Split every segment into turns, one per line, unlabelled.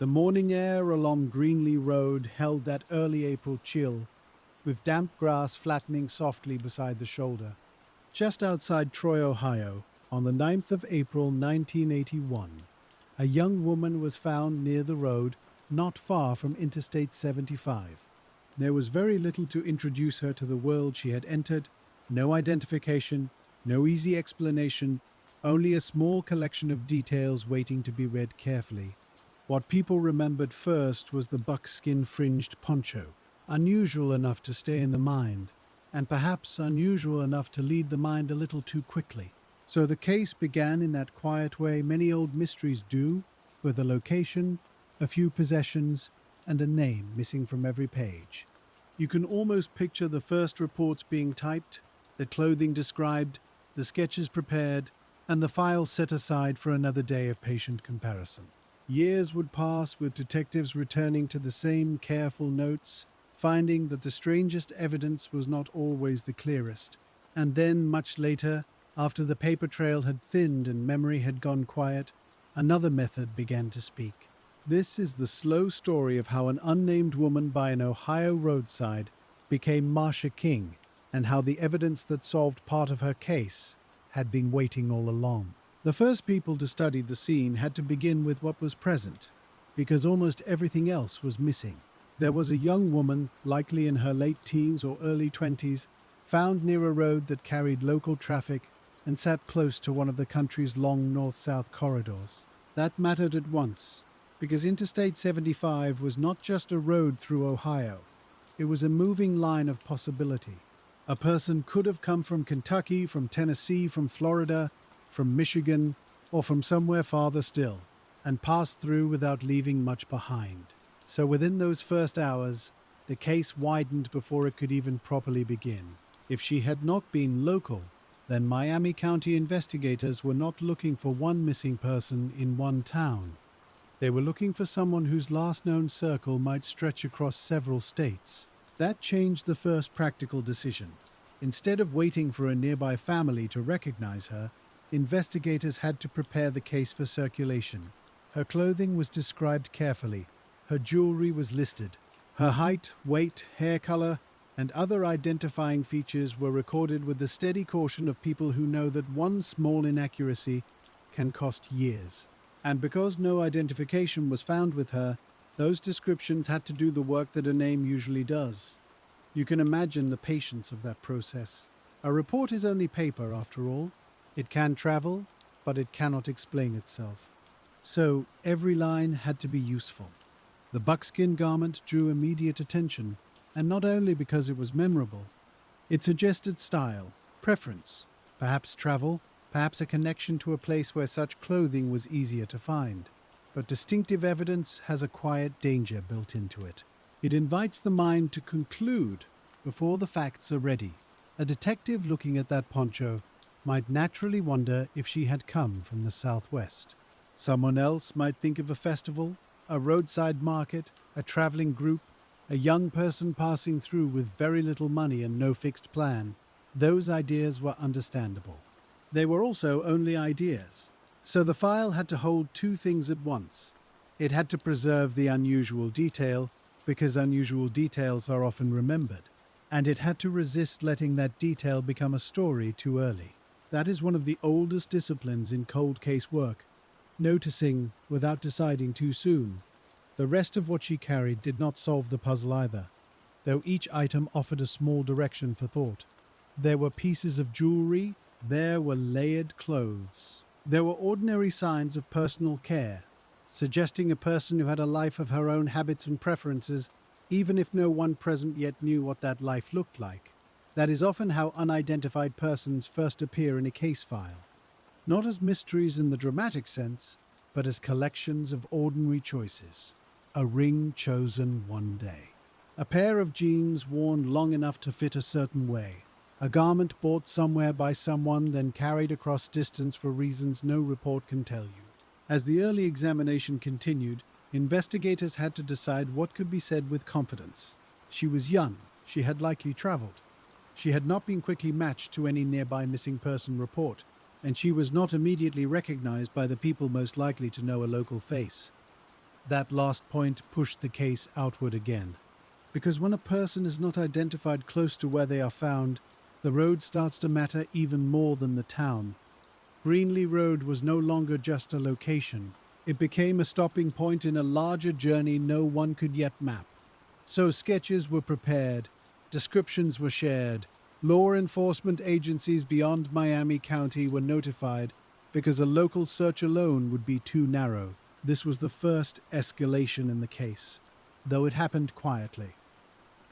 The morning air along Greenlee Road held that early April chill, with damp grass flattening softly beside the shoulder. Just outside Troy, Ohio, on the 9th of April 1981, a young woman was found near the road not far from Interstate 75. There was very little to introduce her to the world she had entered, no identification, no easy explanation, only a small collection of details waiting to be read carefully. What people remembered first was the buckskin fringed poncho, unusual enough to stay in the mind, and perhaps unusual enough to lead the mind a little too quickly. So the case began in that quiet way many old mysteries do, with a location, a few possessions, and a name missing from every page. You can almost picture the first reports being typed, the clothing described, the sketches prepared, and the files set aside for another day of patient comparison. Years would pass with detectives returning to the same careful notes, finding that the strangest evidence was not always the clearest. And then, much later, after the paper trail had thinned and memory had gone quiet, another method began to speak. This is the slow story of how an unnamed woman by an Ohio roadside became Marcia King, and how the evidence that solved part of her case had been waiting all along. The first people to study the scene had to begin with what was present, because almost everything else was missing. There was a young woman, likely in her late teens or early 20s, found near a road that carried local traffic and sat close to one of the country's long north-south corridors. That mattered at once, because Interstate 75 was not just a road through Ohio. It was a moving line of possibility. A person could have come from Kentucky, from Tennessee, from Florida, from Michigan, or from somewhere farther still, and passed through without leaving much behind. So within those first hours, the case widened before it could even properly begin. If she had not been local, then Miami County investigators were not looking for one missing person in one town. They were looking for someone whose last known circle might stretch across several states. That changed the first practical decision. Instead of waiting for a nearby family to recognize her, investigators had to prepare the case for circulation. Her clothing was described carefully. Her jewelry was listed. Her height, weight, hair color, and other identifying features were recorded with the steady caution of people who know that one small inaccuracy can cost years. And because no identification was found with her, those descriptions had to do the work that a name usually does. You can imagine the patience of that process. A report is only paper, after all. It can travel, but it cannot explain itself. So every line had to be useful. The buckskin garment drew immediate attention, and not only because it was memorable. It suggested style, preference, perhaps travel, perhaps a connection to a place where such clothing was easier to find. But distinctive evidence has a quiet danger built into it. It invites the mind to conclude before the facts are ready. A detective looking at that poncho might naturally wonder if she had come from the Southwest. Someone else might think of a festival, a roadside market, a traveling group, a young person passing through with very little money and no fixed plan. Those ideas were understandable. They were also only ideas. So the file had to hold two things at once. It had to preserve the unusual detail, because unusual details are often remembered. And it had to resist letting that detail become a story too early. That is one of the oldest disciplines in cold case work, noticing without deciding too soon. The rest of what she carried did not solve the puzzle either, though each item offered a small direction for thought. There were pieces of jewelry, there were layered clothes. There were ordinary signs of personal care, suggesting a person who had a life of her own habits and preferences, even if no one present yet knew what that life looked like. That is often how unidentified persons first appear in a case file. Not as mysteries in the dramatic sense, but as collections of ordinary choices. A ring chosen one day. A pair of jeans worn long enough to fit a certain way. A garment bought somewhere by someone, then carried across distance for reasons no report can tell you. As the early examination continued, investigators had to decide what could be said with confidence. She was young. She had likely traveled. She had not been quickly matched to any nearby missing person report, and she was not immediately recognized by the people most likely to know a local face. That last point pushed the case outward again. Because when a person is not identified close to where they are found, the road starts to matter even more than the town. Greenlee Road was no longer just a location. It became a stopping point in a larger journey no one could yet map. So sketches were prepared, descriptions were shared, law enforcement agencies beyond Miami County were notified because a local search alone would be too narrow. This was the first escalation in the case, though it happened quietly.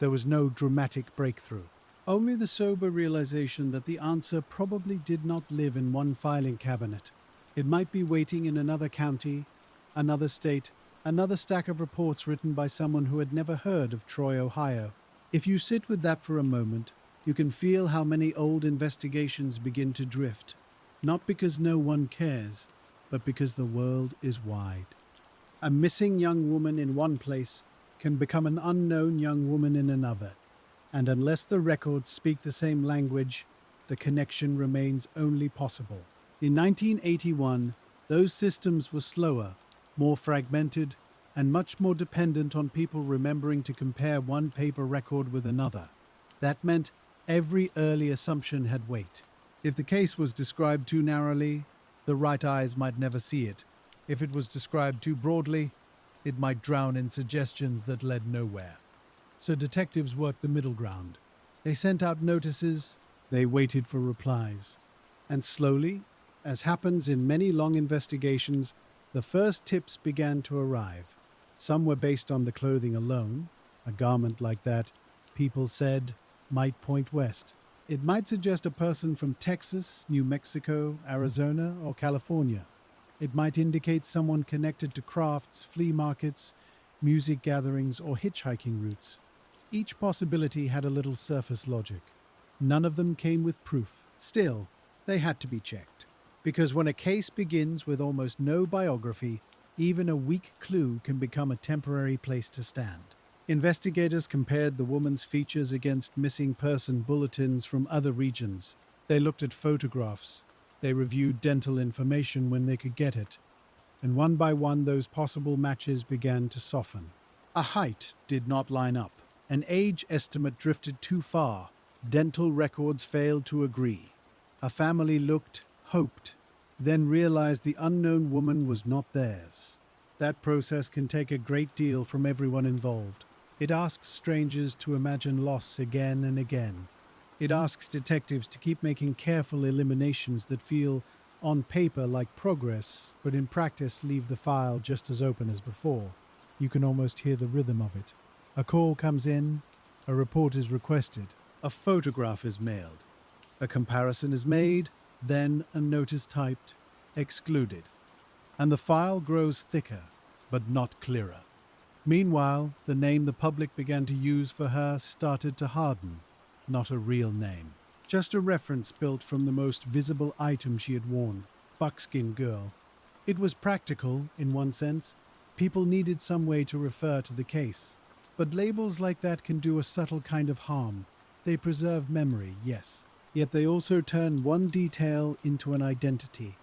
There was no dramatic breakthrough. Only the sober realization that the answer probably did not live in one filing cabinet. It might be waiting in another county, another state, another stack of reports written by someone who had never heard of Troy, Ohio. If you sit with that for a moment, you can feel how many old investigations begin to drift. Not because no one cares, but because the world is wide. A missing young woman in one place can become an unknown young woman in another. And unless the records speak the same language, the connection remains only possible. In 1981, those systems were slower, more fragmented, and much more dependent on people remembering to compare one paper record with another. That meant every early assumption had weight. If the case was described too narrowly, the right eyes might never see it. If it was described too broadly, it might drown in suggestions that led nowhere. So detectives worked the middle ground. They sent out notices, they waited for replies. And slowly, as happens in many long investigations, the first tips began to arrive. Some were based on the clothing alone. A garment like that, people said, might point west. It might suggest a person from Texas, New Mexico, Arizona, or California. It might indicate someone connected to crafts, flea markets, music gatherings, or hitchhiking routes. Each possibility had a little surface logic. None of them came with proof. Still, they had to be checked. Because when a case begins with almost no biography, even a weak clue can become a temporary place to stand. Investigators compared the woman's features against missing person bulletins from other regions. They looked at photographs. They reviewed dental information when they could get it. And one by one, those possible matches began to soften. A height did not line up. An age estimate drifted too far. Dental records failed to agree. A family looked, hoped, then realized the unknown woman was not theirs. That process can take a great deal from everyone involved. It asks strangers to imagine loss again and again. It asks detectives to keep making careful eliminations that feel, on paper, like progress, but in practice leave the file just as open as before. You can almost hear the rhythm of it. A call comes in, a report is requested, a photograph is mailed, a comparison is made, then a note is typed, excluded. And the file grows thicker, but not clearer. Meanwhile, the name the public began to use for her started to harden. Not a real name. Just a reference built from the most visible item she had worn, Buckskin Girl. It was practical, in one sense. People needed some way to refer to the case. But labels like that can do a subtle kind of harm. They preserve memory, yes. Yet they also turn one detail into an identity,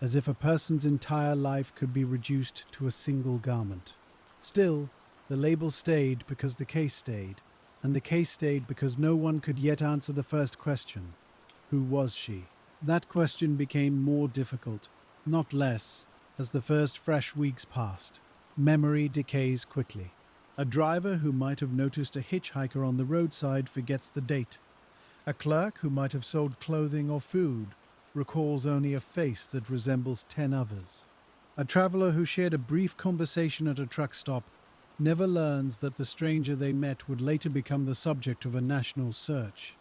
as if a person's entire life could be reduced to a single garment. Still, the label stayed because the case stayed, and the case stayed because no one could yet answer the first question. Who was she? That question became more difficult, not less, as the first fresh weeks passed. Memory decays quickly. A driver who might have noticed a hitchhiker on the roadside forgets the date. A clerk who might have sold clothing or food recalls only a face that resembles 10 others. A traveler who shared a brief conversation at a truck stop never learns that the stranger they met would later become the subject of a national search.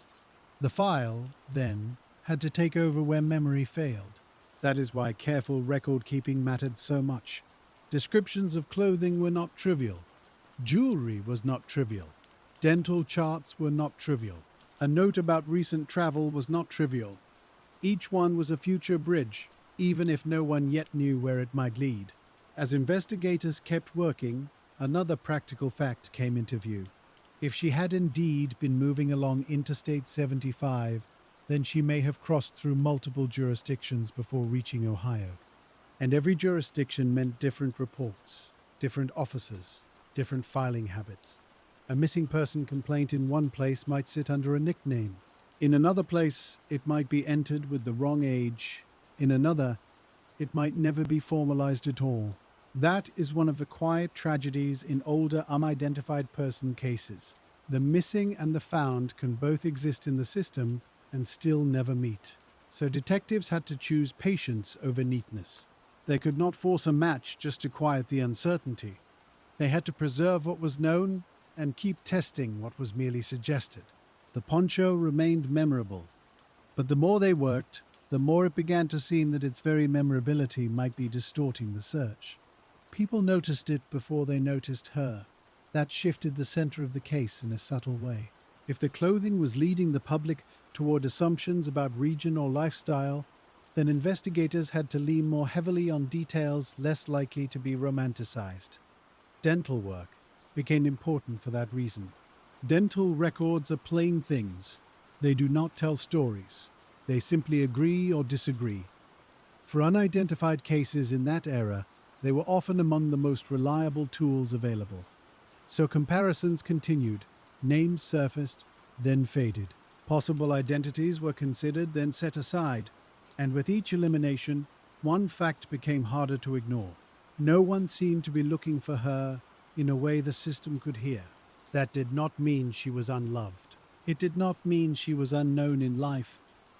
The file, then, had to take over where memory failed. That is why careful record-keeping mattered so much. Descriptions of clothing were not trivial. Jewelry was not trivial. Dental charts were not trivial. A note about recent travel was not trivial. Each one was a future bridge, even if no one yet knew where it might lead. As investigators kept working, another practical fact came into view. If she had indeed been moving along Interstate 75, then she may have crossed through multiple jurisdictions before reaching Ohio. And every jurisdiction meant different reports. different officers, different filing habits. A missing person complaint in one place might sit under a nickname. In another place, it might be entered with the wrong age. In another, it might never be formalized at all. That is one of the quiet tragedies in older unidentified person cases. The missing and the found can both exist in the system and still never meet. So detectives had to choose patience over neatness. They could not force a match just to quiet the uncertainty. They had to preserve what was known and keep testing what was merely suggested. The poncho remained memorable, but the more they worked, the more it began to seem that its very memorability might be distorting the search. People noticed it before they noticed her. That shifted the center of the case in a subtle way. If the clothing was leading the public toward assumptions about region or lifestyle, then investigators had to lean more heavily on details less likely to be romanticized. Dental work became important for that reason. Dental records are plain things. They do not tell stories. They simply agree or disagree. For unidentified cases in that era, they were often among the most reliable tools available. So comparisons continued. Names surfaced, then faded. Possible identities were considered, then set aside. And with each elimination, one fact became harder to ignore. No one seemed to be looking for her in a way the system could hear. That did not mean she was unloved. It did not mean she was unknown in life.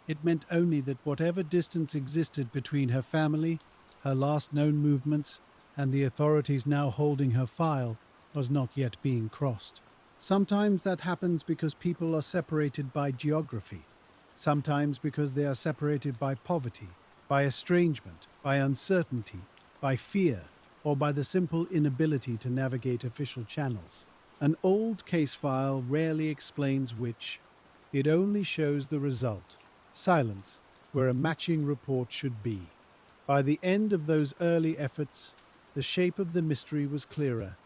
It meant only that whatever distance existed between her family, her last known movements, and the authorities now holding her file was not yet being crossed. Sometimes that happens because people are separated by geography. Sometimes because they are separated by poverty, by estrangement, by uncertainty, by fear, or by the simple inability to navigate official channels. An old case file rarely explains which. It only shows the result. Silence, where a matching report should be. By the end of those early efforts, the shape of the mystery was clearer,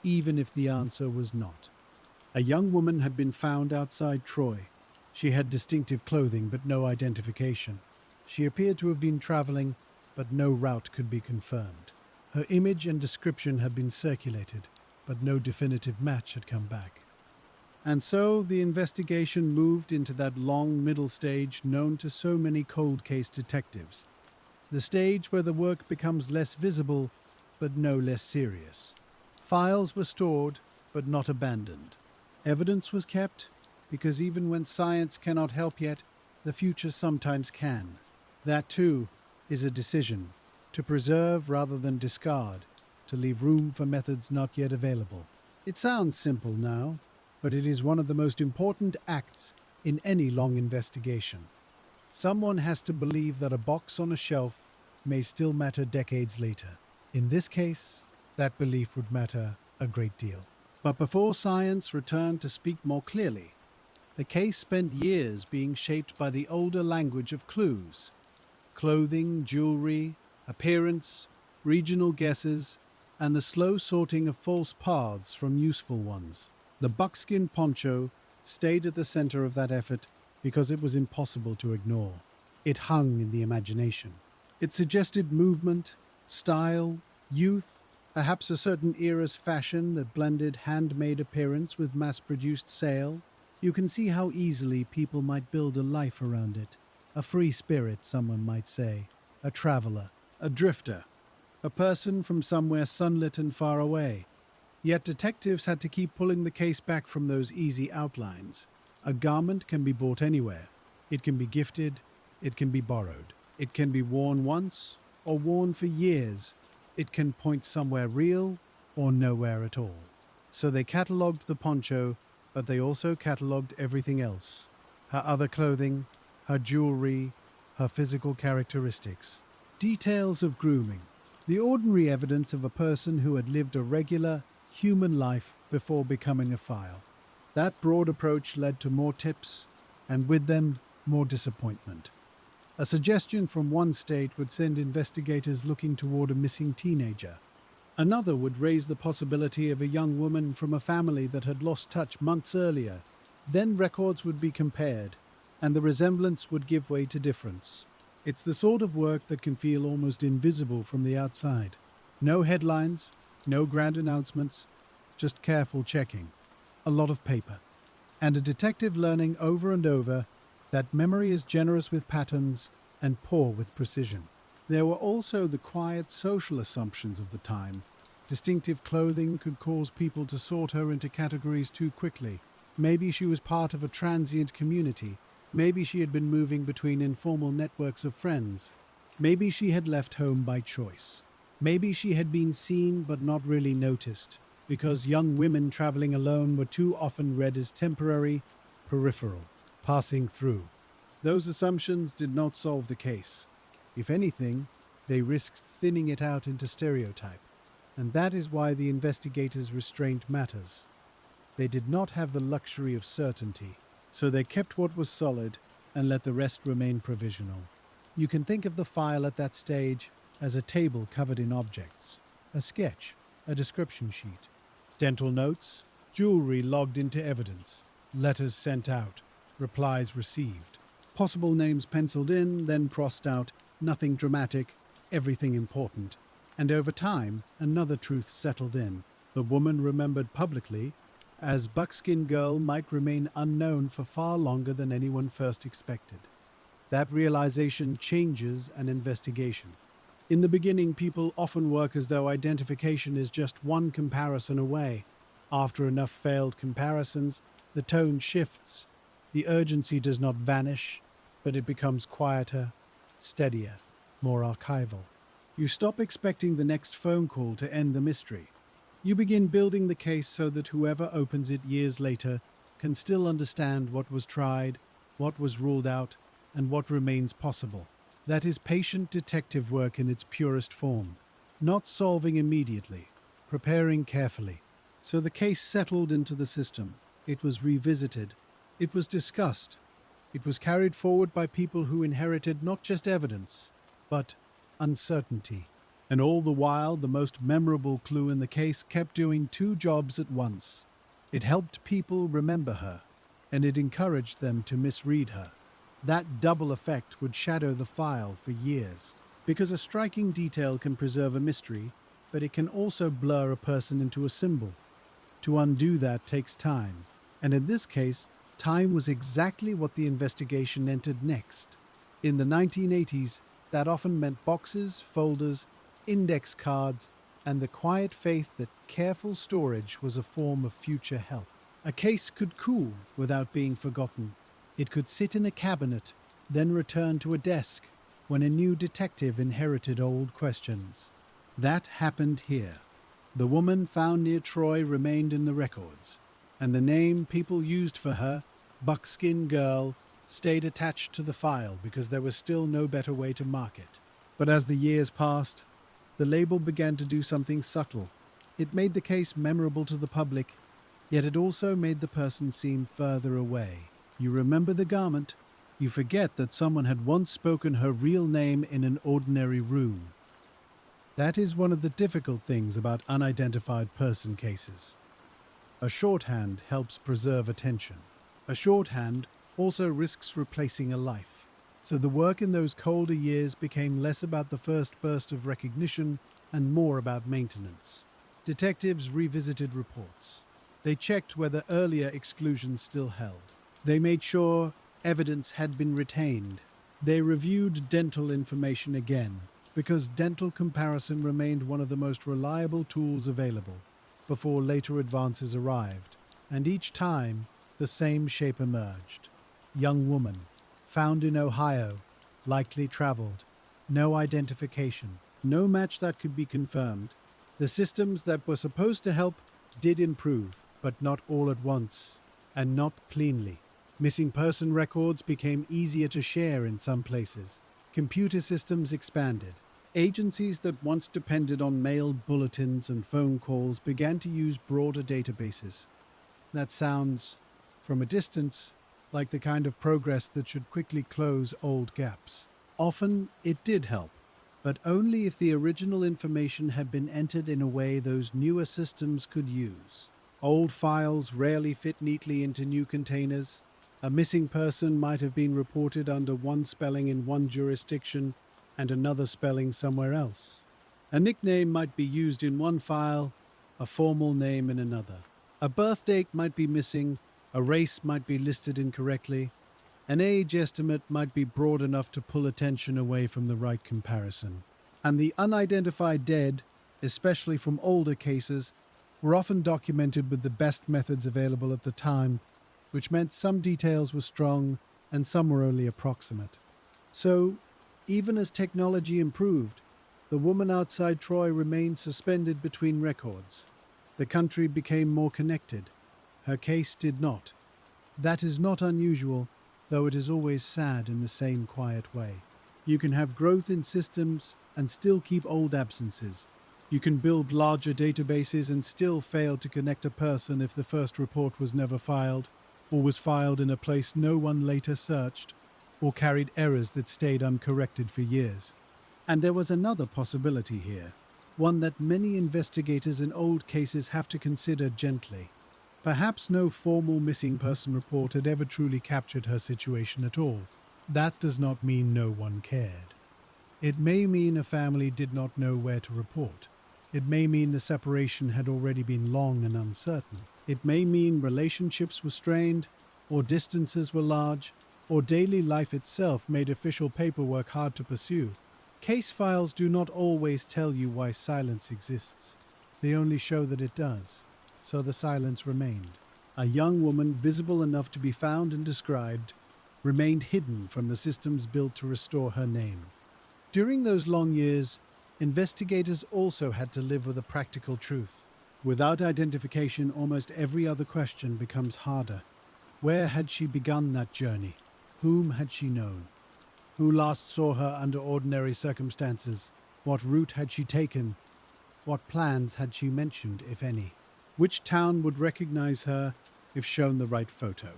even if the answer was not. A young woman had been found outside Troy. She had distinctive clothing but no identification. She appeared to have been traveling, but no route could be confirmed. Her image and description had been circulated, but no definitive match had come back. And so the investigation moved into that long middle stage known to so many cold case detectives. The stage where the work becomes less visible, but no less serious. Files were stored, but not abandoned. Evidence was kept, because even when science cannot help yet, the future sometimes can. That, too, is a decision, to preserve rather than discard, to leave room for methods not yet available. It sounds simple now, but it is one of the most important acts in any long investigation. Someone has to believe that a box on a shelf may still matter decades later. In this case, that belief would matter a great deal. But before science returned to speak more clearly, the case spent years being shaped by the older language of clues. Clothing, jewelry, appearance, regional guesses, and the slow sorting of false paths from useful ones. The buckskin poncho stayed at the center of that effort because it was impossible to ignore. It hung in the imagination. It suggested movement, style, youth, perhaps a certain era's fashion that blended handmade appearance with mass-produced sale. You can see how easily people might build a life around it. A free spirit, someone might say. A traveler. A drifter. A person from somewhere sunlit and far away. Yet detectives had to keep pulling the case back from those easy outlines. A garment can be bought anywhere. It can be gifted. It can be borrowed. It can be worn once or worn for years. It can point somewhere real or nowhere at all. So they catalogued the poncho, but they also catalogued everything else. Her other clothing, her jewelry, her physical characteristics. Details of grooming. The ordinary evidence of a person who had lived a regular, human life before becoming a file. That broad approach led to more tips, and with them, more disappointment. A suggestion from one state would send investigators looking toward a missing teenager. Another would raise the possibility of a young woman from a family that had lost touch months earlier. Then records would be compared, and the resemblance would give way to difference. It's the sort of work that can feel almost invisible from the outside. No headlines, No grand announcements, just careful checking. A lot of paper. And a detective learning over and over that memory is generous with patterns and poor with precision. There were also the quiet social assumptions of the time. Distinctive clothing could cause people to sort her into categories too quickly. Maybe she was part of a transient community. Maybe she had been moving between informal networks of friends. Maybe she had left home by choice. Maybe she had been seen but not really noticed, because young women traveling alone were too often read as temporary, peripheral, passing through. Those assumptions did not solve the case. If anything, they risked thinning it out into stereotype. And that is why the investigators' restraint matters. They did not have the luxury of certainty, so they kept what was solid and let the rest remain provisional. You can think of the file at that stage as a table covered in objects, a sketch, a description sheet, dental notes, jewelry logged into evidence, letters sent out, replies received, possible names penciled in, then crossed out, nothing dramatic, everything important. And over time, another truth settled in. The woman remembered publicly as Buckskin Girl might remain unknown for far longer than anyone first expected. That realization changes an investigation. In the beginning, people often work as though identification is just one comparison away. After enough failed comparisons, the tone shifts. The urgency does not vanish, but it becomes quieter, steadier, more archival. You stop expecting the next phone call to end the mystery. You begin building the case so that whoever opens it years later can still understand what was tried, what was ruled out, and what remains possible. That is patient detective work in its purest form. Not solving immediately, preparing carefully. So the case settled into the system. It was revisited. It was discussed. It was carried forward by people who inherited not just evidence, but uncertainty. And all the while, the most memorable clue in the case kept doing two jobs at once. It helped people remember her, and it encouraged them to misread her. That double effect would shadow the file for years, because a striking detail can preserve a mystery, but it can also blur a person into a symbol. To undo that takes time, and in this case, time was exactly what the investigation entered next. In the 1980s, that often meant boxes, folders, index cards, and the quiet faith that careful storage was a form of future help. A case could cool without being forgotten. It could sit in a cabinet, then return to a desk when a new detective inherited old questions. That happened here. The woman found near Troy remained in the records, and the name people used for her, Buckskin Girl, stayed attached to the file because there was still no better way to mark it. But as the years passed, the label began to do something subtle. It made the case memorable to the public, yet it also made the person seem further away. You remember the garment, you forget that someone had once spoken her real name in an ordinary room. That is one of the difficult things about unidentified person cases. A shorthand helps preserve attention. A shorthand also risks replacing a life. So the work in those colder years became less about the first burst of recognition and more about maintenance. Detectives revisited reports. They checked whether earlier exclusions still held. They made sure evidence had been retained. They reviewed dental information again, because dental comparison remained one of the most reliable tools available before later advances arrived. And each time, the same shape emerged. Young woman, found in Ohio, likely traveled. No identification, no match that could be confirmed. The systems that were supposed to help did improve, but not all at once, and not cleanly. Missing person records became easier to share in some places. Computer systems expanded. Agencies that once depended on mailed bulletins and phone calls began to use broader databases. That sounds, from a distance, like the kind of progress that should quickly close old gaps. Often it did help, but only if the original information had been entered in a way those newer systems could use. Old files rarely fit neatly into new containers. A missing person might have been reported under one spelling in one jurisdiction and another spelling somewhere else. A nickname might be used in one file, a formal name in another. A birth date might be missing, a race might be listed incorrectly, an age estimate might be broad enough to pull attention away from the right comparison. And the unidentified dead, especially from older cases, were often documented with the best methods available at the time, which meant some details were strong and some were only approximate. So, even as technology improved, the woman outside Troy remained suspended between records. The country became more connected. Her case did not. That is not unusual, though it is always sad in the same quiet way. You can have growth in systems and still keep old absences. You can build larger databases and still fail to connect a person if the first report was never filed, or was filed in a place no one later searched, or carried errors that stayed uncorrected for years. And there was another possibility here, one that many investigators in old cases have to consider gently. Perhaps no formal missing person report had ever truly captured her situation at all. That does not mean no one cared. It may mean a family did not know where to report. It may mean the separation had already been long and uncertain. It may mean relationships were strained, or distances were large, or daily life itself made official paperwork hard to pursue. Case files do not always tell you why silence exists. They only show that it does. So the silence remained. A young woman, visible enough to be found and described, remained hidden from the systems built to restore her name. During those long years, investigators also had to live with a practical truth. Without identification, almost every other question becomes harder. Where had she begun that journey? Whom had she known? Who last saw her under ordinary circumstances? What route had she taken? What plans had she mentioned, if any? Which town would recognize her if shown the right photo?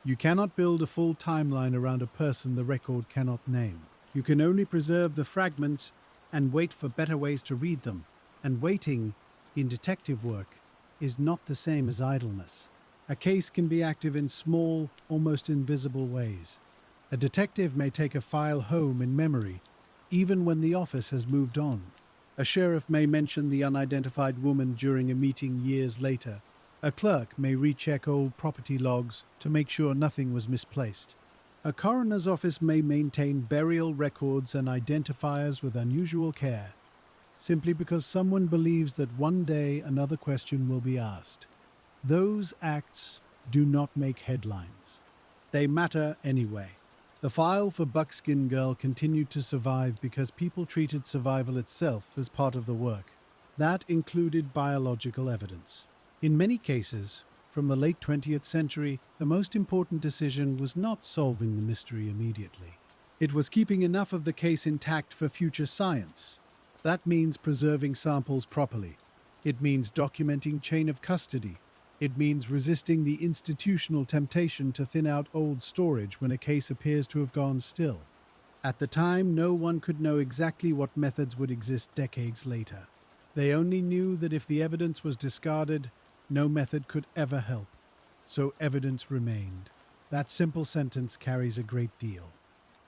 You cannot build a full timeline around a person the record cannot name. You can only preserve the fragments and wait for better ways to read them. And waiting, in detective work, is not the same as idleness. A case can be active in small, almost invisible ways. A detective may take a file home in memory, even when the office has moved on. A sheriff may mention the unidentified woman during a meeting years later. A clerk may recheck old property logs to make sure nothing was misplaced. A coroner's office may maintain burial records and identifiers with unusual care, simply because someone believes that one day another question will be asked. Those acts do not make headlines. They matter anyway. The file for Buckskin Girl continued to survive because people treated survival itself as part of the work. That included biological evidence. In many cases, from the late 20th century, the most important decision was not solving the mystery immediately. It was keeping enough of the case intact for future science. That means preserving samples properly. It means documenting chain of custody. It means resisting the institutional temptation to thin out old storage when a case appears to have gone still. At the time, no one could know exactly what methods would exist decades later. They only knew that if the evidence was discarded, no method could ever help. So evidence remained. That simple sentence carries a great deal.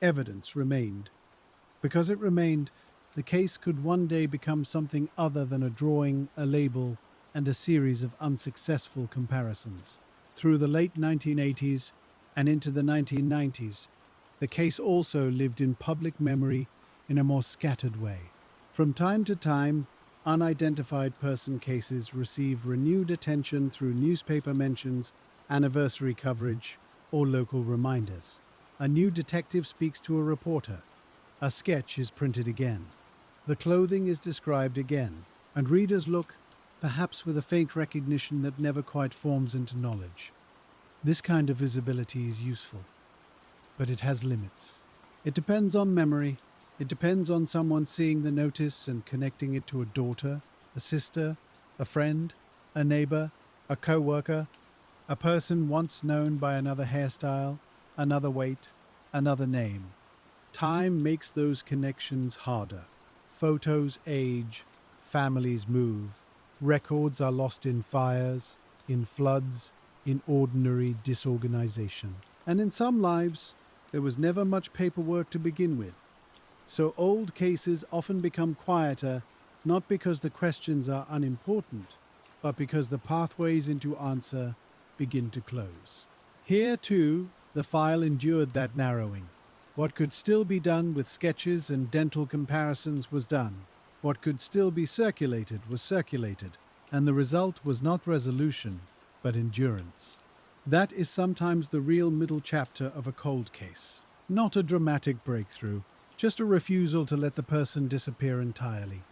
Evidence remained. Because it remained, the case could one day become something other than a drawing, a label, and a series of unsuccessful comparisons. Through the late 1980s and into the 1990s, the case also lived in public memory in a more scattered way. From time to time, unidentified person cases receive renewed attention through newspaper mentions, anniversary coverage, or local reminders. A new detective speaks to a reporter. A sketch is printed again. The clothing is described again, and readers look, perhaps with a faint recognition that never quite forms into knowledge. This kind of visibility is useful, but it has limits. It depends on memory. It depends on someone seeing the notice and connecting it to a daughter, a sister, a friend, a neighbor, a co-worker, a person once known by another hairstyle, another weight, another name. Time makes those connections harder. Photos age, families move, records are lost in fires, in floods, in ordinary disorganization. And in some lives, there was never much paperwork to begin with. So old cases often become quieter not because the questions are unimportant, but because the pathways into answer begin to close. Here, too, the file endured that narrowing. What could still be done with sketches and dental comparisons was done. What could still be circulated was circulated, and the result was not resolution, but endurance. That is sometimes the real middle chapter of a cold case. Not a dramatic breakthrough, just a refusal to let the person disappear entirely.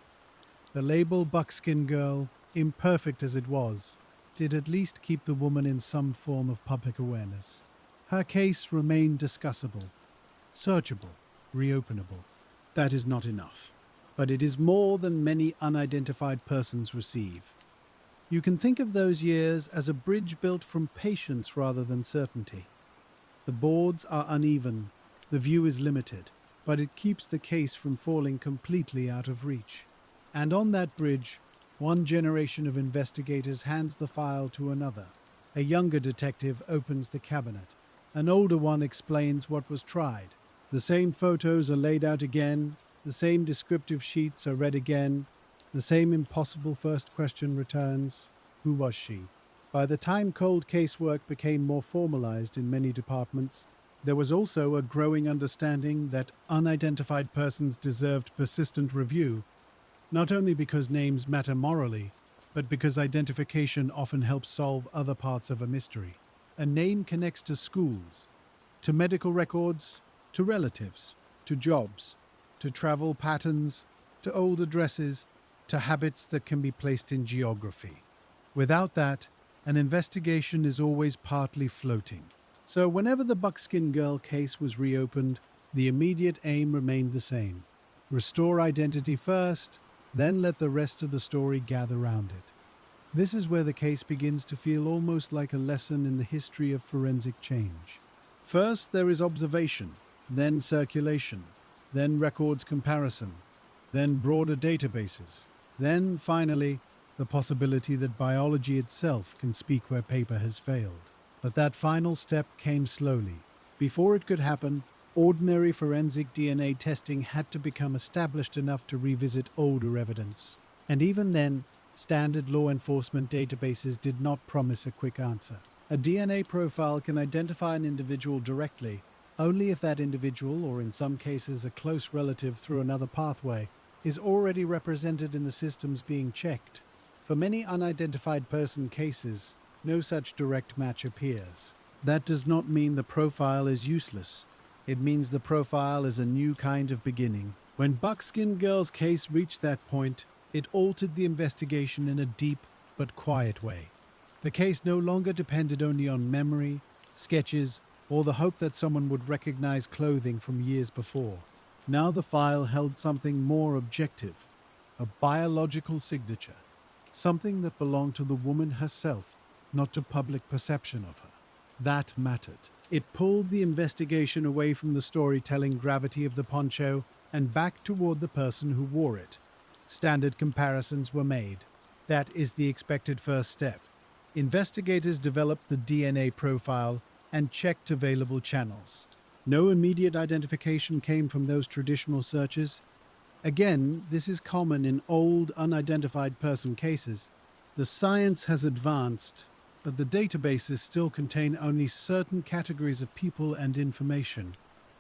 The label Buckskin Girl, imperfect as it was, did at least keep the woman in some form of public awareness. Her case remained discussable, searchable, reopenable. That is not enough, but it is more than many unidentified persons receive. You can think of those years as a bridge built from patience rather than certainty. The boards are uneven, the view is limited, but it keeps the case from falling completely out of reach. And on that bridge, one generation of investigators hands the file to another. A younger detective opens the cabinet. An older one explains what was tried. The same photos are laid out again, the same descriptive sheets are read again, the same impossible first question returns: who was she? By the time cold case work became more formalized in many departments, there was also a growing understanding that unidentified persons deserved persistent review, not only because names matter morally, but because identification often helps solve other parts of a mystery. A name connects to schools, to medical records, to relatives, to jobs, to travel patterns, to old addresses, to habits that can be placed in geography. Without that, an investigation is always partly floating. So whenever the Buckskin Girl case was reopened, the immediate aim remained the same: restore identity first, then let the rest of the story gather round it. This is where the case begins to feel almost like a lesson in the history of forensic change. First, there is observation, then circulation, then records comparison, then broader databases, then, finally, the possibility that biology itself can speak where paper has failed. But that final step came slowly. Before it could happen, ordinary forensic DNA testing had to become established enough to revisit older evidence. And even then, standard law enforcement databases did not promise a quick answer. A DNA profile can identify an individual directly only if that individual, or in some cases a close relative through another pathway, is already represented in the systems being checked. For many unidentified person cases, no such direct match appears. That does not mean the profile is useless. It means the profile is a new kind of beginning. When Buckskin Girl's case reached that point, it altered the investigation in a deep but quiet way. The case no longer depended only on memory, sketches, or the hope that someone would recognize clothing from years before. Now the file held something more objective, a biological signature, something that belonged to the woman herself, not to public perception of her. That mattered. It pulled the investigation away from the storytelling gravity of the poncho and back toward the person who wore it. Standard comparisons were made. That is the expected first step. Investigators developed the DNA profile and checked available channels. No immediate identification came from those traditional searches. Again, this is common in old, unidentified person cases. The science has advanced, but the databases still contain only certain categories of people and information.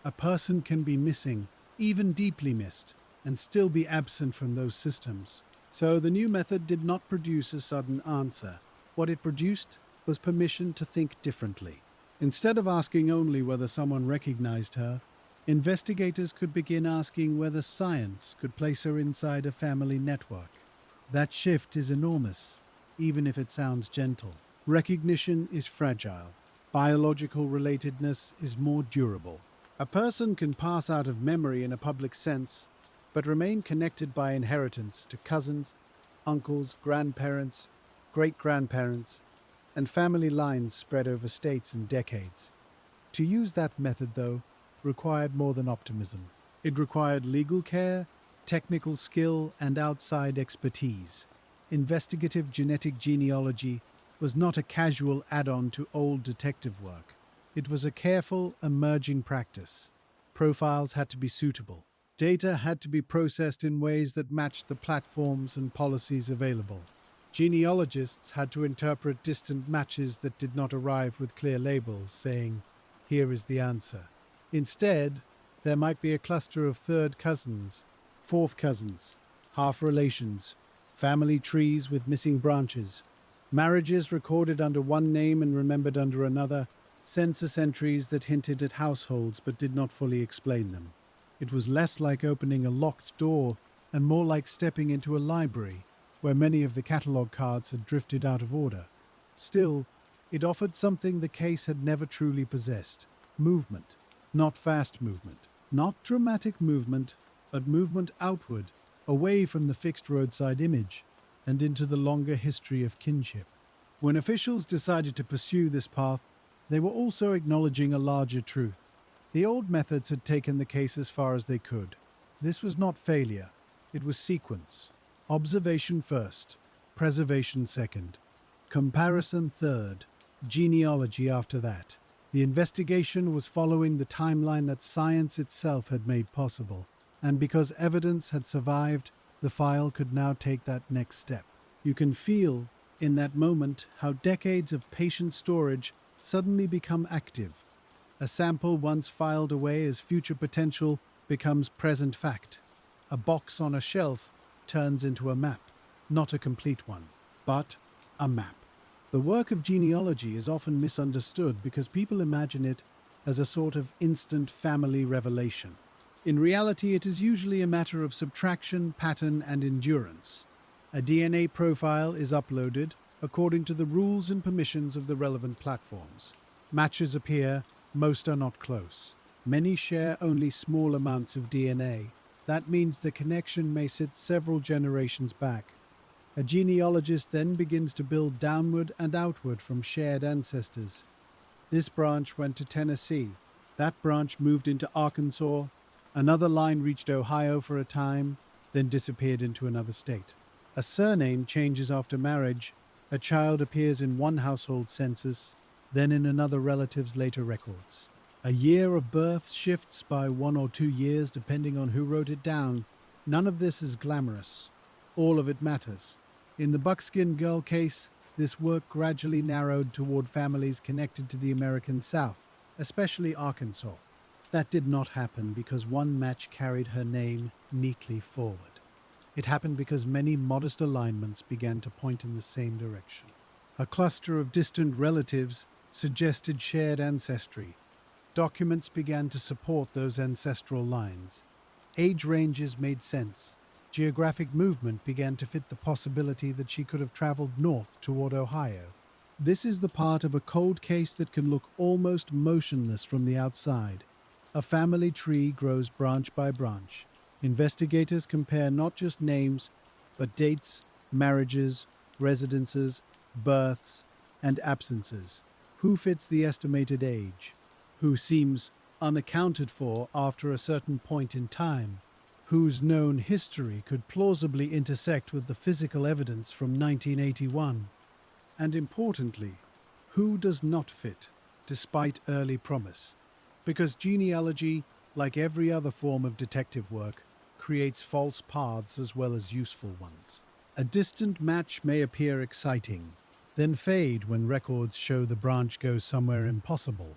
A person can be missing, even deeply missed, and still be absent from those systems. So the new method did not produce a sudden answer. What it produced was permission to think differently. Instead of asking only whether someone recognized her, investigators could begin asking whether science could place her inside a family network. That shift is enormous, even if it sounds gentle. Recognition is fragile. Biological relatedness is more durable. A person can pass out of memory in a public sense, but remain connected by inheritance to cousins, uncles, grandparents, great-grandparents, and family lines spread over states and decades. To use that method, though, required more than optimism. It required legal care, technical skill, and outside expertise. Investigative genetic genealogy was not a casual add-on to old detective work. It was a careful, emerging practice. Profiles had to be suitable. Data had to be processed in ways that matched the platforms and policies available. Genealogists had to interpret distant matches that did not arrive with clear labels saying, "Here is the answer." Instead, there might be a cluster of third cousins, fourth cousins, half relations, family trees with missing branches, marriages recorded under one name and remembered under another, census entries that hinted at households but did not fully explain them. It was less like opening a locked door and more like stepping into a library where many of the catalogue cards had drifted out of order. Still, it offered something the case had never truly possessed: movement. Not fast movement, not dramatic movement, but movement outward, away from the fixed roadside image, and into the longer history of kinship. When officials decided to pursue this path, they were also acknowledging a larger truth. The old methods had taken the case as far as they could. This was not failure, it was sequence. Observation first, preservation second, comparison third, genealogy after that. The investigation was following the timeline that science itself had made possible, and because evidence had survived, the file could now take that next step. You can feel, in that moment, how decades of patient storage suddenly become active. A sample once filed away as future potential becomes present fact. A box on a shelf turns into a map, not a complete one, but a map. The work of genealogy is often misunderstood because people imagine it as a sort of instant family revelation. In reality, it is usually a matter of subtraction, pattern, and endurance. A DNA profile is uploaded according to the rules and permissions of the relevant platforms. Matches appear, most are not close. Many share only small amounts of DNA. That means the connection may sit several generations back. A genealogist then begins to build downward and outward from shared ancestors. This branch went to Tennessee. That branch moved into Arkansas. Another line reached Ohio for a time, then disappeared into another state. A surname changes after marriage. A child appears in one household census, then in another relative's later records. A year of birth shifts by 1 or 2 years depending on who wrote it down. None of this is glamorous. All of it matters. In the Buckskin girl case, this work gradually narrowed toward families connected to the American South, especially Arkansas. That did not happen because one match carried her name neatly forward. It happened because many modest alignments began to point in the same direction. A cluster of distant relatives suggested shared ancestry. Documents began to support those ancestral lines. Age ranges made sense. Geographic movement began to fit the possibility that she could have traveled north toward Ohio. This is the part of a cold case that can look almost motionless from the outside. A family tree grows branch by branch. Investigators compare not just names, but dates, marriages, residences, births, and absences. Who fits the estimated age? Who seems unaccounted for after a certain point in time? Whose known history could plausibly intersect with the physical evidence from 1981? And importantly, who does not fit, despite early promise? Because genealogy, like every other form of detective work, creates false paths as well as useful ones. A distant match may appear exciting, then fade when records show the branch goes somewhere impossible.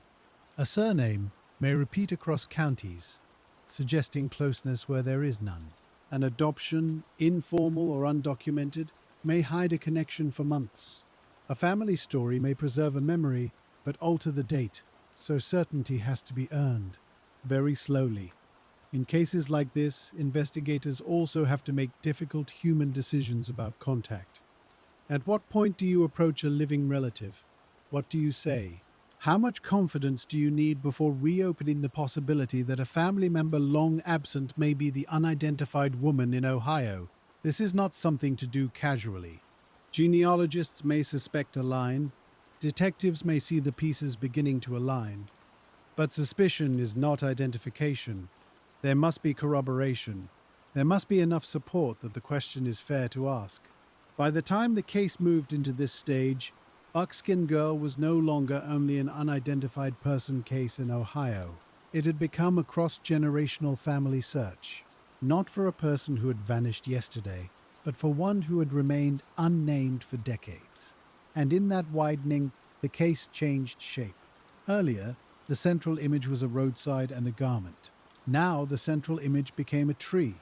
A surname may repeat across counties, suggesting closeness where there is none. An adoption, informal or undocumented, may hide a connection for months. A family story may preserve a memory, but alter the date, so certainty has to be earned, very slowly. In cases like this, investigators also have to make difficult human decisions about contact. At what point do you approach a living relative? What do you say? How much confidence do you need before reopening the possibility that a family member long absent may be the unidentified woman in Ohio? This is not something to do casually. Genealogists may suspect a line, detectives may see the pieces beginning to align, but suspicion is not identification. There must be corroboration. There must be enough support that the question is fair to ask. By the time the case moved into this stage, Buckskin Girl was no longer only an unidentified person case in Ohio. It had become a cross-generational family search. not for a person who had vanished yesterday, but for one who had remained unnamed for decades. And in that widening, the case changed shape. Earlier, the central image was a roadside and a garment. Now the central image became a tree,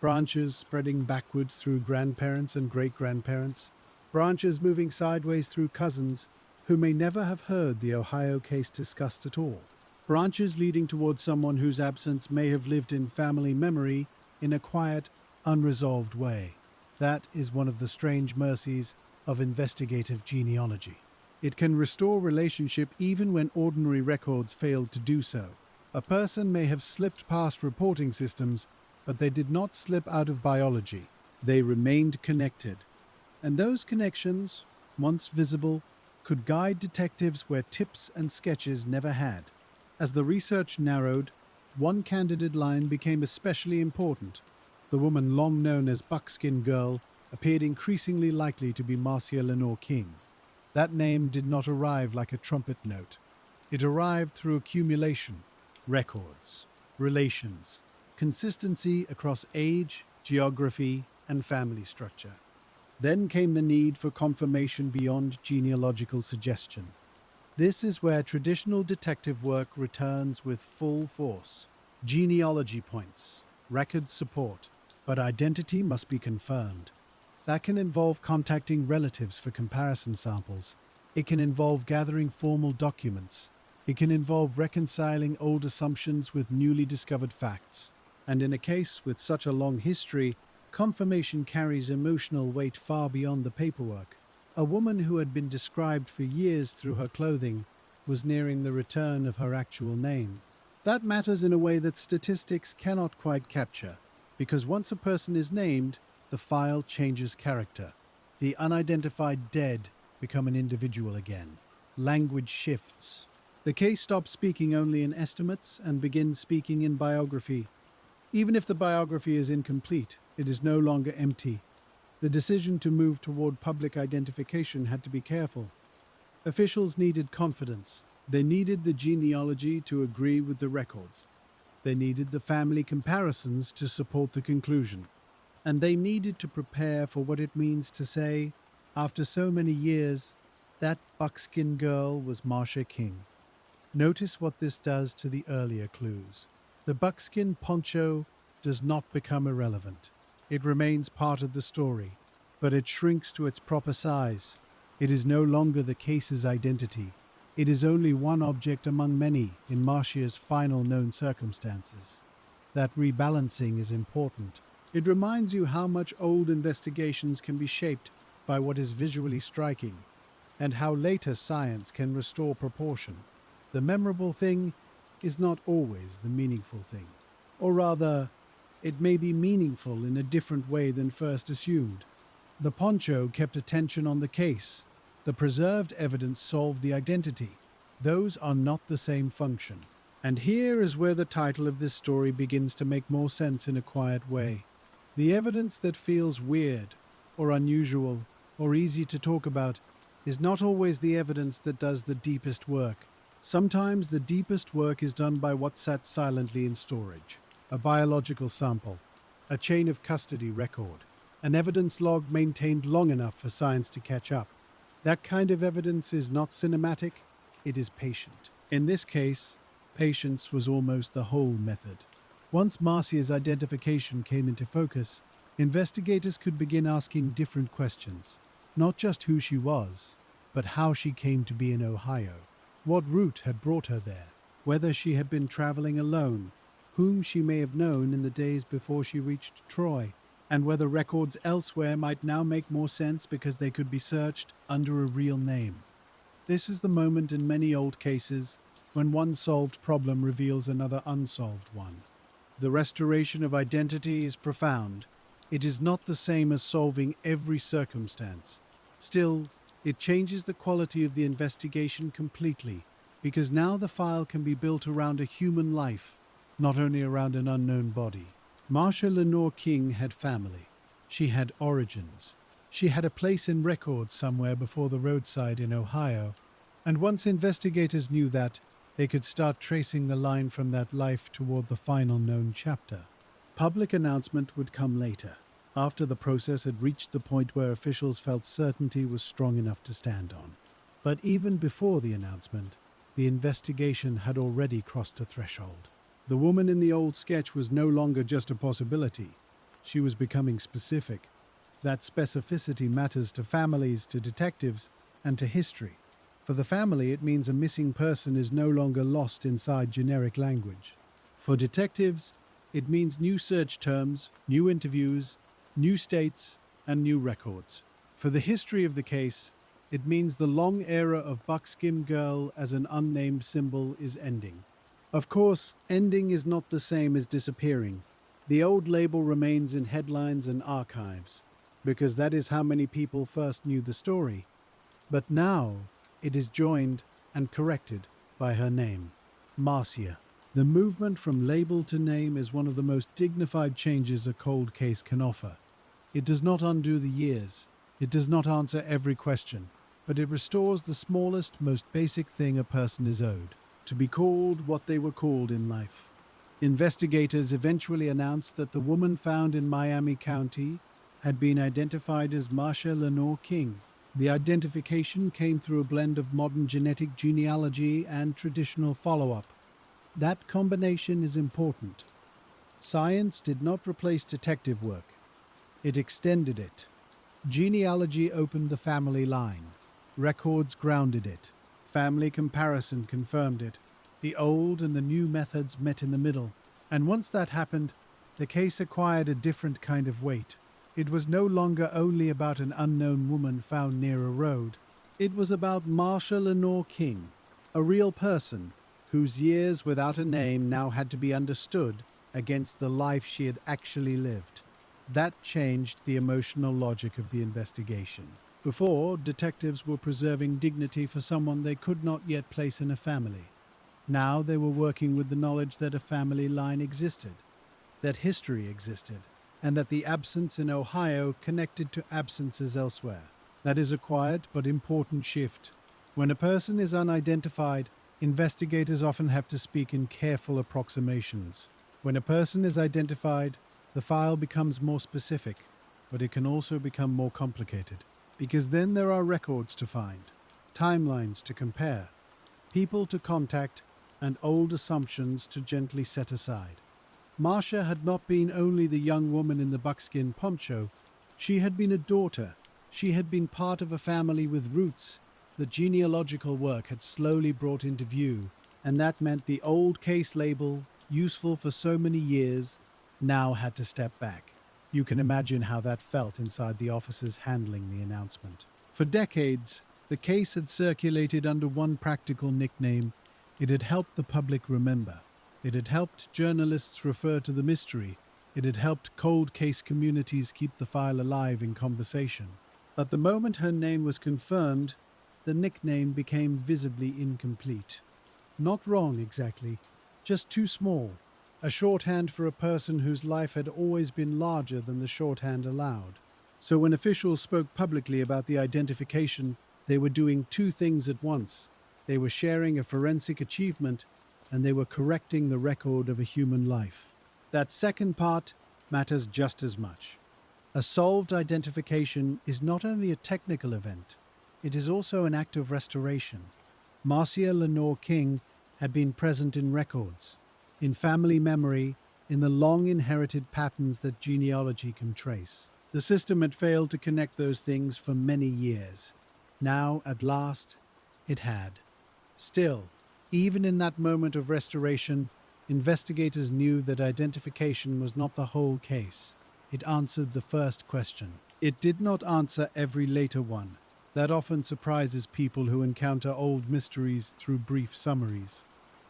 branches spreading backwards through grandparents and great-grandparents, branches moving sideways through cousins who may never have heard the Ohio case discussed at all, branches leading towards someone whose absence may have lived in family memory in a quiet, unresolved way. That is one of the strange mercies of investigative genealogy. It can restore relationship even when ordinary records failed to do so. A person may have slipped past reporting systems, but they did not slip out of biology. They remained connected. And those connections, once visible, could guide detectives where tips and sketches never had. As the research narrowed, one candidate line became especially important. The woman long known as Buckskin Girl appeared increasingly likely to be Marcia Lenore King. That name did not arrive like a trumpet note. It arrived through accumulation, records, relations, consistency across age, geography, and family structure. Then came the need for confirmation beyond genealogical suggestion. This is where traditional detective work returns with full force. Genealogy points, record support, but identity must be confirmed. That can involve contacting relatives for comparison samples. It can involve gathering formal documents. It can involve reconciling old assumptions with newly discovered facts. And in a case with such a long history, confirmation carries emotional weight far beyond the paperwork. A woman who had been described for years through her clothing was nearing the return of her actual name. That matters in a way that statistics cannot quite capture, because once a person is named, the file changes character. The unidentified dead become an individual again. Language shifts. The case stops speaking only in estimates and begins speaking in biography. Even if the biography is incomplete, it is no longer empty. The decision to move toward public identification had to be careful. Officials needed confidence. They needed the genealogy to agree with the records. They needed the family comparisons to support the conclusion. And they needed to prepare for what it means to say, after so many years, that Buckskin Girl was Marcia King. Notice what this does to the earlier clues. The buckskin poncho does not become irrelevant. It remains part of the story, but it shrinks to its proper size. It is no longer the case's identity. It is only one object among many in Marcia's final known circumstances. That rebalancing is important. It reminds you how much old investigations can be shaped by what is visually striking, and how later science can restore proportion. The memorable thing is not always the meaningful thing. Or rather, it may be meaningful in a different way than first assumed. The poncho kept attention on the case. The preserved evidence solved the identity. Those are not the same function. And here is where the title of this story begins to make more sense in a quiet way. The evidence that feels weird, or unusual, or easy to talk about is not always the evidence that does the deepest work. Sometimes the deepest work is done by what sat silently in storage. A biological sample, a chain of custody record, an evidence log maintained long enough for science to catch up. That kind of evidence is not cinematic, it is patient. In this case, patience was almost the whole method. Once Marcia's identification came into focus, investigators could begin asking different questions. Not just who she was, but how she came to be in Ohio. What route had brought her there? Whether she had been traveling alone, whom she may have known in the days before she reached Troy, and whether records elsewhere might now make more sense because they could be searched under a real name. This is the moment in many old cases when one solved problem reveals another unsolved one. The restoration of identity is profound. It is not the same as solving every circumstance. Still, it changes the quality of the investigation completely, because now the file can be built around a human life, not only around an unknown body. Marcia Lenore King had family. She had origins. She had a place in records somewhere before the roadside in Ohio, and once investigators knew that, they could start tracing the line from that life toward the final known chapter. Public announcement would come later, after the process had reached the point where officials felt certainty was strong enough to stand on. But even before the announcement, the investigation had already crossed a threshold. The woman in the old sketch was no longer just a possibility. She was becoming specific. That specificity matters to families, to detectives, and to history. For the family, it means a missing person is no longer lost inside generic language. For detectives, it means new search terms, new interviews, new states, and new records. For the history of the case, it means the long era of Buckskin girl as an unnamed symbol is ending. Of course, ending is not the same as disappearing. The old label remains in headlines and archives, because that is how many people first knew the story. But now, it is joined and corrected by her name, Marcia. The movement from label to name is one of the most dignified changes a cold case can offer. It does not undo the years. It does not answer every question, but it restores the smallest, most basic thing a person is owed: to be called what they were called in life. Investigators eventually announced that the woman found in Miami County had been identified as Marcia Lenore King. The identification came through a blend of modern genetic genealogy and traditional follow-up. That combination is important. Science did not replace detective work. It extended it. Genealogy opened the family line. Records grounded it. Family comparison confirmed it. The old and the new methods met in the middle. And once that happened, the case acquired a different kind of weight. It was no longer only about an unknown woman found near a road. It was about Marcia Lenore King, a real person whose years without a name now had to be understood against the life she had actually lived. That changed the emotional logic of the investigation. Before, detectives were preserving dignity for someone they could not yet place in a family. Now they were working with the knowledge that a family line existed, that history existed, and that the absence in Ohio connected to absences elsewhere. That is a quiet but important shift. When a person is unidentified, investigators often have to speak in careful approximations. When a person is identified, the file becomes more specific, but it can also become more complicated. Because then there are records to find, timelines to compare, people to contact, and old assumptions to gently set aside. Marcia had not been only the young woman in the buckskin poncho. She had been a daughter. She had been part of a family with roots that genealogical work had slowly brought into view, and that meant the old case label, useful for so many years, now had to step back. You can imagine how that felt inside the officers handling the announcement. For decades, the case had circulated under one practical nickname. It had helped the public remember. It had helped journalists refer to the mystery. It had helped cold case communities keep the file alive in conversation. But the moment her name was confirmed, the nickname became visibly incomplete. Not wrong exactly, just too small. A shorthand for a person whose life had always been larger than the shorthand allowed. So when officials spoke publicly about the identification, they were doing two things at once. They were sharing a forensic achievement, and they were correcting the record of a human life. That second part matters just as much. A solved identification is not only a technical event, it is also an act of restoration. Marcia Lenore King had been present in records, in family memory, in the long-inherited patterns that genealogy can trace. The system had failed to connect those things for many years. Now, at last, it had. Still, even in that moment of restoration, investigators knew that identification was not the whole case. It answered the first question. It did not answer every later one. That often surprises people who encounter old mysteries through brief summaries.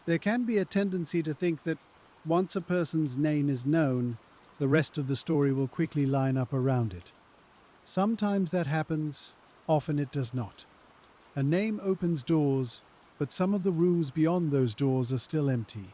There can be a tendency to think that once a person's name is known, the rest of the story will quickly line up around it. Sometimes that happens, often it does not. A name opens doors, but some of the rooms beyond those doors are still empty.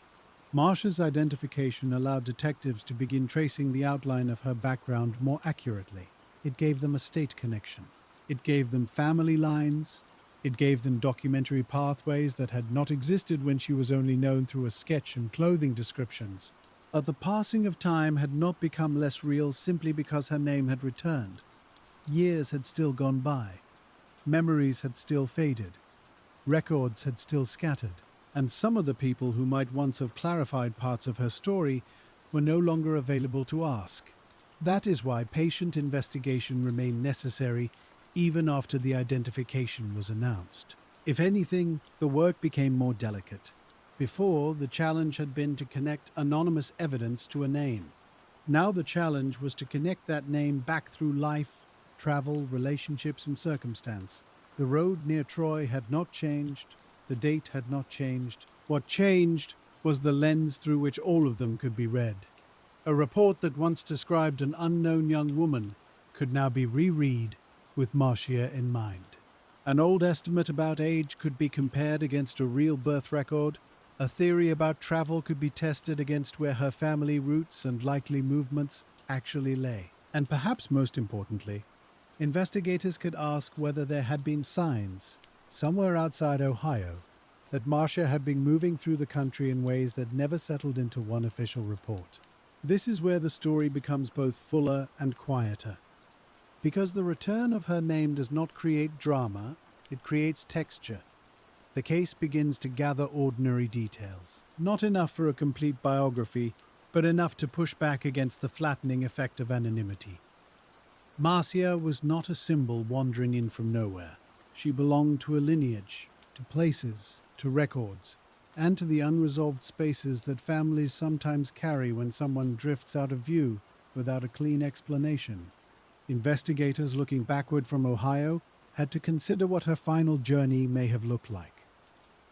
Marcia's identification allowed detectives to begin tracing the outline of her background more accurately. It gave them a state connection. It gave them family lines. It gave them documentary pathways that had not existed when she was only known through a sketch and clothing descriptions. But the passing of time had not become less real simply because her name had returned. Years had still gone by. Memories had still faded. Records had still scattered. And some of the people who might once have clarified parts of her story were no longer available to ask. That is why patient investigation remained necessary even after the identification was announced. If anything, the work became more delicate. Before, the challenge had been to connect anonymous evidence to a name. Now the challenge was to connect that name back through life, travel, relationships, and circumstance. The road near Troy had not changed, the date had not changed. What changed was the lens through which all of them could be read. A report that once described an unknown young woman could now be reread with Marcia in mind. An old estimate about age could be compared against a real birth record. A theory about travel could be tested against where her family roots and likely movements actually lay. And perhaps most importantly, investigators could ask whether there had been signs, somewhere outside Ohio, that Marcia had been moving through the country in ways that never settled into one official report. This is where the story becomes both fuller and quieter. Because the return of her name does not create drama, it creates texture. The case begins to gather ordinary details. Not enough for a complete biography, but enough to push back against the flattening effect of anonymity. Marcia was not a symbol wandering in from nowhere. She belonged to a lineage, to places, to records, and to the unresolved spaces that families sometimes carry when someone drifts out of view without a clean explanation. Investigators looking backward from Ohio had to consider what her final journey may have looked like.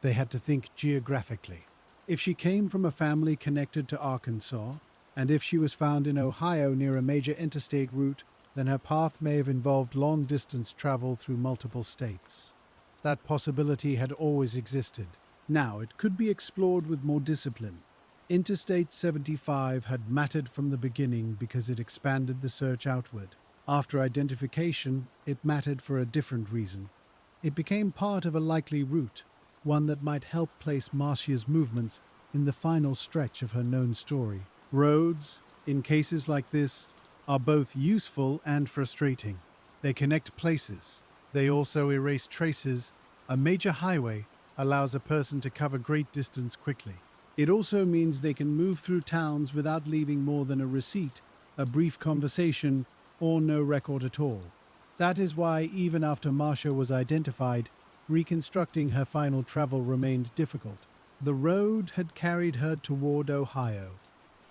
They had to think geographically. If she came from a family connected to Arkansas, and if she was found in Ohio near a major interstate route, then her path may have involved long-distance travel through multiple states. That possibility had always existed. Now it could be explored with more discipline. Interstate 75 had mattered from the beginning because it expanded the search outward. After identification, it mattered for a different reason. It became part of a likely route, one that might help place Marcia's movements in the final stretch of her known story. Roads, in cases like this, are both useful and frustrating. They connect places. They also erase traces. A major highway allows a person to cover great distance quickly. It also means they can move through towns without leaving more than a receipt, a brief conversation, or no record at all. That is why, even after Marcia was identified, reconstructing her final travel remained difficult. The road had carried her toward Ohio.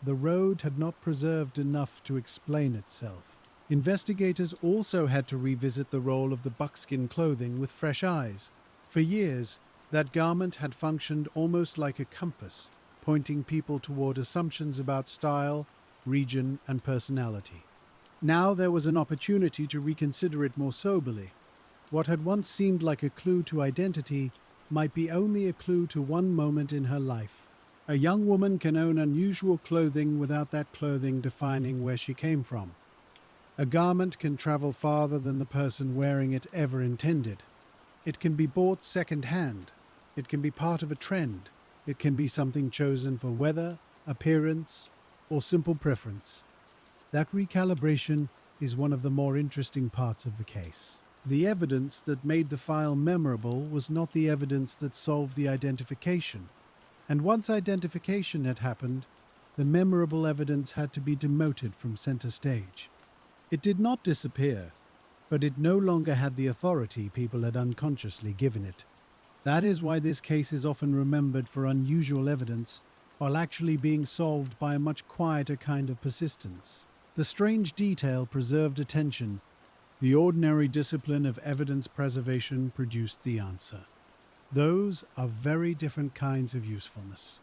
The road had not preserved enough to explain itself. Investigators also had to revisit the role of the buckskin clothing with fresh eyes. For years, that garment had functioned almost like a compass, pointing people toward assumptions about style, region, and personality. Now there was an opportunity to reconsider it more soberly. What had once seemed like a clue to identity might be only a clue to one moment in her life. A young woman can own unusual clothing without that clothing defining where she came from. A garment can travel farther than the person wearing it ever intended. It can be bought second-hand. It can be part of a trend. It can be something chosen for weather, appearance, or simple preference. That recalibration is one of the more interesting parts of the case. The evidence that made the file memorable was not the evidence that solved the identification. And once identification had happened, the memorable evidence had to be demoted from center stage. It did not disappear, but it no longer had the authority people had unconsciously given it. That is why this case is often remembered for unusual evidence, while actually being solved by a much quieter kind of persistence. The strange detail preserved attention. The ordinary discipline of evidence preservation produced the answer. Those are very different kinds of usefulness.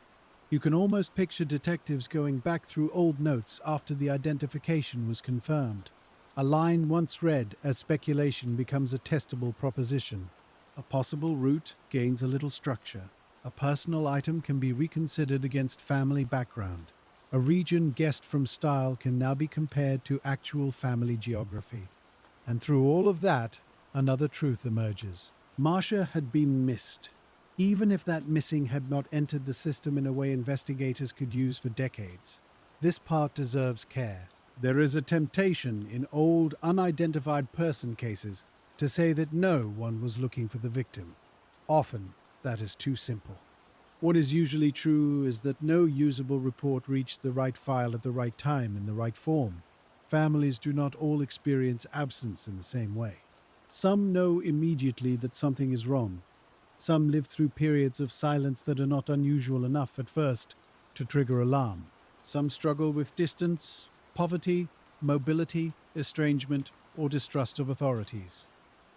You can almost picture detectives going back through old notes after the identification was confirmed. A line once read as speculation becomes a testable proposition. A possible route gains a little structure. A personal item can be reconsidered against family background. A region guessed from style can now be compared to actual family geography. And through all of that, another truth emerges. Marcia had been missed, even if that missing had not entered the system in a way investigators could use for decades. This part deserves care. There is a temptation in old, unidentified person cases to say that no one was looking for the victim. Often, that is too simple. What is usually true is that no usable report reached the right file at the right time in the right form. Families do not all experience absence in the same way. Some know immediately that something is wrong. Some live through periods of silence that are not unusual enough at first to trigger alarm. Some struggle with distance, poverty, mobility, estrangement, or distrust of authorities.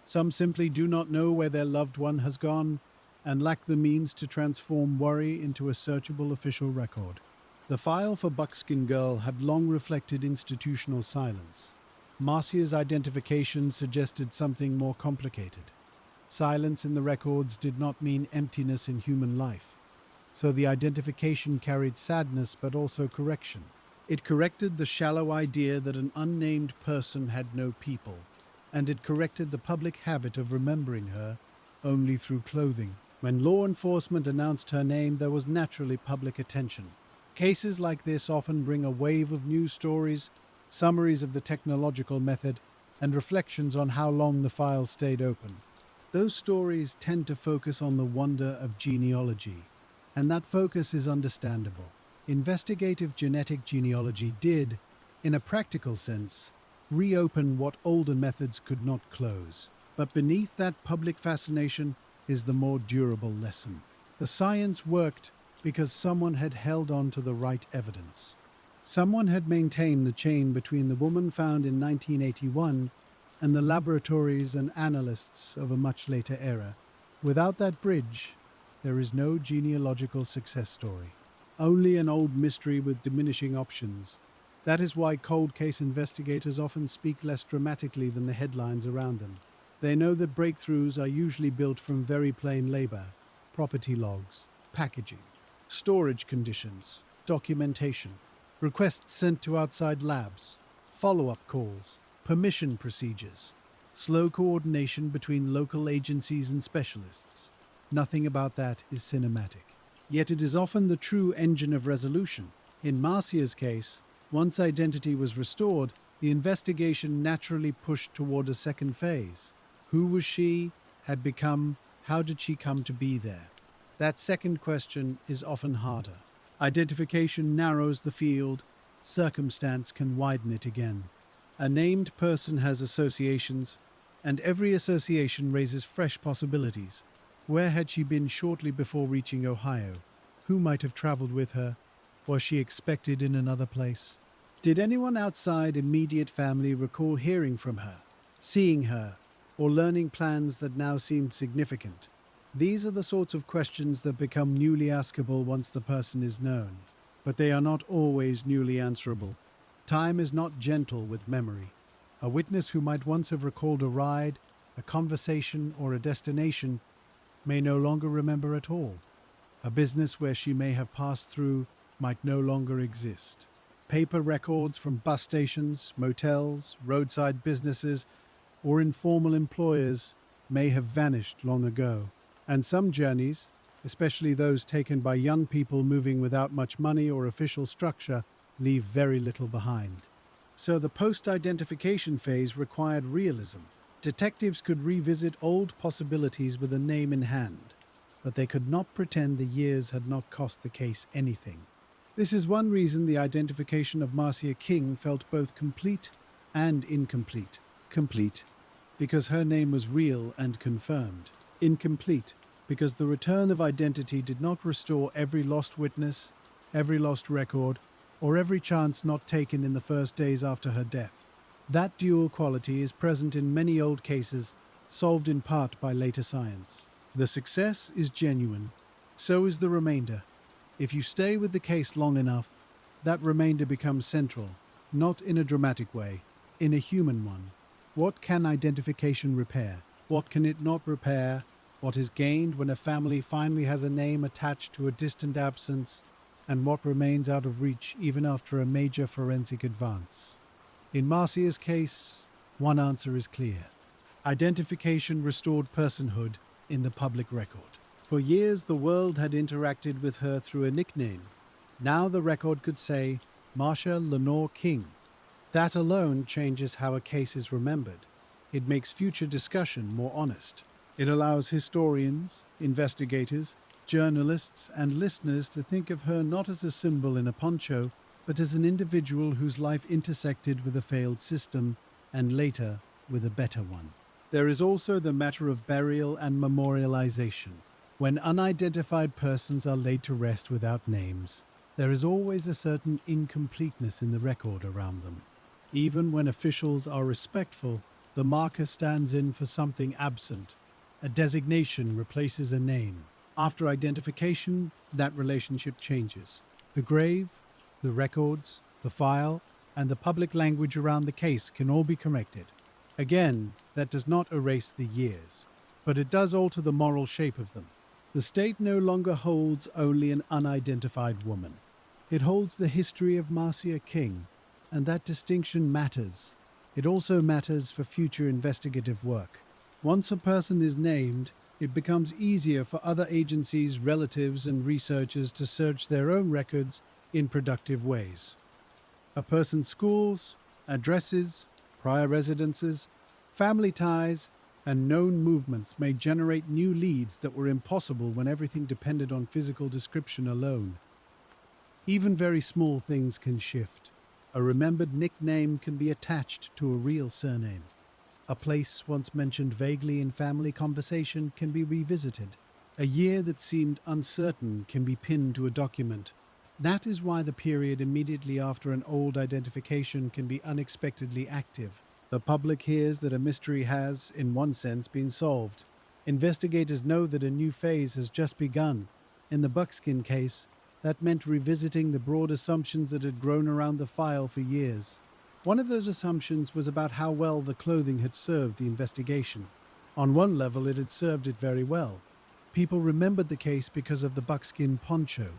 Some simply do not know where their loved one has gone and lack the means to transform worry into a searchable official record. The file for Buckskin Girl had long reflected institutional silence. Marcia's identification suggested something more complicated. Silence in the records did not mean emptiness in human life. So the identification carried sadness but also correction. It corrected the shallow idea that an unnamed person had no people, and it corrected the public habit of remembering her only through clothing. When law enforcement announced her name, there was naturally public attention. Cases like this often bring a wave of news stories, summaries of the technological method, and reflections on how long the file stayed open. Those stories tend to focus on the wonder of genealogy, and that focus is understandable. Investigative genetic genealogy did, in a practical sense, reopen what older methods could not close. But beneath that public fascination is the more durable lesson. The science worked because someone had held on to the right evidence. Someone had maintained the chain between the woman found in 1981 and the laboratories and analysts of a much later era. Without that bridge, there is no genealogical success story. Only an old mystery with diminishing options. That is why cold case investigators often speak less dramatically than the headlines around them. They know that breakthroughs are usually built from very plain labor, property logs, packaging, storage conditions, documentation, requests sent to outside labs, follow-up calls, permission procedures, slow coordination between local agencies and specialists. Nothing about that is cinematic. Yet it is often the true engine of resolution. In Marcia's case, once identity was restored, the investigation naturally pushed toward a second phase. Who was she, had become, how did she come to be there? That second question is often harder. Identification narrows the field, circumstance can widen it again. A named person has associations, and every association raises fresh possibilities. Where had she been shortly before reaching Ohio? Who might have traveled with her? Was she expected in another place? Did anyone outside immediate family recall hearing from her, seeing her, or learning plans that now seemed significant? These are the sorts of questions that become newly askable once the person is known, but they are not always newly answerable. Time is not gentle with memory. A witness who might once have recalled a ride, a conversation, or a destination may no longer remember at all. A business where she may have passed through might no longer exist. Paper records from bus stations, motels, roadside businesses, or informal employers may have vanished long ago. And some journeys, especially those taken by young people moving without much money or official structure, leave very little behind. So the post-identification phase required realism. Detectives could revisit old possibilities with a name in hand, but they could not pretend the years had not cost the case anything. This is one reason the identification of Marcia King felt both complete and incomplete. Complete, because her name was real and confirmed. Incomplete, because the return of identity did not restore every lost witness, every lost record, or every chance not taken in the first days after her death. That dual quality is present in many old cases, solved in part by later science. The success is genuine. So is the remainder. If you stay with the case long enough, that remainder becomes central, not in a dramatic way, in a human one. What can identification repair? What can it not repair? What is gained when a family finally has a name attached to a distant absence? And what remains out of reach even after a major forensic advance? In Marcia's case, one answer is clear. Identification restored personhood in the public record. For years, the world had interacted with her through a nickname. Now the record could say, Marcia Lenore King. That alone changes how a case is remembered. It makes future discussion more honest. It allows historians, investigators, journalists, and listeners to think of her not as a symbol in a poncho, but as an individual whose life intersected with a failed system and later with a better one. There is also the matter of burial and memorialization. When unidentified persons are laid to rest without names, there is always a certain incompleteness in the record around them. Even when officials are respectful, the marker stands in for something absent. A designation replaces a name. After identification, that relationship changes. The grave, the records, the file, and the public language around the case can all be corrected. Again, that does not erase the years, but it does alter the moral shape of them. The state no longer holds only an unidentified woman. It holds the history of Marcia King, and that distinction matters. It also matters for future investigative work. Once a person is named, it becomes easier for other agencies, relatives, and researchers to search their own records in productive ways. A person's schools, addresses, prior residences, family ties, and known movements may generate new leads that were impossible when everything depended on physical description alone. Even very small things can shift. A remembered nickname can be attached to a real surname. A place once mentioned vaguely in family conversation can be revisited. A year that seemed uncertain can be pinned to a document. That is why the period immediately after an old identification can be unexpectedly active. The public hears that a mystery has, in one sense, been solved. Investigators know that a new phase has just begun. In the Buckskin case, that meant revisiting the broad assumptions that had grown around the file for years. One of those assumptions was about how well the clothing had served the investigation. On one level, it had served it very well. People remembered the case because of the buckskin poncho.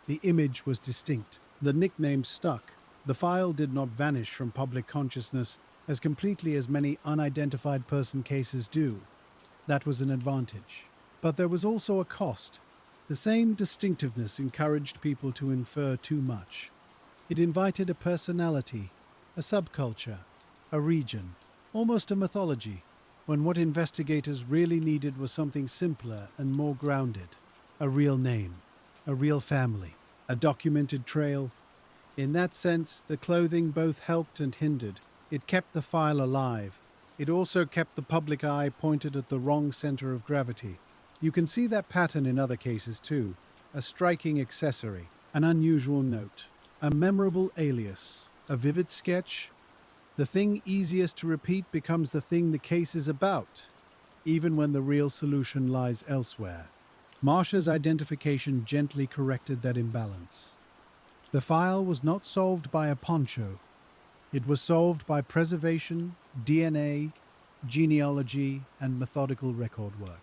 The image was distinct. The nickname stuck. The file did not vanish from public consciousness as completely as many unidentified person cases do. That was an advantage. But there was also a cost. The same distinctiveness encouraged people to infer too much. It invited a personality, a subculture, a region, almost a mythology, when what investigators really needed was something simpler and more grounded. A real name, a real family, a documented trail. In that sense, the clothing both helped and hindered. It kept the file alive. It also kept the public eye pointed at the wrong center of gravity. You can see that pattern in other cases too. A striking accessory, an unusual note, a memorable alias, a vivid sketch. The thing easiest to repeat becomes the thing the case is about, even when the real solution lies elsewhere. Marcia's identification gently corrected that imbalance. The file was not solved by a poncho. It was solved by preservation, DNA, genealogy, and methodical record work.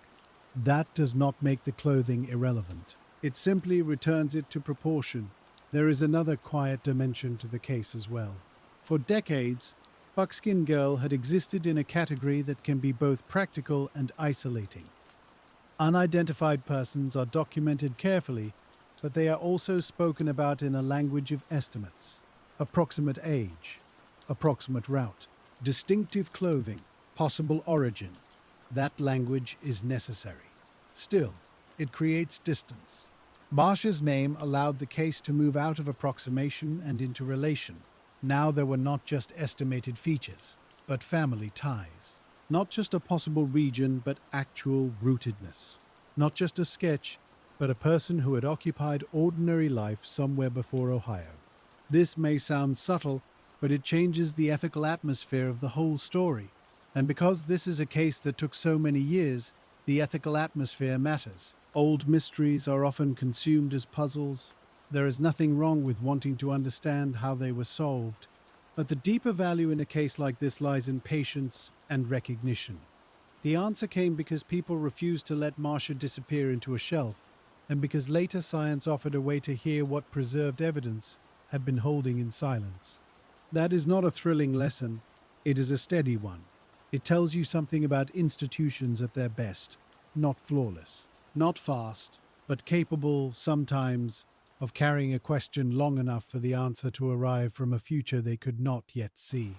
That does not make the clothing irrelevant. It simply returns it to proportion. There is another quiet dimension to the case as well. For decades, Buckskin Girl had existed in a category that can be both practical and isolating. Unidentified persons are documented carefully, but they are also spoken about in a language of estimates. Approximate age, approximate route, distinctive clothing, possible origin. That language is necessary. Still, it creates distance. Marcia's name allowed the case to move out of approximation and into relation. Now there were not just estimated features, but family ties. Not just a possible region, but actual rootedness. Not just a sketch, but a person who had occupied ordinary life somewhere before Ohio. This may sound subtle, but it changes the ethical atmosphere of the whole story. And because this is a case that took so many years, the ethical atmosphere matters. Old mysteries are often consumed as puzzles. There is nothing wrong with wanting to understand how they were solved. But the deeper value in a case like this lies in patience and recognition. The answer came because people refused to let Marcia disappear into a shelf, and because later science offered a way to hear what preserved evidence had been holding in silence. That is not a thrilling lesson. It is a steady one. It tells you something about institutions at their best, not flawless, not fast, but capable sometimes of carrying a question long enough for the answer to arrive from a future they could not yet see.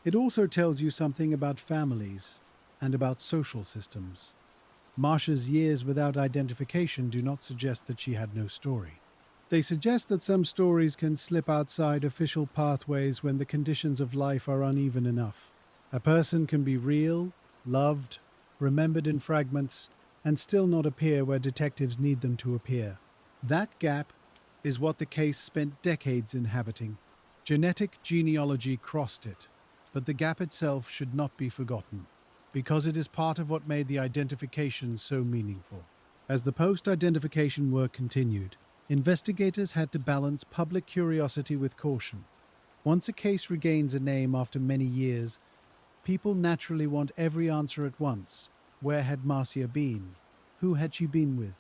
It also tells you something about families and about social systems. Marcia's years without identification do not suggest that she had no story. They suggest that some stories can slip outside official pathways when the conditions of life are uneven enough. A person can be real, loved, remembered in fragments, and still not appear where detectives need them to appear. That gap is what the case spent decades inhabiting. Genetic genealogy crossed it, but the gap itself should not be forgotten, because it is part of what made the identification so meaningful. As the post-identification work continued, investigators had to balance public curiosity with caution. Once a case regains a name after many years, people naturally want every answer at once. Where had Marcia been? Who had she been with?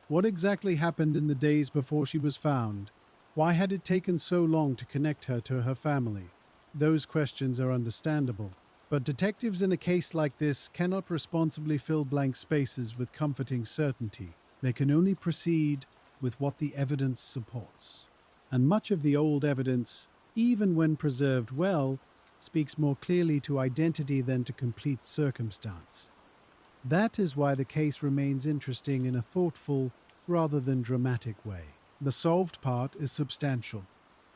What exactly happened in the days before she was found? Why had it taken so long to connect her to her family? Those questions are understandable. But detectives in a case like this cannot responsibly fill blank spaces with comforting certainty. They can only proceed with what the evidence supports. And much of the old evidence, even when preserved well, speaks more clearly to identity than to complete circumstance. That is why the case remains interesting in a thoughtful rather than dramatic way. The solved part is substantial.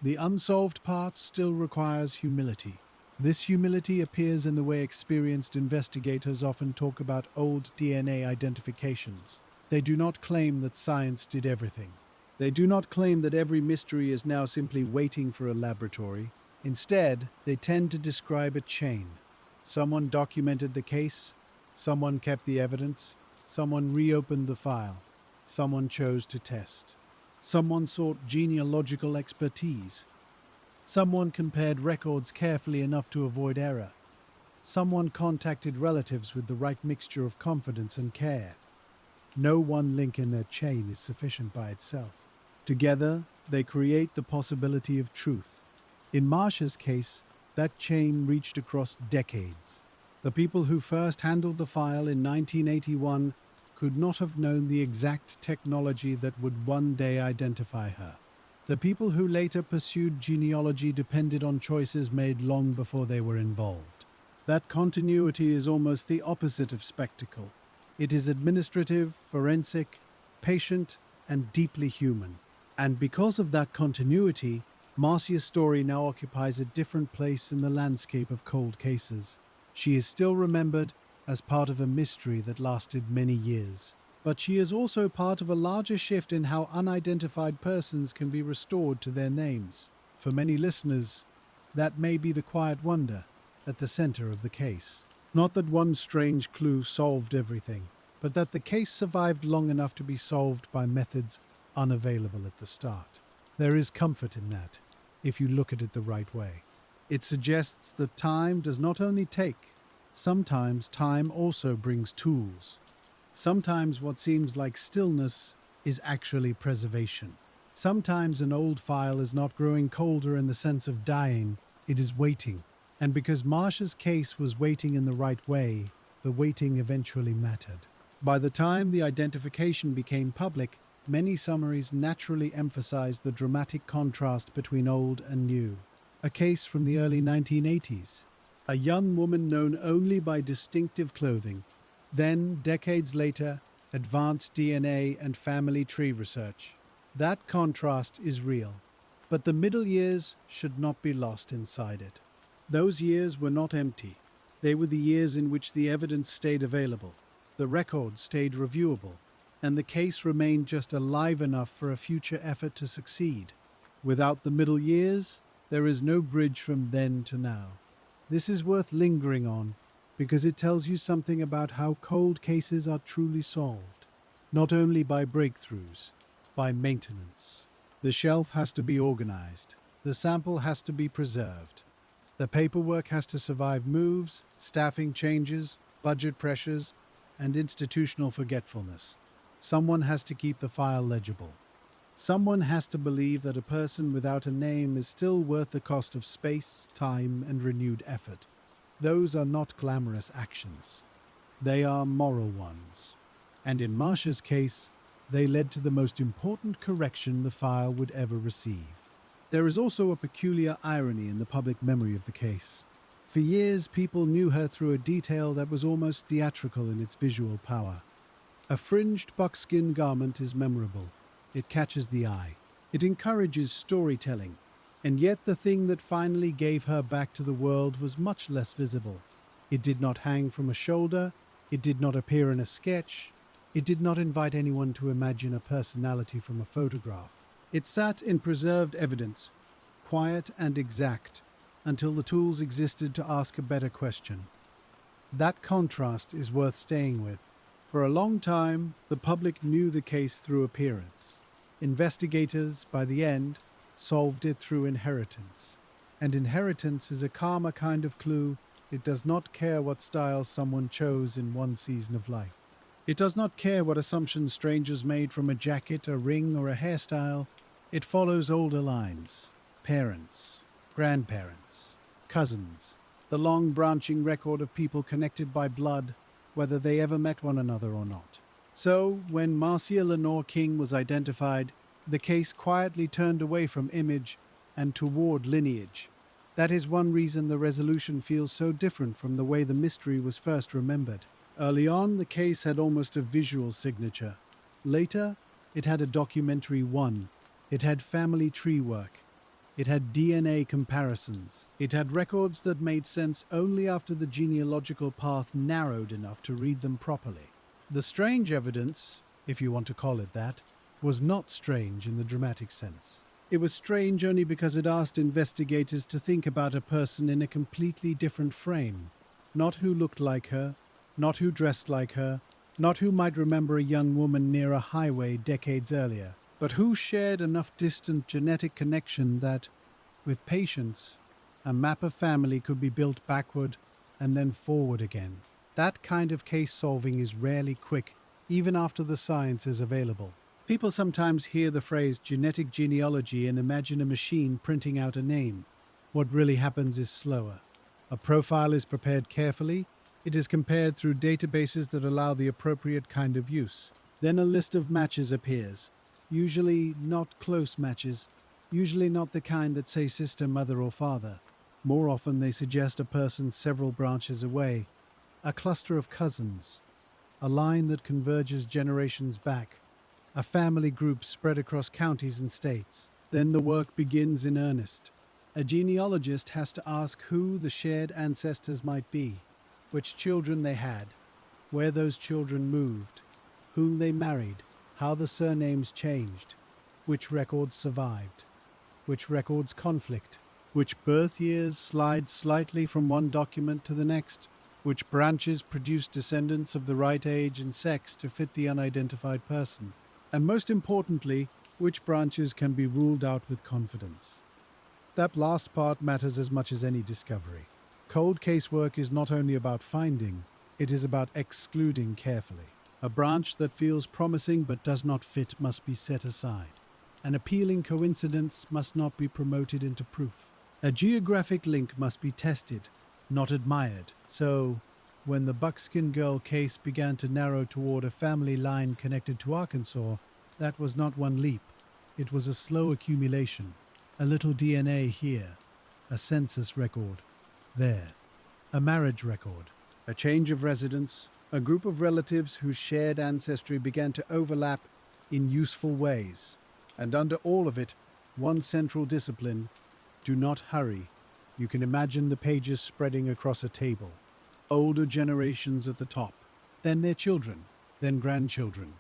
The unsolved part still requires humility. This humility appears in the way experienced investigators often talk about old DNA identifications. They do not claim that science did everything. They do not claim that every mystery is now simply waiting for a laboratory. Instead, they tend to describe a chain. Someone documented the case, someone kept the evidence, someone reopened the file, someone chose to test. Someone sought genealogical expertise. Someone compared records carefully enough to avoid error. Someone contacted relatives with the right mixture of confidence and care. No one link in their chain is sufficient by itself. Together, they create the possibility of truth. In Marcia's case, that chain reached across decades. The people who first handled the file in 1981 could not have known the exact technology that would one day identify her. The people who later pursued genealogy depended on choices made long before they were involved. That continuity is almost the opposite of spectacle. It is administrative, forensic, patient, and deeply human. And because of that continuity, Marcia's story now occupies a different place in the landscape of cold cases. She is still remembered as part of a mystery that lasted many years. But she is also part of a larger shift in how unidentified persons can be restored to their names. For many listeners, that may be the quiet wonder at the center of the case. Not that one strange clue solved everything, but that the case survived long enough to be solved by methods unavailable at the start. There is comfort in that, if you look at it the right way. It suggests that time does not only take, sometimes time also brings tools. Sometimes what seems like stillness is actually preservation. Sometimes an old file is not growing colder in the sense of dying, it is waiting. And because Marcia's case was waiting in the right way, the waiting eventually mattered. By the time the identification became public, many summaries naturally emphasized the dramatic contrast between old and new. A case from the early 1980s. A young woman known only by distinctive clothing. Then, decades later, advanced DNA and family tree research. That contrast is real. But the middle years should not be lost inside it. Those years were not empty. They were the years in which the evidence stayed available, the records stayed reviewable, and the case remained just alive enough for a future effort to succeed. Without the middle years, there is no bridge from then to now. This is worth lingering on, because it tells you something about how cold cases are truly solved, not only by breakthroughs, by maintenance. The shelf has to be organized, the sample has to be preserved, the paperwork has to survive moves, staffing changes, budget pressures, and institutional forgetfulness. Someone has to keep the file legible. Someone has to believe that a person without a name is still worth the cost of space, time, and renewed effort. Those are not glamorous actions. They are moral ones. And in Marcia's case, They led to the most important correction the file would ever receive. There is also a peculiar irony in the public memory of the case. For years, people knew her through a detail that was almost theatrical in its visual power. A fringed buckskin garment is memorable. It catches the eye. It encourages storytelling. And yet the thing that finally gave her back to the world was much less visible. It did not hang from a shoulder. It did not appear in a sketch. It did not invite anyone to imagine a personality from a photograph. It sat in preserved evidence, quiet and exact, until the tools existed to ask a better question. That contrast is worth staying with. For a long time, the public knew the case through appearance. Investigators, by the end, solved it through inheritance. And inheritance is a calmer kind of clue. It does not care what style someone chose in one season of life. It does not care what assumptions strangers made from a jacket, a ring, or a hairstyle. It follows older lines. Parents, grandparents, cousins. The long branching record of people connected by blood, whether they ever met one another or not. So, when Marcia Lenore King was identified, the case quietly turned away from image and toward lineage. That is one reason the resolution feels so different from the way the mystery was first remembered. Early on, the case had almost a visual signature. Later, it had a documentary one. It had family tree work. It had DNA comparisons. It had records that made sense only after the genealogical path narrowed enough to read them properly. The strange evidence, if you want to call it that, was not strange in the dramatic sense. It was strange only because it asked investigators to think about a person in a completely different frame. Not who looked like her, not who dressed like her, not who might remember a young woman near a highway decades earlier, but who shared enough distant genetic connection that, with patience, a map of family could be built backward and then forward again. That kind of case solving is rarely quick, even after the science is available. People sometimes hear the phrase genetic genealogy and imagine a machine printing out a name. What really happens is slower. A profile is prepared carefully. It is compared through databases that allow the appropriate kind of use. Then a list of matches appears. Usually not close matches. Usually not the kind that say sister, mother, or father. More often they suggest a person several branches away. A cluster of cousins. A line that converges generations back. A family group spread across counties and states. Then the work begins in earnest. A genealogist has to ask who the shared ancestors might be, which children they had, where those children moved, whom they married, how the surnames changed, which records survived, which records conflict, which birth years slide slightly from one document to the next, which branches produce descendants of the right age and sex to fit the unidentified person, and most importantly, which branches can be ruled out with confidence. That last part matters as much as any discovery. Cold casework is not only about finding, it is about excluding carefully. A branch that feels promising but does not fit must be set aside. An appealing coincidence must not be promoted into proof. A geographic link must be tested, not admired. So, when the Buckskin girl case began to narrow toward a family line connected to Arkansas, that was not one leap. It was a slow accumulation. A little DNA here, a census record there, a marriage record, a change of residence, a group of relatives whose shared ancestry began to overlap in useful ways. And under all of it, one central discipline: do not hurry. You can imagine the pages spreading across a table. Older generations at the top, then their children, then grandchildren,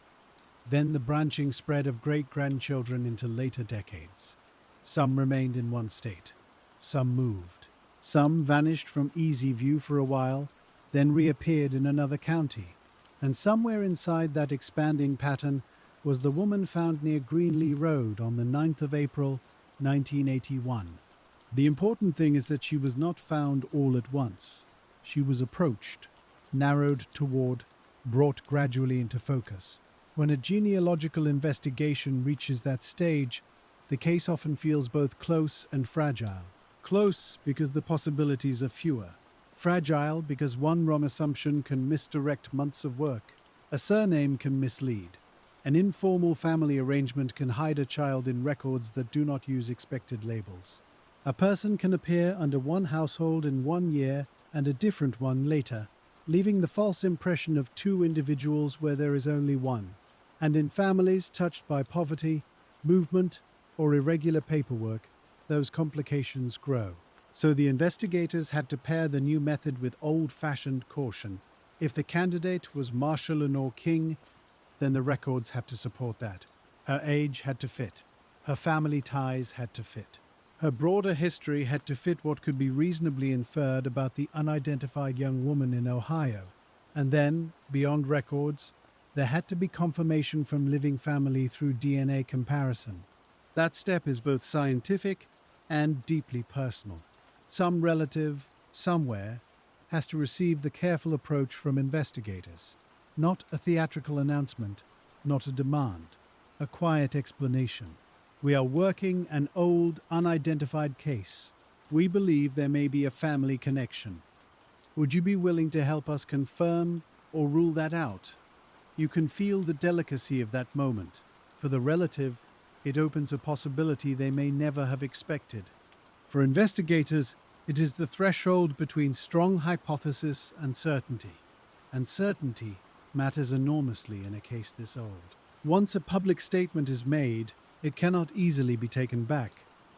then the branching spread of great-grandchildren into later decades. Some remained in one state. Some moved. Some vanished from easy view for a while, then reappeared in another county. And somewhere inside that expanding pattern was the woman found near Greenlee Road on the 9th of April, 1981. The important thing is that she was not found all at once. She was approached, narrowed toward, brought gradually into focus. When a genealogical investigation reaches that stage, the case often feels both close and fragile. Close because the possibilities are fewer. Fragile because one wrong assumption can misdirect months of work. A surname can mislead. An informal family arrangement can hide a child in records that do not use expected labels. A person can appear under one household in one year and a different one later, leaving the false impression of two individuals where there is only one. And in families touched by poverty, movement, or irregular paperwork, those complications grow. So the investigators had to pair the new method with old-fashioned caution. If the candidate was Marcia Lenore King, then the records had to support that. Her age had to fit. Her family ties had to fit. Her broader history had to fit what could be reasonably inferred about the unidentified young woman in Ohio. And then, beyond records, there had to be confirmation from living family through DNA comparison. That step is both scientific and deeply personal. Some relative, somewhere, has to receive the careful approach from investigators. Not a theatrical announcement, not a demand, a quiet explanation. We are working an old, unidentified case. We believe there may be a family connection. Would you be willing to help us confirm or rule that out? You can feel the delicacy of that moment. For the relative, it opens a possibility they may never have expected. For investigators, it is the threshold between strong hypothesis and certainty. And certainty matters enormously in a case this old. Once a public statement is made, it cannot easily be taken back.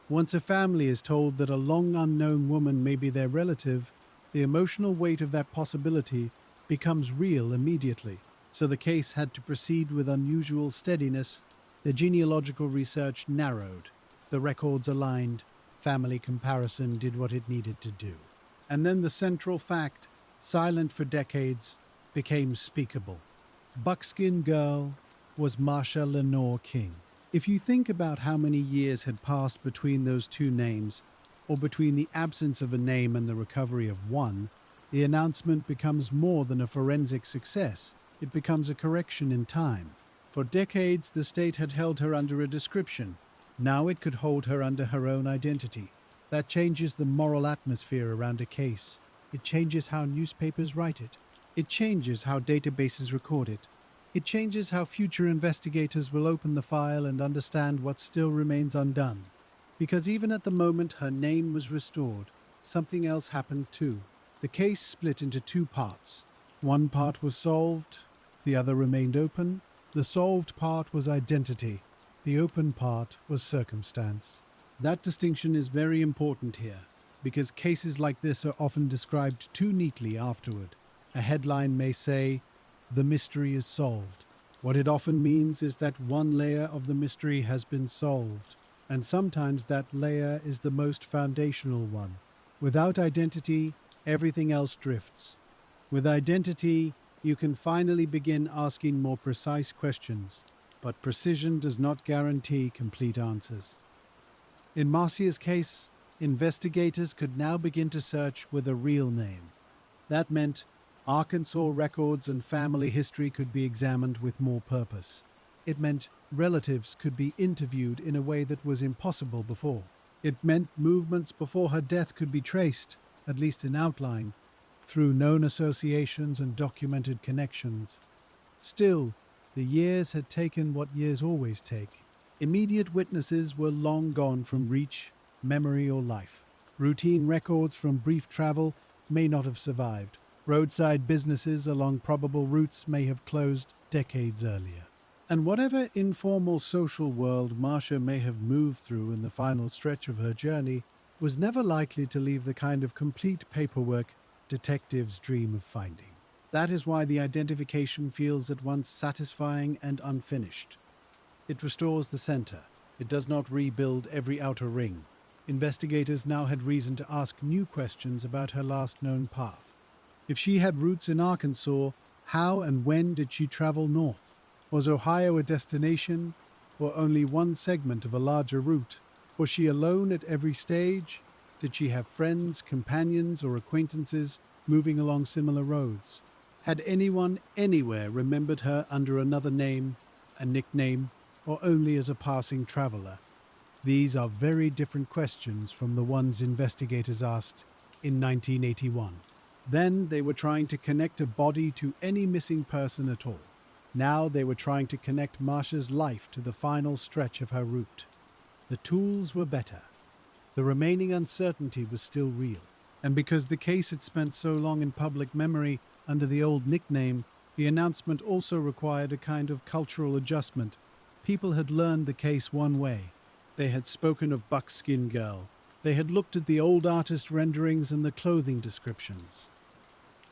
Once a family is told that a long unknown woman may be their relative, the emotional weight of that possibility becomes real immediately. So the case had to proceed with unusual steadiness. The genealogical research narrowed, the records aligned, family comparison did what it needed to do. And then the central fact, silent for decades, became speakable. Buckskin Girl was Marcia Lenore King. If you think about how many years had passed between those two names, or between the absence of a name and the recovery of one, the announcement becomes more than a forensic success. It becomes a correction in time. For decades, the state had held her under a description. Now it could hold her under her own identity. That changes the moral atmosphere around a case. It changes how newspapers write it. It changes how databases record it. It changes how future investigators will open the file and understand what still remains undone. Because even at the moment her name was restored, something else happened too. The case split into two parts. One part was solved, the other remained open. The solved part was identity. The open part was circumstance. That distinction is very important here, because cases like this are often described too neatly afterward. A headline may say, "The mystery is solved." What it often means is that one layer of the mystery has been solved, and sometimes that layer is the most foundational one. Without identity, everything else drifts. With identity, you can finally begin asking more precise questions, but precision does not guarantee complete answers. In Marcia's case, investigators could now begin to search with a real name. That meant Arkansas records and family history could be examined with more purpose. It meant relatives could be interviewed in a way that was impossible before. It meant movements before her death could be traced, at least in outline, through known associations and documented connections. Still, the years had taken what years always take. Immediate witnesses were long gone from reach, memory, or life. Routine records from brief travel may not have survived. Roadside businesses along probable routes may have closed decades earlier. And whatever informal social world Marcia may have moved through in the final stretch of her journey was never likely to leave the kind of complete paperwork detectives dream of finding. That is why the identification feels at once satisfying and unfinished. It restores the center. It does not rebuild every outer ring. Investigators now had reason to ask new questions about her last known path. If she had roots in Arkansas, how and when did she travel north? Was Ohio a destination, or only one segment of a larger route? Was she alone at every stage? Did she have friends, companions, or acquaintances moving along similar roads? Had anyone anywhere remembered her under another name, a nickname, or only as a passing traveler? These are very different questions from the ones investigators asked in 1981. Then they were trying to connect a body to any missing person at all. Now they were trying to connect Marcia's life to the final stretch of her route. The tools were better. The remaining uncertainty was still real. And because the case had spent so long in public memory under the old nickname, the announcement also required a kind of cultural adjustment. People had learned the case one way. They had spoken of Buckskin Girl. They had looked at the old artist renderings and the clothing descriptions.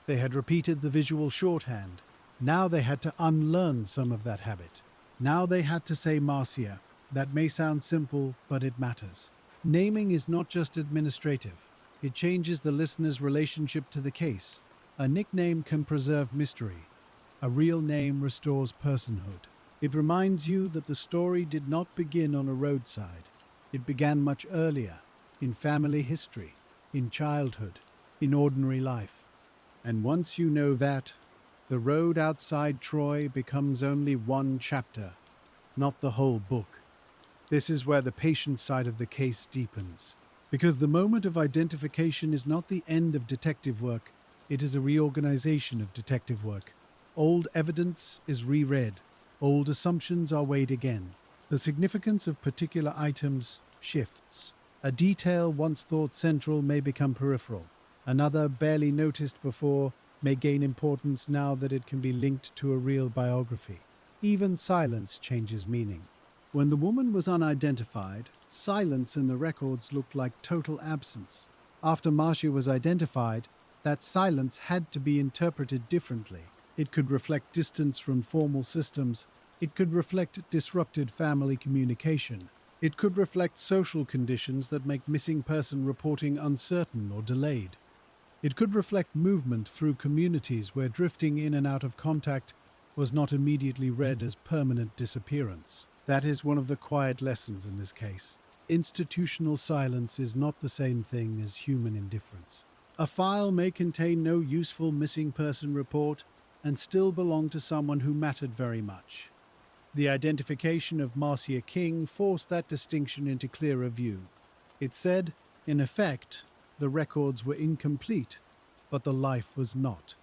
They had repeated the visual shorthand. Now they had to unlearn some of that habit. Now they had to say Marcia. That may sound simple, but it matters. Naming is not just administrative. It changes the listener's relationship to the case. A nickname can preserve mystery. A real name restores personhood. It reminds you that the story did not begin on a roadside. It began much earlier, in family history, in childhood, in ordinary life. And once you know that, the road outside Troy becomes only one chapter, not the whole book. This is where the patient side of the case deepens. Because the moment of identification is not the end of detective work, it is a reorganization of detective work. Old evidence is reread. Old assumptions are weighed again. The significance of particular items shifts. A detail once thought central may become peripheral. Another, barely noticed before, may gain importance now that it can be linked to a real biography. Even silence changes meaning. When the woman was unidentified, silence in the records looked like total absence. After Marcia was identified, that silence had to be interpreted differently. It could reflect distance from formal systems. It could reflect disrupted family communication. It could reflect social conditions that make missing person reporting uncertain or delayed. It could reflect movement through communities where drifting in and out of contact was not immediately read as permanent disappearance. That is one of the quiet lessons in this case. Institutional silence is not the same thing as human indifference. A file may contain no useful missing person report and still belong to someone who mattered very much. The identification of Marcia King forced that distinction into clearer view. It said, in effect, the records were incomplete, but the life was not.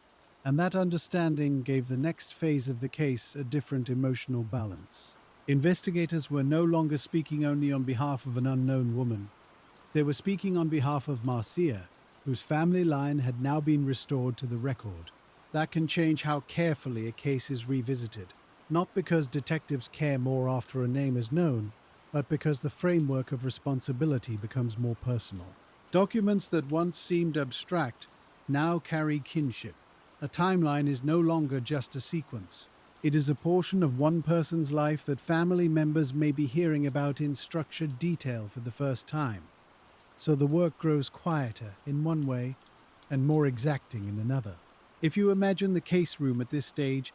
And that understanding gave the next phase of the case a different emotional balance. Investigators were no longer speaking only on behalf of an unknown woman. They were speaking on behalf of Marcia, whose family line had now been restored to the record. That can change how carefully a case is revisited, not because detectives care more after a name is known, but because the framework of responsibility becomes more personal. Documents that once seemed abstract now carry kinship. A timeline is no longer just a sequence. It is a portion of one person's life that family members may be hearing about in structured detail for the first time. So the work grows quieter in one way and more exacting in another. If you imagine the case room at this stage,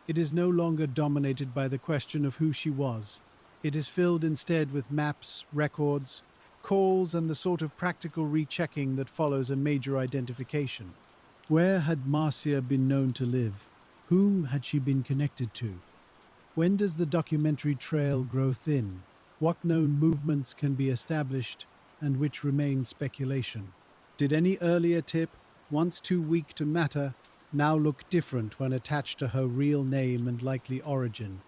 it is no longer dominated by the question of who she was. It is filled instead with maps, records, calls, and the sort of practical rechecking that follows a major identification. Where had Marcia been known to live? Whom had she been connected to? When does the documentary trail grow thin? What known movements can be established and which remain speculation? Did any earlier tip, once too weak to matter, now look different when attached to her real name and likely origin?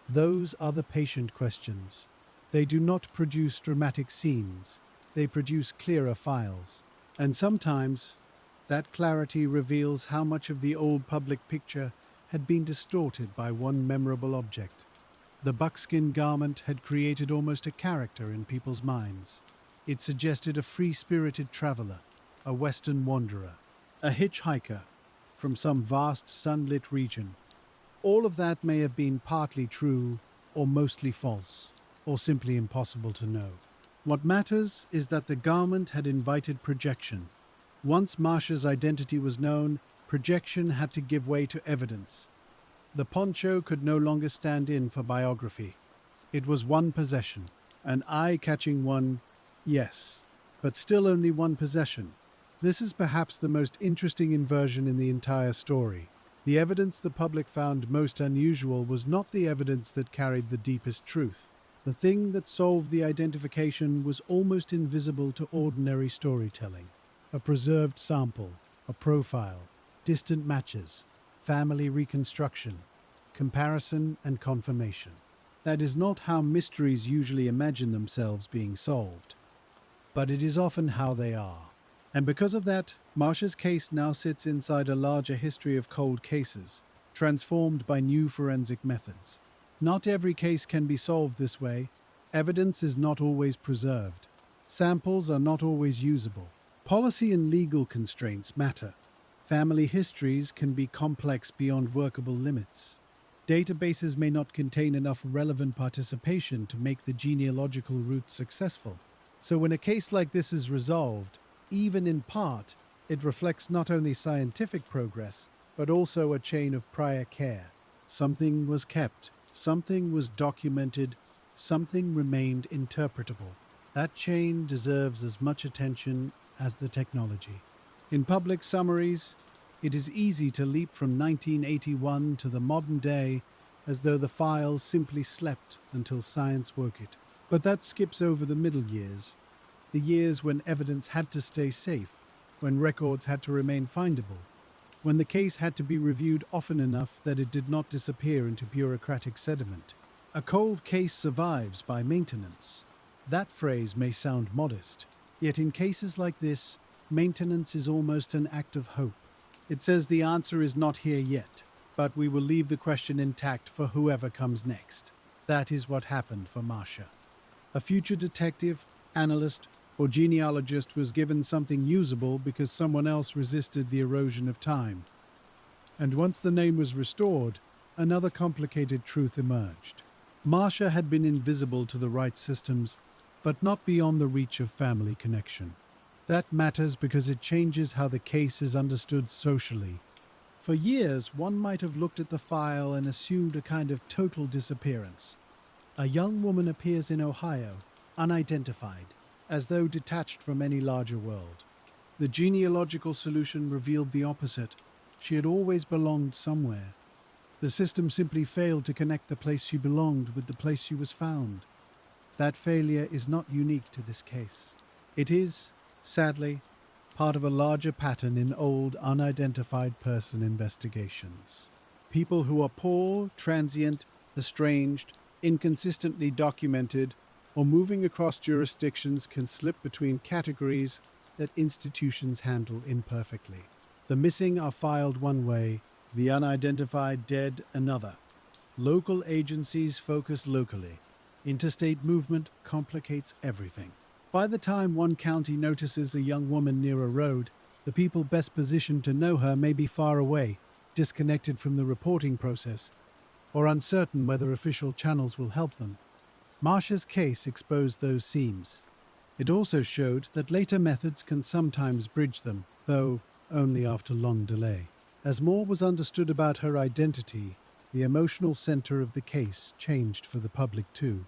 Those are the patient questions. They do not produce dramatic scenes. They produce clearer files. And sometimes, that clarity reveals how much of the old public picture had been distorted by one memorable object. The buckskin garment had created almost a character in people's minds. It suggested a free-spirited traveler, a western wanderer, a hitchhiker from some vast sunlit region. All of that may have been partly true, or mostly false, or simply impossible to know. What matters is that the garment had invited projection. Once Marcia's identity was known, projection had to give way to evidence. The poncho could no longer stand in for biography. It was one possession, an eye-catching one, yes, but still only one possession. This is perhaps the most interesting inversion in the entire story. The evidence the public found most unusual was not the evidence that carried the deepest truth. The thing that solved the identification was almost invisible to ordinary storytelling. A preserved sample, a profile, distant matches, family reconstruction, comparison, and confirmation. That is not how mysteries usually imagine themselves being solved, but it is often how they are. And because of that, Marcia's case now sits inside a larger history of cold cases, transformed by new forensic methods. Not every case can be solved this way. Evidence is not always preserved. Samples are not always usable. Policy and legal constraints matter. Family histories can be complex beyond workable limits. Databases may not contain enough relevant participation to make the genealogical route successful. So when a case like this is resolved, even in part, it reflects not only scientific progress, but also a chain of prior care. Something was kept, something was documented, something remained interpretable. That chain deserves as much attention as the technology. In public summaries, it is easy to leap from 1981 to the modern day as though the file simply slept until science woke it. But that skips over the middle years, the years when evidence had to stay safe, when records had to remain findable, when the case had to be reviewed often enough that it did not disappear into bureaucratic sediment. A cold case survives by maintenance. That phrase may sound modest, yet in cases like this, maintenance is almost an act of hope. It says the answer is not here yet, but we will leave the question intact for whoever comes next. That is what happened for Marcia. A future detective, analyst, or genealogist was given something usable because someone else resisted the erosion of time. And once the name was restored, another complicated truth emerged. Marcia had been invisible to the right systems, but not beyond the reach of family connection. That matters because it changes how the case is understood socially. For years, one might have looked at the file and assumed a kind of total disappearance. A young woman appears in Ohio, unidentified, as though detached from any larger world. The genealogical solution revealed the opposite. She had always belonged somewhere. The system simply failed to connect the place she belonged with the place she was found. That failure is not unique to this case. It is, sadly, part of a larger pattern in old unidentified person investigations. People who are poor, transient, estranged, inconsistently documented, or moving across jurisdictions can slip between categories that institutions handle imperfectly. The missing are filed one way, the unidentified dead another. Local agencies focus locally. Interstate movement complicates everything. By the time one county notices a young woman near a road, the people best positioned to know her may be far away, disconnected from the reporting process, or uncertain whether official channels will help them. Marcia's case exposed those seams. It also showed that later methods can sometimes bridge them, though only after long delay. As more was understood about her identity, the emotional center of the case changed for the public too.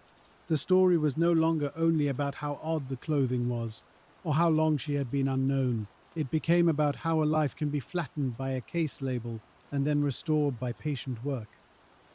The story was no longer only about how odd the clothing was, or how long she had been unknown. It became about how a life can be flattened by a case label and then restored by patient work.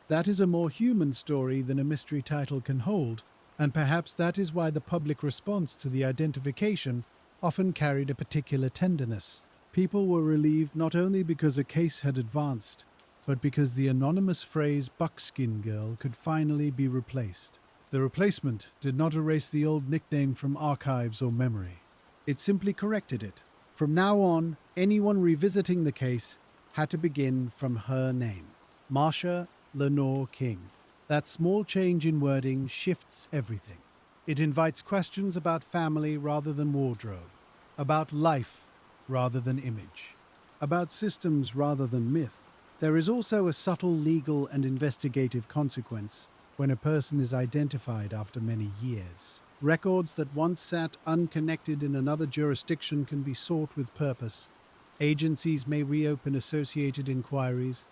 That is a more human story than a mystery title can hold, and perhaps that is why the public response to the identification often carried a particular tenderness. People were relieved not only because a case had advanced, but because the anonymous phrase "Buckskin girl" could finally be replaced. The replacement did not erase the old nickname from archives or memory. It simply corrected it. From now on, anyone revisiting the case had to begin from her name, Marcia Lenore King. That small change in wording shifts everything. It invites questions about family rather than wardrobe, about life rather than image, about systems rather than myth. There is also a subtle legal and investigative consequence when a person is identified after many years. Records that once sat unconnected in another jurisdiction can be sought with purpose. Agencies may reopen associated inquiries.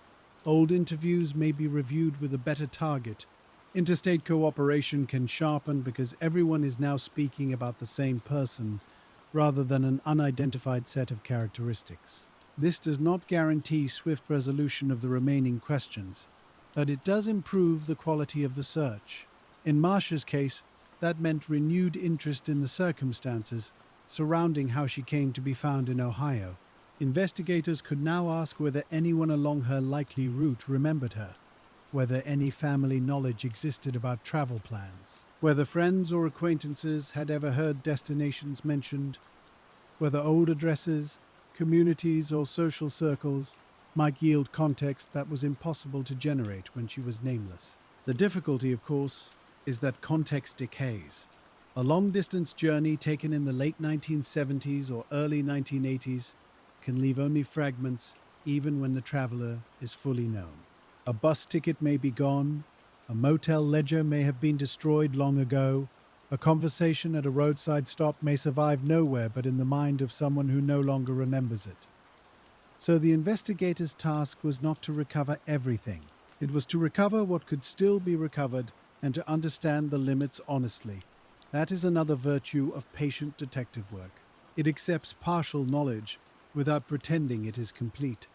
Old interviews may be reviewed with a better target. Interstate cooperation can sharpen because everyone is now speaking about the same person, rather than an unidentified set of characteristics. This does not guarantee swift resolution of the remaining questions, but it does improve the quality of the search. In Marcia's case, that meant renewed interest in the circumstances surrounding how she came to be found in Ohio. Investigators could now ask whether anyone along her likely route remembered her. whether any family knowledge existed about travel plans, whether friends or acquaintances had ever heard destinations mentioned, whether old addresses, communities, or social circles might yield context that was impossible to generate when she was nameless. The difficulty, of course, is that context decays. A long distance journey taken in the late 1970s or early 1980s can leave only fragments even when the traveler is fully known. A bus ticket may be gone, a motel ledger may have been destroyed long ago, a conversation at a roadside stop may survive nowhere but in the mind of someone who no longer remembers it. So the investigator's task was not to recover everything. It was to recover what could still be recovered and to understand the limits honestly. That is another virtue of patient detective work. It accepts partial knowledge without pretending it is complete.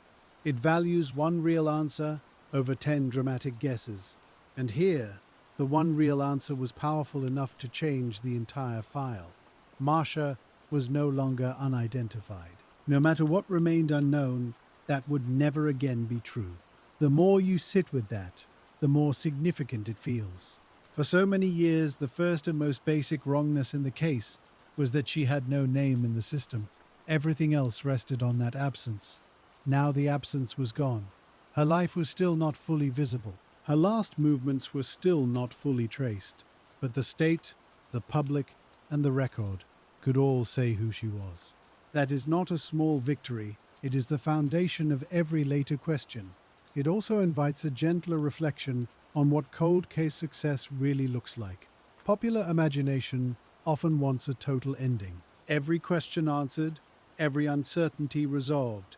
It values one real answer over 10 dramatic guesses. And here, the one real answer was powerful enough to change the entire file. Marcia was no longer unidentified. No matter what remained unknown, that would never again be true. The more you sit with that, the more significant it feels. For so many years, the first and most basic wrongness in the case was that she had no name in the system. Everything else rested on that absence. Now the absence was gone. Her life was still not fully visible. Her last movements were still not fully traced. But the state, the public, and the record could all say who she was. That is not a small victory. It is the foundation of every later question. It also invites a gentler reflection on what cold case success really looks like. Popular imagination often wants a total ending. Every question answered, every uncertainty resolved.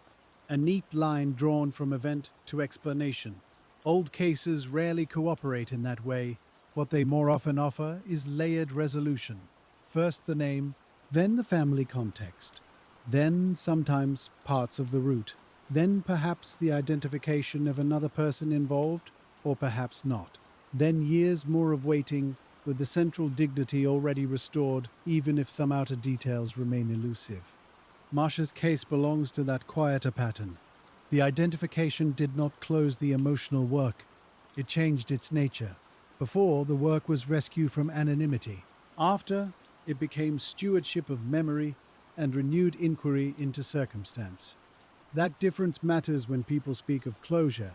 A neat line drawn from event to explanation. Old cases rarely cooperate in that way. What they more often offer is layered resolution. First the name, then the family context, then sometimes parts of the route, then perhaps the identification of another person involved, or perhaps not. Then years more of waiting, with the central dignity already restored, even if some outer details remain elusive. Marcia's case belongs to that quieter pattern. The identification did not close the emotional work. It changed its nature. Before, the work was rescue from anonymity. After, it became stewardship of memory and renewed inquiry into circumstance. That difference matters when people speak of closure.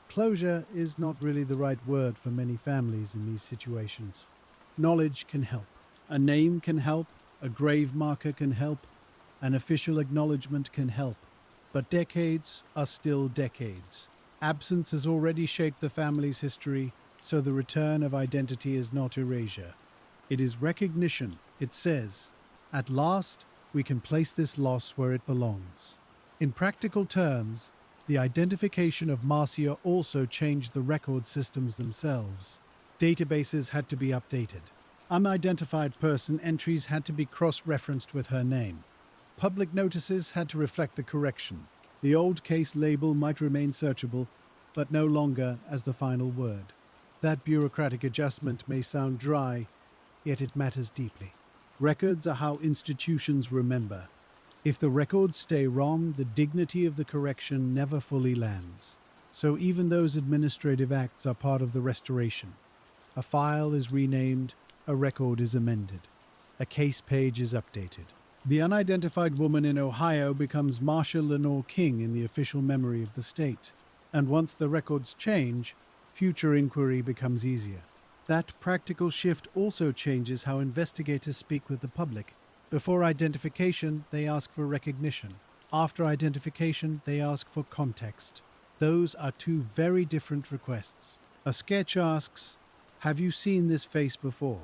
Closure is not really the right word for many families in these situations. Knowledge can help. A name can help. A grave marker can help. An official acknowledgement can help. But decades are still decades. Absence has already shaped the family's history, so the return of identity is not erasure. It is recognition. It says, at last, we can place this loss where it belongs. In practical terms, the identification of Marcia also changed the record systems themselves. Databases had to be updated. Unidentified person entries had to be cross-referenced with her name. Public notices had to reflect the correction. The old case label might remain searchable, but no longer as the final word. That bureaucratic adjustment may sound dry, yet it matters deeply. Records are how institutions remember. If the records stay wrong, the dignity of the correction never fully lands. So even those administrative acts are part of the restoration. A file is renamed, a record is amended, a case page is updated. The unidentified woman in Ohio becomes Marcia Lenore King in the official memory of the state. And once the records change, future inquiry becomes easier. That practical shift also changes how investigators speak with the public. Before identification, they ask for recognition. After identification, they ask for context. Those are two very different requests. A sketch asks, have you seen this face before?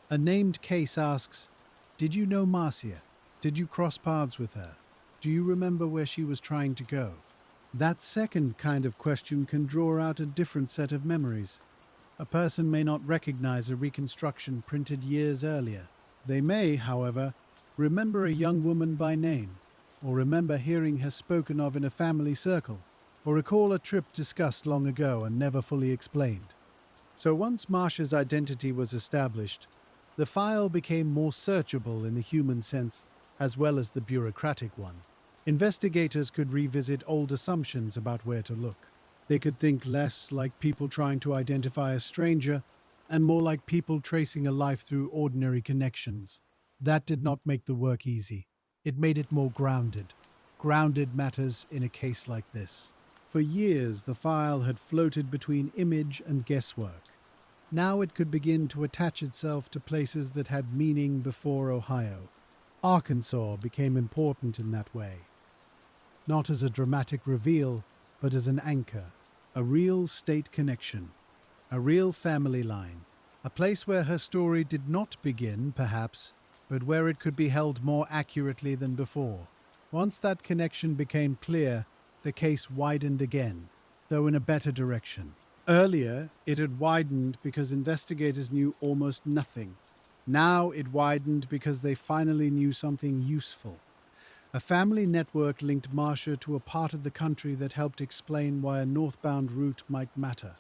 A named case asks, did you know Marcia? Did you cross paths with her? Do you remember where she was trying to go? That second kind of question can draw out a different set of memories. A person may not recognize a reconstruction printed years earlier. They may, however, remember a young woman by name, or remember hearing her spoken of in a family circle, or recall a trip discussed long ago and never fully explained. So once Marcia's identity was established, the file became more searchable in the human sense as well as the bureaucratic one. Investigators could revisit old assumptions about where to look. They could think less like people trying to identify a stranger and more like people tracing a life through ordinary connections. That did not make the work easy. It made it more grounded. Grounded matters in a case like this. For years, the file had floated between image and guesswork. Now it could begin to attach itself to places that had meaning before Ohio. Arkansas became important in that way, not as a dramatic reveal, but as an anchor, a real state connection, a real family line, a place where her story did not begin, perhaps, but where it could be held more accurately than before. Once that connection became clear, the case widened again, though in a better direction. Earlier, it had widened because investigators knew almost nothing. Now it widened because they finally knew something useful. A family network linked Marcia to a part of the country that helped explain why a northbound route might matter.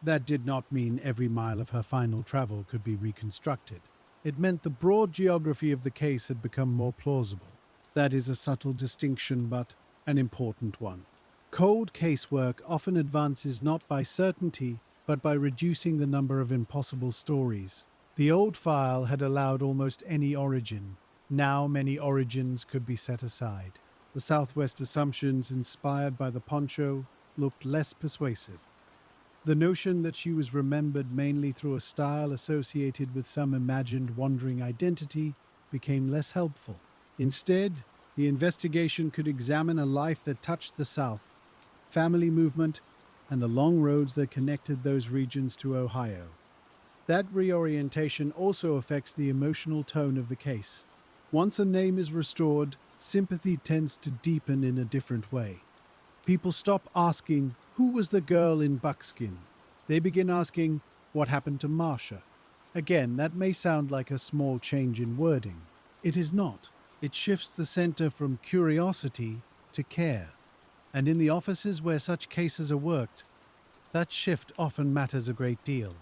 That did not mean every mile of her final travel could be reconstructed. It meant the broad geography of the case had become more plausible. That is a subtle distinction, but an important one. Cold casework often advances not by certainty, but by reducing the number of impossible stories. The old file had allowed almost any origin. Now many origins could be set aside. The Southwest assumptions inspired by the poncho looked less persuasive. The notion that she was remembered mainly through a style associated with some imagined wandering identity became less helpful. Instead, the investigation could examine a life that touched the South, family movement, and the long roads that connected those regions to Ohio. That reorientation also affects the emotional tone of the case. Once a name is restored, sympathy tends to deepen in a different way. People stop asking, "Who was the girl in Buckskin?" They begin asking, "What happened to Marcia?" Again, that may sound like a small change in wording. It is not. It shifts the center from curiosity to care. And in the offices where such cases are worked, that shift often matters a great deal.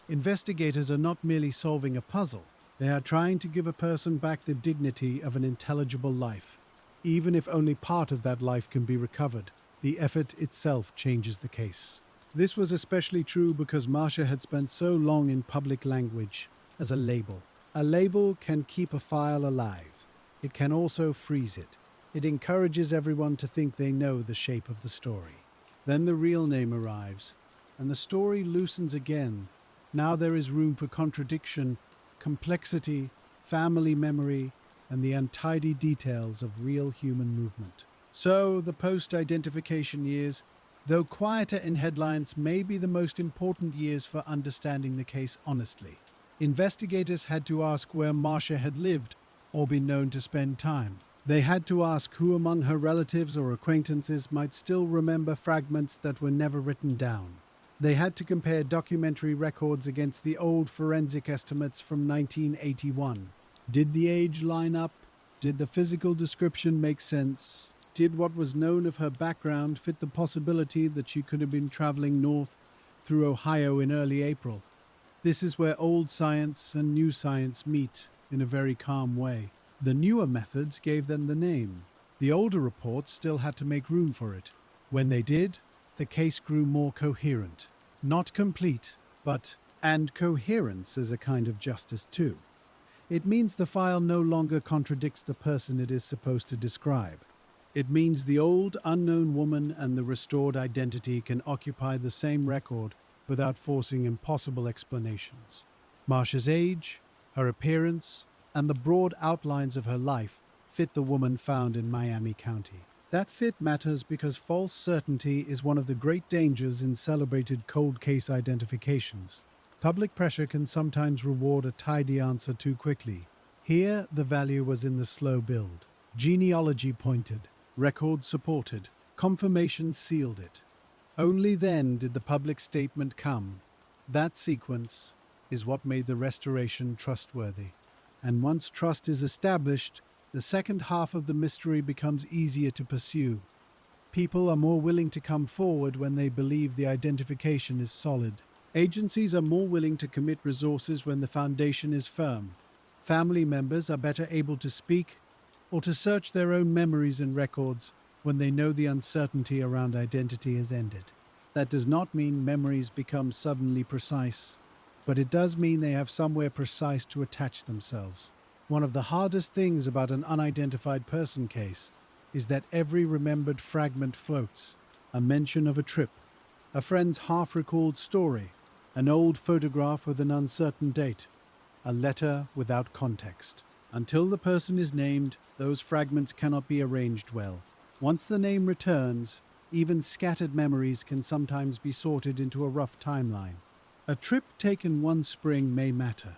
Investigators are not merely solving a puzzle, they are trying to give a person back the dignity of an intelligible life. Even if only part of that life can be recovered, the effort itself changes the case. This was especially true because Marcia had spent so long in public language as a label. A label can keep a file alive. It can also freeze it. It encourages everyone to think they know the shape of the story. Then the real name arrives, and the story loosens again. Now there is room for contradiction, complexity, family memory, and the untidy details of real human movement. So, the post-identification years, though quieter in headlines, may be the most important years for understanding the case honestly. Investigators had to ask where Marcia had lived or been known to spend time. They had to ask who among her relatives or acquaintances might still remember fragments that were never written down. They had to compare documentary records against the old forensic estimates from 1981. Did the age line up? Did the physical description make sense? Did what was known of her background fit the possibility that she could have been traveling north through Ohio in early April? This is where old science and new science meet in a very calm way. The newer methods gave them the name. The older reports still had to make room for it. When they did, the case grew more coherent. Not complete, and coherence is a kind of justice too. It means the file no longer contradicts the person it is supposed to describe. It means the old, unknown woman and the restored identity can occupy the same record without forcing impossible explanations. Marcia's age, her appearance, and the broad outlines of her life fit the woman found in Miami County. That fit matters because false certainty is one of the great dangers in celebrated cold case identifications. Public pressure can sometimes reward a tidy answer too quickly. Here, the value was in the slow build. Genealogy pointed, records supported, confirmation sealed it. Only then did the public statement come. That sequence is what made the restoration trustworthy. And once trust is established, the second half of the mystery becomes easier to pursue. People are more willing to come forward when they believe the identification is solid. Agencies are more willing to commit resources when the foundation is firm. Family members are better able to speak or to search their own memories and records when they know the uncertainty around identity has ended. That does not mean memories become suddenly precise, but it does mean they have somewhere precise to attach themselves. One of the hardest things about an unidentified person case is that every remembered fragment floats: a mention of a trip, a friend's half recalled story, an old photograph with an uncertain date, a letter without context. Until the person is named, those fragments cannot be arranged well. Once the name returns, even scattered memories can sometimes be sorted into a rough timeline. A trip taken one spring may matter.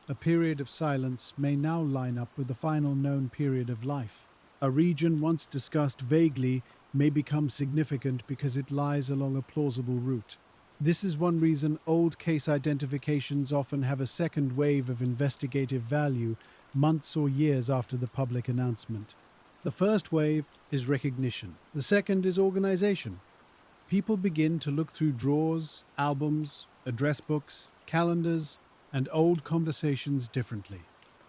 A period of silence may now line up with the final known period of life. A region once discussed vaguely may become significant because it lies along a plausible route. This is one reason old case identifications often have a second wave of investigative value months or years after the public announcement. The first wave is recognition. The second is organization. People begin to look through drawers, albums, address books, calendars, and old conversations differently.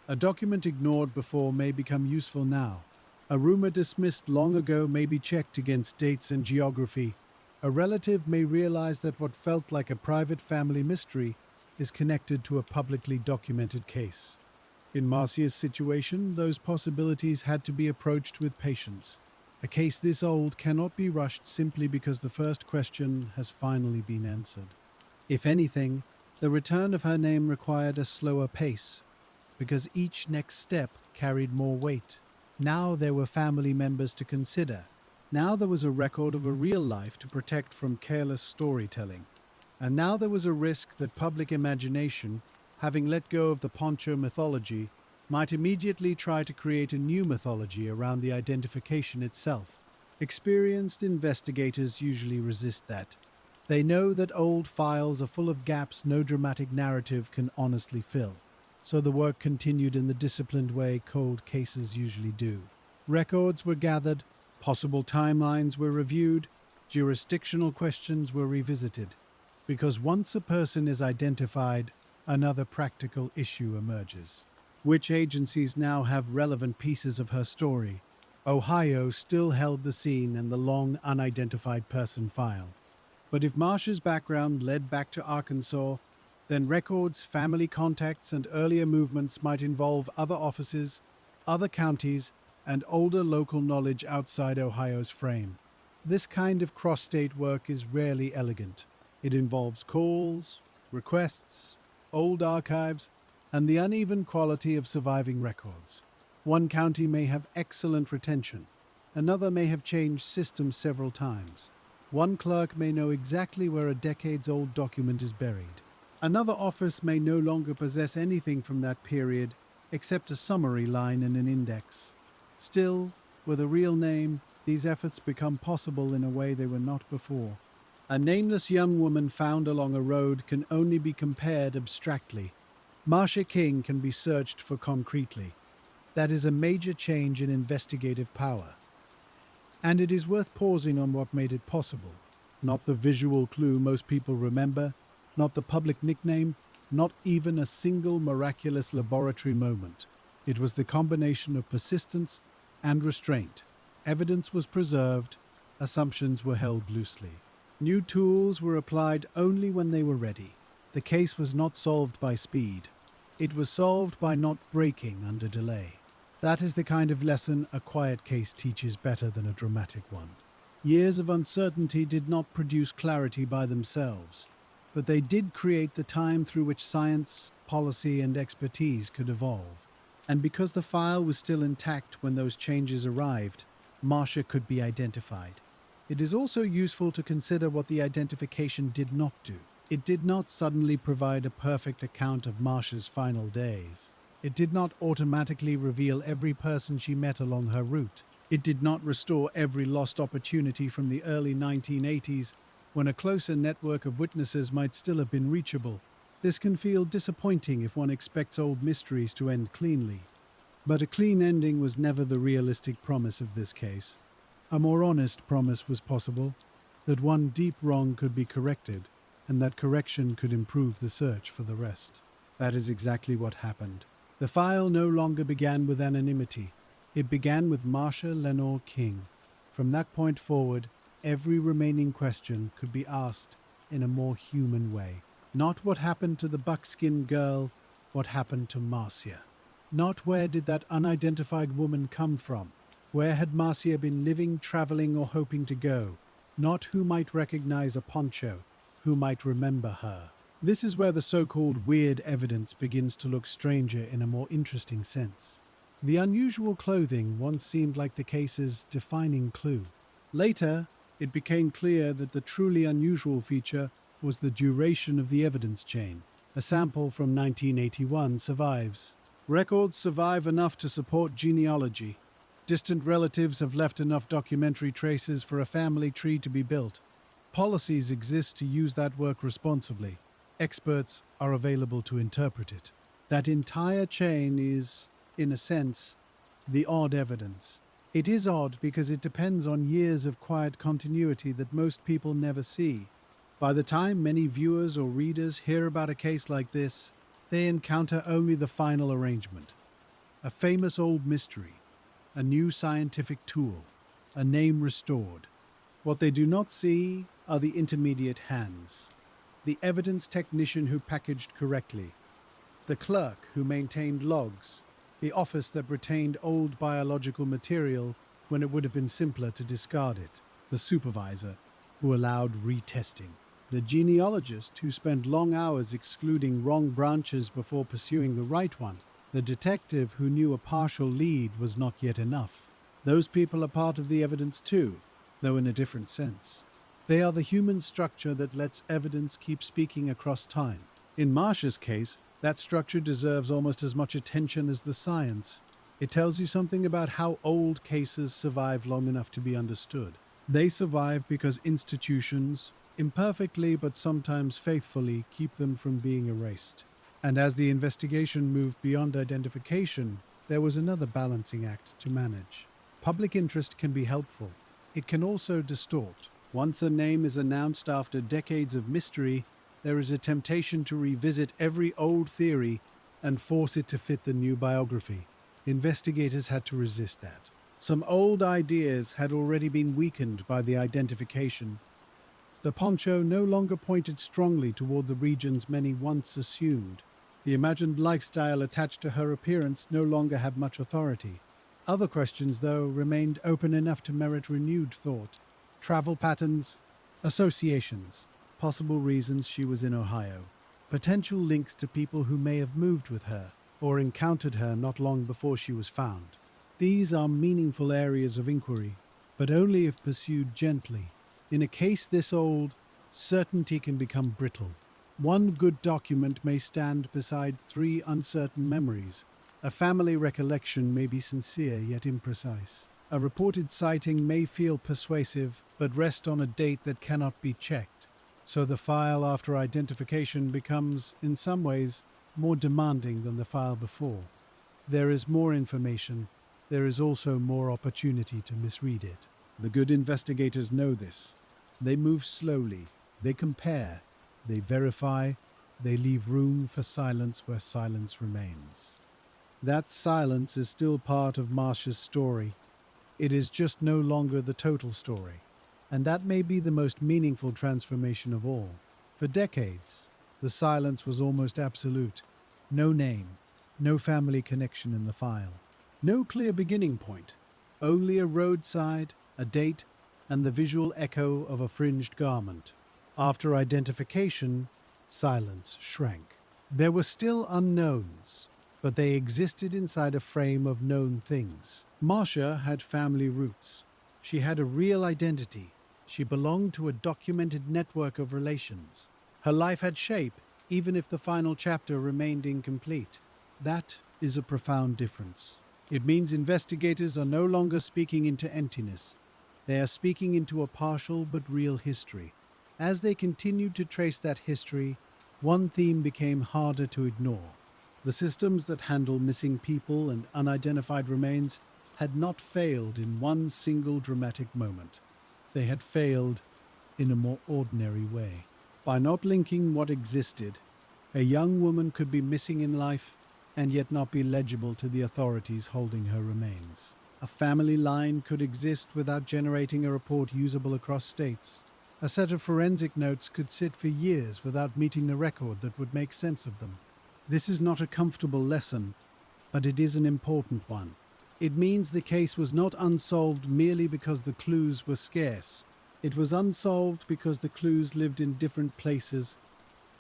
A document ignored before may become useful now. A rumor dismissed long ago may be checked against dates and geography. A relative may realize that what felt like a private family mystery is connected to a publicly documented case. In Marcia's situation, those possibilities had to be approached with patience. A case this old cannot be rushed simply because the first question has finally been answered. If anything, the return of her name required a slower pace, because each next step carried more weight. Now there were family members to consider. Now there was a record of a real life to protect from careless storytelling. And now there was a risk that public imagination, having let go of the poncho mythology, might immediately try to create a new mythology around the identification itself. Experienced investigators usually resist that. They know that old files are full of gaps no dramatic narrative can honestly fill. So the work continued in the disciplined way cold cases usually do. Records were gathered, possible timelines were reviewed, jurisdictional questions were revisited. Because once a person is identified, another practical issue emerges. Which agencies now have relevant pieces of her story? Ohio still held the scene in the long unidentified person file. But if Marcia's background led back to Arkansas, then records, family contacts, and earlier movements might involve other offices, other counties, and older local knowledge outside Ohio's frame. This kind of cross-state work is rarely elegant. It involves calls, requests, old archives, and the uneven quality of surviving records. One county may have excellent retention. Another may have changed systems several times. One clerk may know exactly where a decades-old document is buried. Another office may no longer possess anything from that period except a summary line and an index. Still, with a real name, these efforts become possible in a way they were not before. A nameless young woman found along a road can only be compared abstractly. Marcia King can be searched for concretely. That is a major change in investigative power. And it is worth pausing on what made it possible. Not the visual clue most people remember, not the public nickname, not even a single miraculous laboratory moment. It was the combination of persistence and restraint. Evidence was preserved, assumptions were held loosely. New tools were applied only when they were ready. The case was not solved by speed. It was solved by not breaking under delay. That is the kind of lesson a quiet case teaches better than a dramatic one. Years of uncertainty did not produce clarity by themselves, but they did create the time through which science, policy, and expertise could evolve. And because the file was still intact when those changes arrived, Marcia could be identified. It is also useful to consider what the identification did not do. It did not suddenly provide a perfect account of Marcia's final days. It did not automatically reveal every person she met along her route. It did not restore every lost opportunity from the early 1980s, when a closer network of witnesses might still have been reachable. This can feel disappointing if one expects old mysteries to end cleanly. But a clean ending was never the realistic promise of this case. A more honest promise was possible, that one deep wrong could be corrected, and that correction could improve the search for the rest. That is exactly what happened. The file no longer began with anonymity. It began with Marcia Lenore King. From that point forward, every remaining question could be asked in a more human way. Not what happened to the Buckskin girl, what happened to Marcia. Not where did that unidentified woman come from? Where had Marcia been living, traveling, or hoping to go? Not who might recognize a poncho, who might remember her. This is where the so-called weird evidence begins to look stranger in a more interesting sense. The unusual clothing once seemed like the case's defining clue. Later, it became clear that the truly unusual feature was the duration of the evidence chain. A sample from 1981 survives. Records survive enough to support genealogy. Distant relatives have left enough documentary traces for a family tree to be built. Policies exist to use that work responsibly. Experts are available to interpret it. That entire chain is, in a sense, the odd evidence. It is odd because it depends on years of quiet continuity that most people never see. By the time many viewers or readers hear about a case like this, they encounter only the final arrangement. A famous old mystery, a new scientific tool, a name restored. What they do not see are the intermediate hands. The evidence technician who packaged correctly, the clerk who maintained logs, the office that retained old biological material when it would have been simpler to discard it, the supervisor who allowed retesting, the genealogist who spent long hours excluding wrong branches before pursuing the right one, the detective who knew a partial lead was not yet enough. Those people are part of the evidence too, though in a different sense. They are the human structure that lets evidence keep speaking across time. In Marcia's case, that structure deserves almost as much attention as the science. It tells you something about how old cases survive long enough to be understood. They survive because institutions, imperfectly but sometimes faithfully, keep them from being erased. And as the investigation moved beyond identification, there was another balancing act to manage. Public interest can be helpful. It can also distort. Once a name is announced after decades of mystery, there is a temptation to revisit every old theory and force it to fit the new biography. Investigators had to resist that. Some old ideas had already been weakened by the identification. The poncho no longer pointed strongly toward the regions many once assumed. The imagined lifestyle attached to her appearance no longer had much authority. Other questions, though, remained open enough to merit renewed thought. Travel patterns, associations, possible reasons she was in Ohio, potential links to people who may have moved with her or encountered her not long before she was found. These are meaningful areas of inquiry, but only if pursued gently. In a case this old, certainty can become brittle. One good document may stand beside three uncertain memories. A family recollection may be sincere yet imprecise. A reported sighting may feel persuasive, but rest on a date that cannot be checked. So the file after identification becomes, in some ways, more demanding than the file before. There is more information. There is also more opportunity to misread it. The good investigators know this. They move slowly. They compare. They verify. They leave room for silence where silence remains. That silence is still part of Marcia's story. It is just no longer the total story. And that may be the most meaningful transformation of all. For decades, the silence was almost absolute. No name, no family connection in the file. No clear beginning point. Only a roadside, a date, and the visual echo of a fringed garment. After identification, silence shrank. There were still unknowns, but they existed inside a frame of known things. Marcia had family roots. She had a real identity. She belonged to a documented network of relations. Her life had shape, even if the final chapter remained incomplete. That is a profound difference. It means investigators are no longer speaking into emptiness. They are speaking into a partial but real history. As they continued to trace that history, one theme became harder to ignore. The systems that handle missing people and unidentified remains had not failed in one single dramatic moment. They had failed in a more ordinary way. By not linking what existed, a young woman could be missing in life and yet not be legible to the authorities holding her remains. A family line could exist without generating a report usable across states. A set of forensic notes could sit for years without meeting the record that would make sense of them. This is not a comfortable lesson, but it is an important one. It means the case was not unsolved merely because the clues were scarce. It was unsolved because the clues lived in different places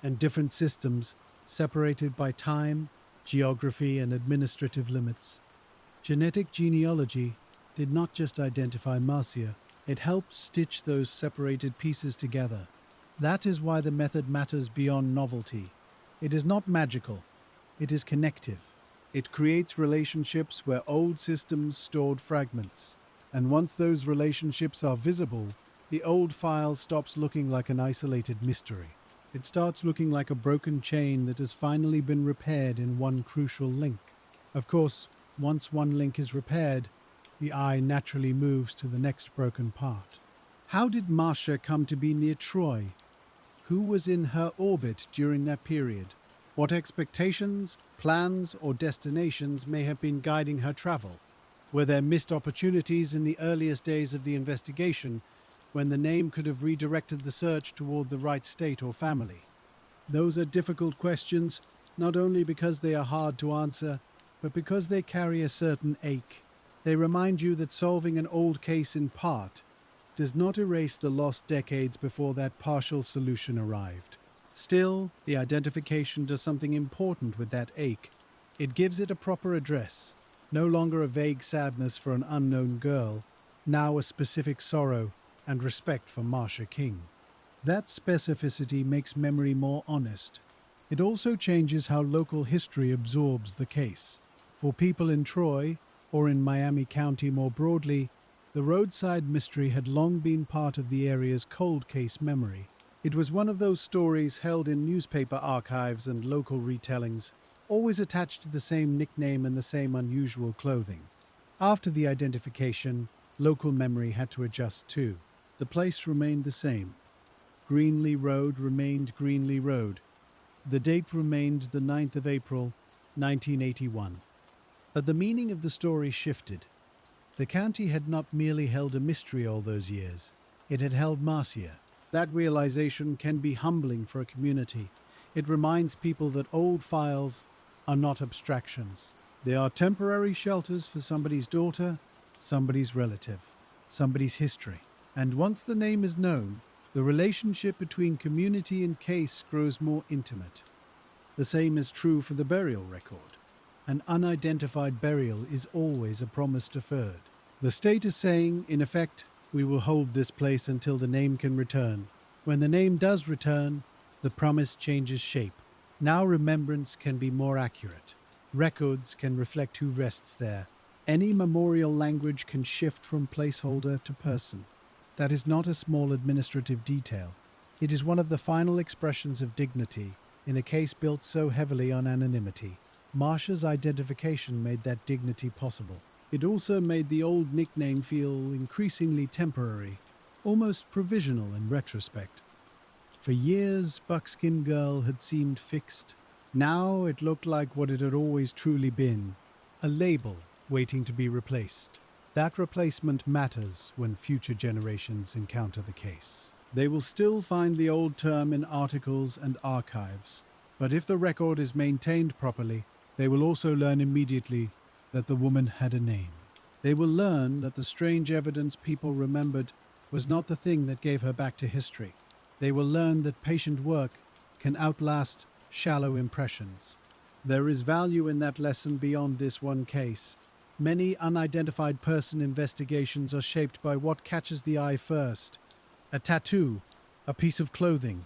and different systems, separated by time, geography, and administrative limits. Genetic genealogy did not just identify Marcia, it helped stitch those separated pieces together. That is why the method matters beyond novelty. It is not magical, it is connective. It creates relationships where old systems stored fragments. And once those relationships are visible, the old file stops looking like an isolated mystery. It starts looking like a broken chain that has finally been repaired in one crucial link. Of course, once one link is repaired, the eye naturally moves to the next broken part. How did Marcia come to be near Troy? Who was in her orbit during that period? What expectations, plans, or destinations may have been guiding her travel? Were there missed opportunities in the earliest days of the investigation when the name could have redirected the search toward the right state or family? Those are difficult questions, not only because they are hard to answer, but because they carry a certain ache. They remind you that solving an old case in part does not erase the lost decades before that partial solution arrived. Still, the identification does something important with that ache. It gives it a proper address, no longer a vague sadness for an unknown girl, now a specific sorrow and respect for Marcia King. That specificity makes memory more honest. It also changes how local history absorbs the case. For people in Troy, or in Miami County more broadly, the roadside mystery had long been part of the area's cold case memory. It was one of those stories held in newspaper archives and local retellings, always attached to the same nickname and the same unusual clothing. After the identification, local memory had to adjust too. The place remained the same. Greenlee Road remained Greenlee Road. The date remained the 9th of April, 1981. But the meaning of the story shifted. The county had not merely held a mystery all those years, it had held Marcia. That realization can be humbling for a community. It reminds people that old files are not abstractions. They are temporary shelters for somebody's daughter, somebody's relative, somebody's history. And once the name is known, the relationship between community and case grows more intimate. The same is true for the burial record. An unidentified burial is always a promise deferred. The state is saying, in effect, we will hold this place until the name can return. When the name does return, the promise changes shape. Now remembrance can be more accurate. Records can reflect who rests there. Any memorial language can shift from placeholder to person. That is not a small administrative detail. It is one of the final expressions of dignity in a case built so heavily on anonymity. Marcia's identification made that dignity possible. It also made the old nickname feel increasingly temporary, almost provisional in retrospect. For years, Buckskin Girl had seemed fixed. Now it looked like what it had always truly been, a label waiting to be replaced. That replacement matters when future generations encounter the case. They will still find the old term in articles and archives, but if the record is maintained properly, they will also learn immediately that the woman had a name. They will learn that the strange evidence people remembered was not the thing that gave her back to history. They will learn that patient work can outlast shallow impressions. There is value in that lesson beyond this one case. Many unidentified person investigations are shaped by what catches the eye first. A tattoo, a piece of clothing,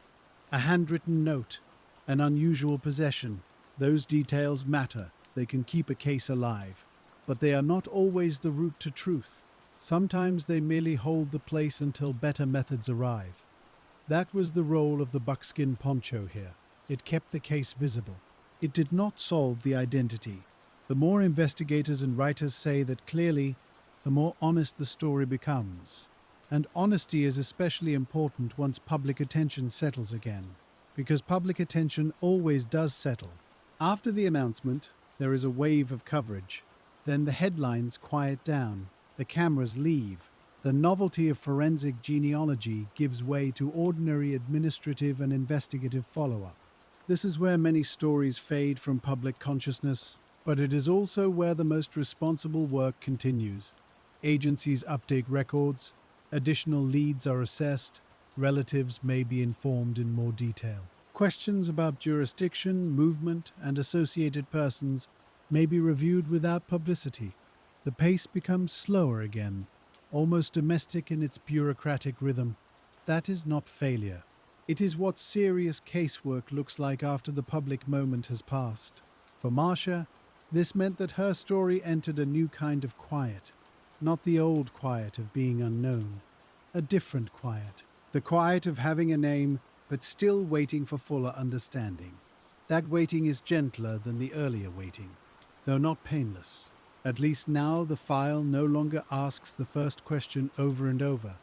a handwritten note, an unusual possession. Those details matter. They can keep a case alive. But they are not always the route to truth. Sometimes they merely hold the place until better methods arrive. That was the role of the buckskin poncho here. It kept the case visible. It did not solve the identity. The more investigators and writers say that clearly, the more honest the story becomes. And honesty is especially important once public attention settles again, because public attention always does settle. After the announcement, there is a wave of coverage. Then the headlines quiet down, the cameras leave. The novelty of forensic genealogy gives way to ordinary administrative and investigative follow-up. This is where many stories fade from public consciousness, but it is also where the most responsible work continues. Agencies update records, additional leads are assessed, relatives may be informed in more detail. Questions about jurisdiction, movement, and associated persons may be reviewed without publicity. The pace becomes slower again, almost domestic in its bureaucratic rhythm. That is not failure. It is what serious casework looks like after the public moment has passed. For Marcia, this meant that her story entered a new kind of quiet. Not the old quiet of being unknown, a different quiet. The quiet of having a name, but still waiting for fuller understanding. That waiting is gentler than the earlier waiting, though not painless. At least now the file no longer asks the first question over and over.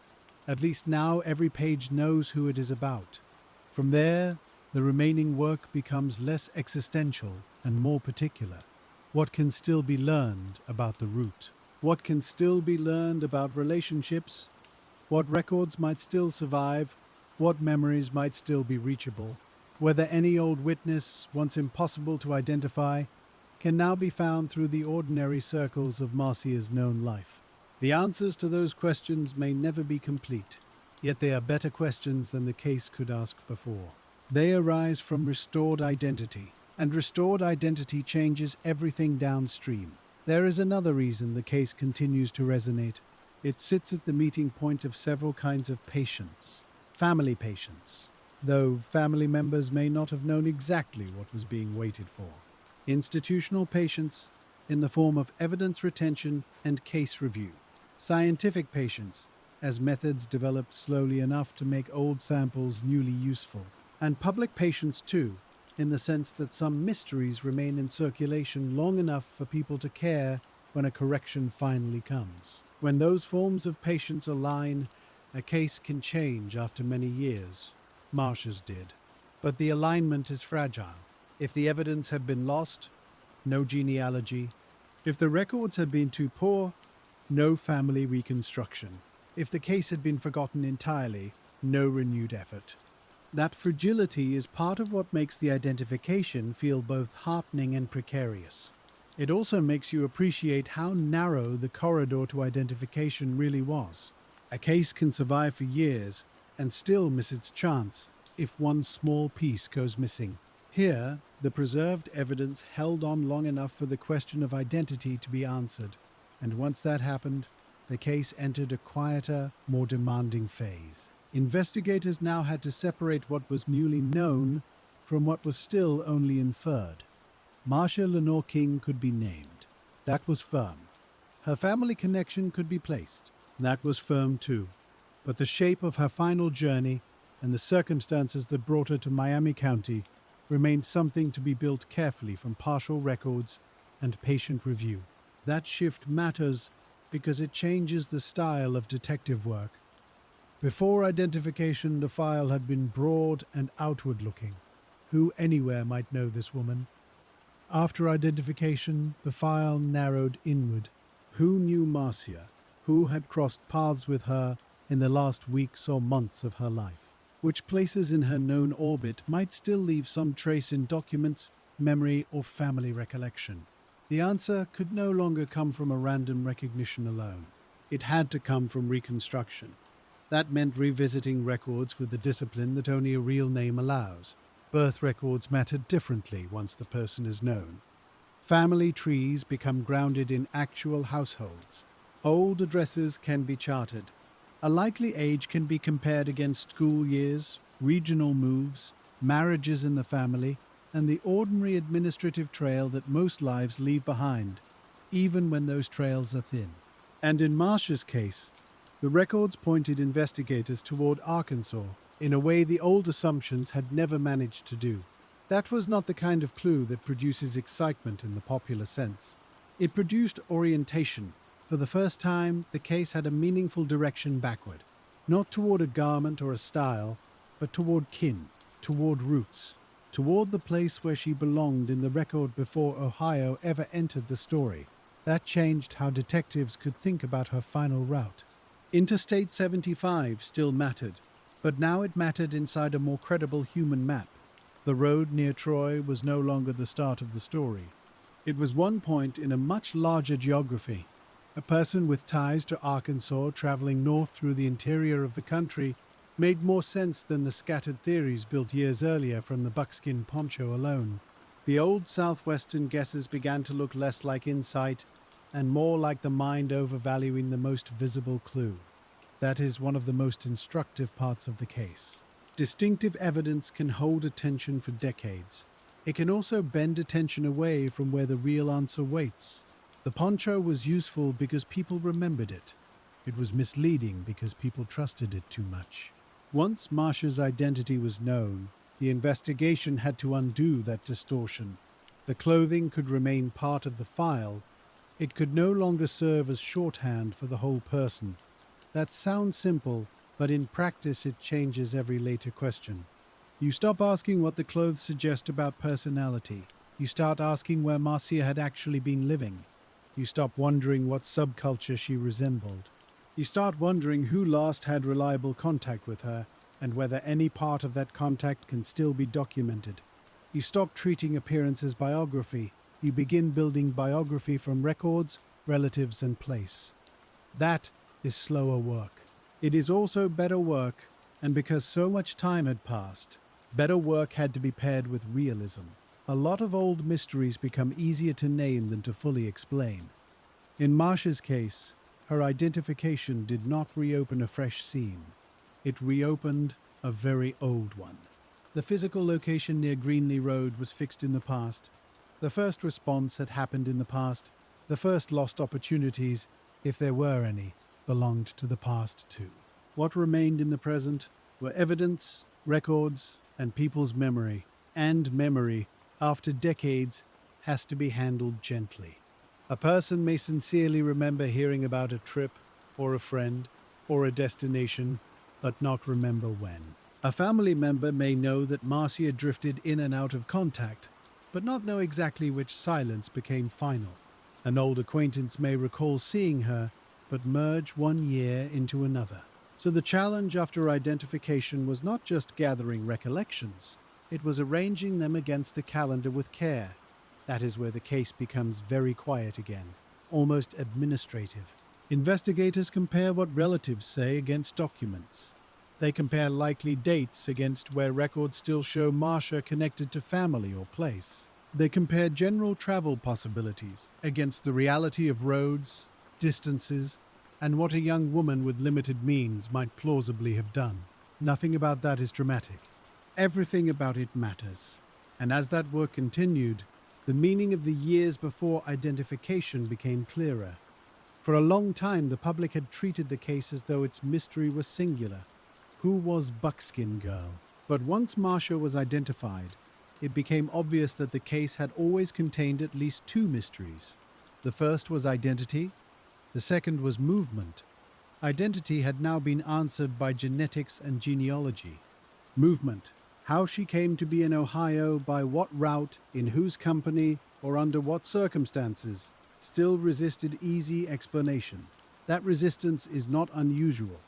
At least now every page knows who it is about. From there, the remaining work becomes less existential and more particular. What can still be learned about the root? What can still be learned about relationships? What records might still survive? What memories might still be reachable? Whether any old witness, once impossible to identify, can now be found through the ordinary circles of Marcia's known life. The answers to those questions may never be complete, yet they are better questions than the case could ask before. They arise from restored identity, and restored identity changes everything downstream. There is another reason the case continues to resonate. It sits at the meeting point of several kinds of patience. Family patience, though family members may not have known exactly what was being waited for. Institutional patience in the form of evidence retention and case review. Scientific patience, as methods developed slowly enough to make old samples newly useful. And public patience too, in the sense that some mysteries remain in circulation long enough for people to care when a correction finally comes. When those forms of patience align, a case can change after many years. Marcia's did. But the alignment is fragile. If the evidence had been lost, no genealogy. If the records had been too poor, no family reconstruction. If the case had been forgotten entirely, no renewed effort. That fragility is part of what makes the identification feel both heartening and precarious. It also makes you appreciate how narrow the corridor to identification really was. A case can survive for years and still miss its chance if one small piece goes missing. Here, the preserved evidence held on long enough for the question of identity to be answered, and once that happened, the case entered a quieter, more demanding phase. Investigators now had to separate what was newly known from what was still only inferred. Marcia Lenore King could be named. That was firm. Her family connection could be placed. That was firm too. But the shape of her final journey and the circumstances that brought her to Miami County remained something to be built carefully from partial records and patient review. That shift matters because it changes the style of detective work. Before identification, the file had been broad and outward-looking. Who anywhere might know this woman? After identification, the file narrowed inward. Who knew Marcia? Who had crossed paths with her in the last weeks or months of her life? Which places in her known orbit might still leave some trace in documents, memory, or family recollection? The answer could no longer come from a random recognition alone. It had to come from reconstruction. That meant revisiting records with the discipline that only a real name allows. Birth records matter differently once the person is known. Family trees become grounded in actual households. Old addresses can be charted. A likely age can be compared against school years, regional moves, marriages in the family, and the ordinary administrative trail that most lives leave behind, even when those trails are thin. And in Marcia's case, the records pointed investigators toward Arkansas in a way the old assumptions had never managed to do. That was not the kind of clue that produces excitement in the popular sense. It produced orientation. For the first time, the case had a meaningful direction backward, not toward a garment or a style, but toward kin, toward roots, toward the place where she belonged in the record before Ohio ever entered the story. That changed how detectives could think about her final route. Interstate 75 still mattered, but now it mattered inside a more credible human map. The road near Troy was no longer the start of the story. It was one point in a much larger geography. A person with ties to Arkansas traveling north through the interior of the country made more sense than the scattered theories built years earlier from the buckskin poncho alone. The old southwestern guesses began to look less like insight and more like the mind overvaluing the most visible clue. That is one of the most instructive parts of the case. Distinctive evidence can hold attention for decades. It can also bend attention away from where the real answer waits. The poncho was useful because people remembered it. It was misleading because people trusted it too much. Once Marcia's identity was known, the investigation had to undo that distortion. The clothing could remain part of the file. It could no longer serve as shorthand for the whole person. That sounds simple, but in practice it changes every later question. You stop asking what the clothes suggest about personality. You start asking where Marcia had actually been living. You stop wondering what subculture she resembled. You start wondering who last had reliable contact with her, and whether any part of that contact can still be documented. You stop treating appearance as biography. You begin building biography from records, relatives, and place. That is slower work. It is also better work, and because so much time had passed, better work had to be paired with realism. A lot of old mysteries become easier to name than to fully explain. In Marcia's case, her identification did not reopen a fresh scene. It reopened a very old one. The physical location near Greenlee Road was fixed in the past. The first response had happened in the past. The first lost opportunities, if there were any, belonged to the past too. What remained in the present were evidence, records, and people's memory. And memory, after decades, has to be handled gently. A person may sincerely remember hearing about a trip, or a friend, or a destination, but not remember when. A family member may know that Marcia drifted in and out of contact, but not know exactly which silence became final. An old acquaintance may recall seeing her, but merge one year into another. So the challenge after identification was not just gathering recollections, it was arranging them against the calendar with care. That is where the case becomes very quiet again, almost administrative. Investigators compare what relatives say against documents. They compare likely dates against where records still show Marcia connected to family or place. They compare general travel possibilities against the reality of roads, distances, and what a young woman with limited means might plausibly have done. Nothing about that is dramatic. Everything about it matters. And as that work continued, the meaning of the years before identification became clearer. For a long time, the public had treated the case as though its mystery was singular. Who was Buckskin Girl? But once Marcia was identified, it became obvious that the case had always contained at least two mysteries. The first was identity. The second was movement. Identity had now been answered by genetics and genealogy. Movement. How she came to be in Ohio, by what route, in whose company, or under what circumstances, still resisted easy explanation. That resistance is not unusual.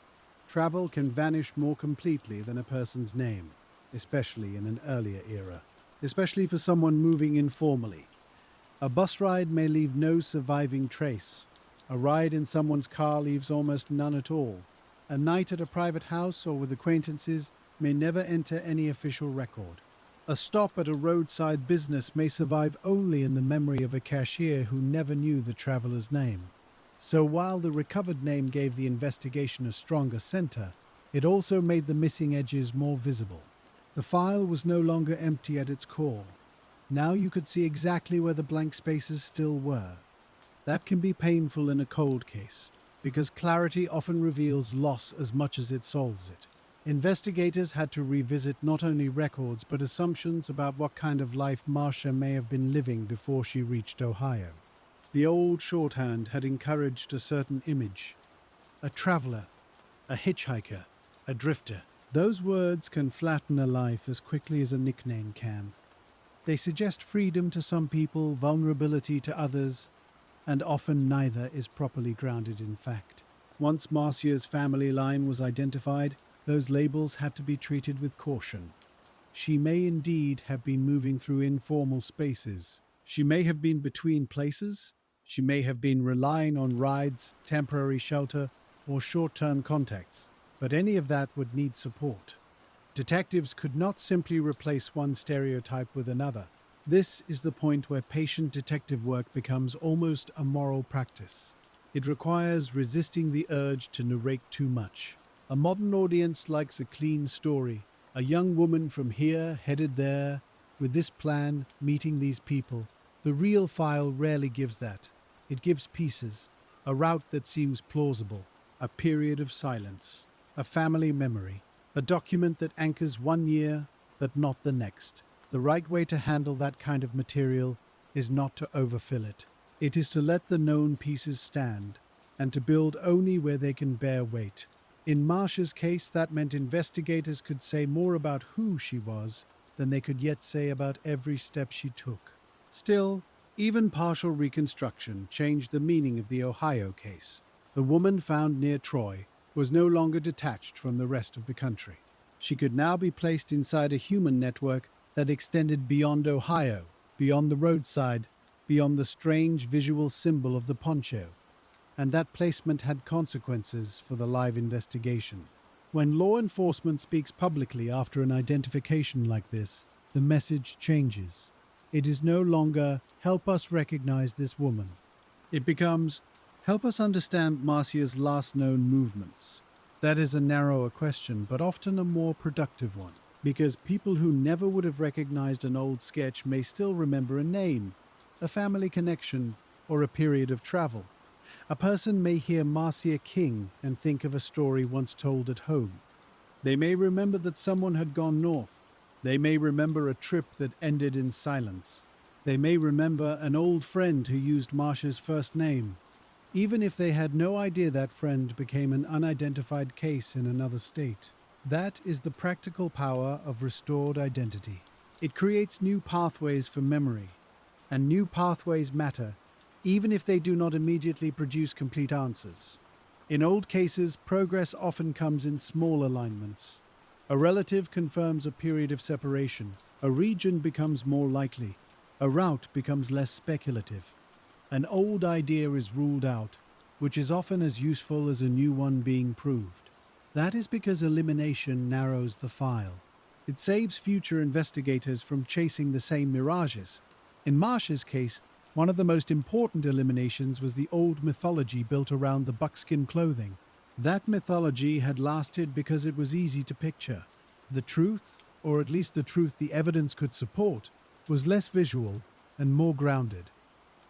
Travel can vanish more completely than a person's name, especially in an earlier era, especially for someone moving informally. A bus ride may leave no surviving trace. A ride in someone's car leaves almost none at all. A night at a private house or with acquaintances may never enter any official record. A stop at a roadside business may survive only in the memory of a cashier who never knew the traveler's name. So while the recovered name gave the investigation a stronger center, it also made the missing edges more visible. The file was no longer empty at its core. Now you could see exactly where the blank spaces still were. That can be painful in a cold case, because clarity often reveals loss as much as it solves it. Investigators had to revisit not only records but assumptions about what kind of life Marcia may have been living before she reached Ohio. The old shorthand had encouraged a certain image. A traveler, a hitchhiker, a drifter. Those words can flatten a life as quickly as a nickname can. They suggest freedom to some people, vulnerability to others, and often neither is properly grounded in fact. Once Marcia's family line was identified, those labels had to be treated with caution. She may indeed have been moving through informal spaces. She may have been between places. She may have been relying on rides, temporary shelter, or short term contacts. But any of that would need support. Detectives could not simply replace one stereotype with another. This is the point where patient detective work becomes almost a moral practice. It requires resisting the urge to narrate too much. A modern audience likes a clean story. A young woman from here headed there, with this plan, meeting these people. The real file rarely gives that. It gives pieces, a route that seems plausible, a period of silence, a family memory, a document that anchors 1 year, but not the next. The right way to handle that kind of material is not to overfill it. It is to let the known pieces stand, and to build only where they can bear weight. In Marcia's case, that meant investigators could say more about who she was than they could yet say about every step she took. Still, even partial reconstruction changed the meaning of the Ohio case. The woman found near Troy was no longer detached from the rest of the country. She could now be placed inside a human network that extended beyond Ohio, beyond the roadside, beyond the strange visual symbol of the poncho. And that placement had consequences for the live investigation. When law enforcement speaks publicly after an identification like this, the message changes. It is no longer, help us recognize this woman. It becomes, help us understand Marcia's last known movements. That is a narrower question, but often a more productive one, because people who never would have recognized an old sketch may still remember a name, a family connection, or a period of travel. A person may hear Marcia King and think of a story once told at home. They may remember that someone had gone north. They may remember a trip that ended in silence. They may remember an old friend who used Marcia's first name, even if they had no idea that friend became an unidentified case in another state. That is the practical power of restored identity. It creates new pathways for memory, and new pathways matter, even if they do not immediately produce complete answers. In old cases, progress often comes in small alignments. A relative confirms a period of separation. A region becomes more likely. A route becomes less speculative. An old idea is ruled out, which is often as useful as a new one being proved. That is because elimination narrows the file. It saves future investigators from chasing the same mirages. In Marcia's case, one of the most important eliminations was the old mythology built around the buckskin clothing. That mythology had lasted because it was easy to picture. The truth, or at least the truth the evidence could support, was less visual and more grounded.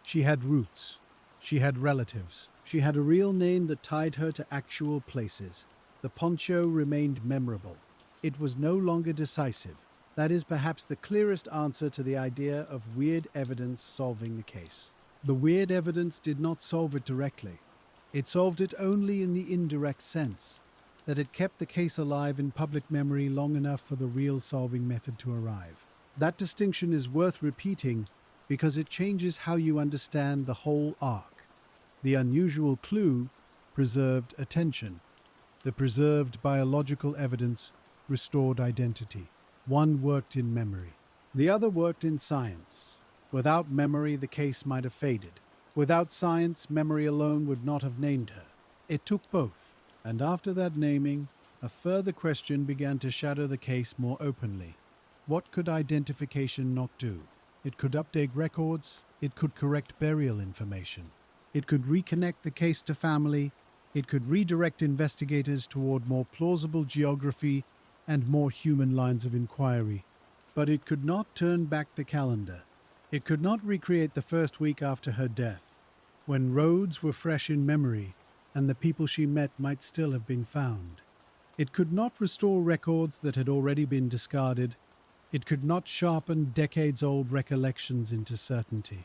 She had roots. She had relatives. She had a real name that tied her to actual places. The poncho remained memorable. It was no longer decisive. That is perhaps the clearest answer to the idea of weird evidence solving the case. The weird evidence did not solve it directly. It solved it only in the indirect sense, that it kept the case alive in public memory long enough for the real solving method to arrive. That distinction is worth repeating because it changes how you understand the whole arc. The unusual clue preserved attention. The preserved biological evidence restored identity. One worked in memory. The other worked in science. Without memory, the case might have faded. Without science, memory alone would not have named her. It took both. And after that naming, a further question began to shadow the case more openly. What could identification not do? It could update records. It could correct burial information. It could reconnect the case to family. It could redirect investigators toward more plausible geography and more human lines of inquiry. But it could not turn back the calendar. It could not recreate the first week after her death, when roads were fresh in memory and the people she met might still have been found. It could not restore records that had already been discarded. It could not sharpen decades-old recollections into certainty.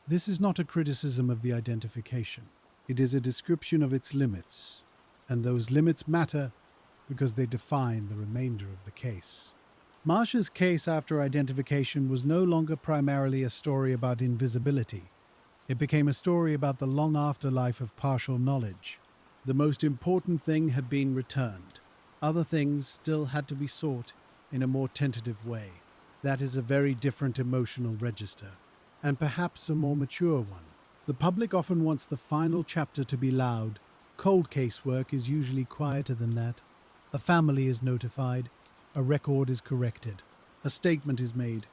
This is not a criticism of the identification. It is a description of its limits, and those limits matter because they define the remainder of the case. Marcia's case after identification was no longer primarily a story about invisibility. It became a story about the long afterlife of partial knowledge. The most important thing had been returned. Other things still had to be sought in a more tentative way. That is a very different emotional register, and perhaps a more mature one. The public often wants the final chapter to be loud. Cold case work is usually quieter than that. A family is notified, a record is corrected, a statement is made.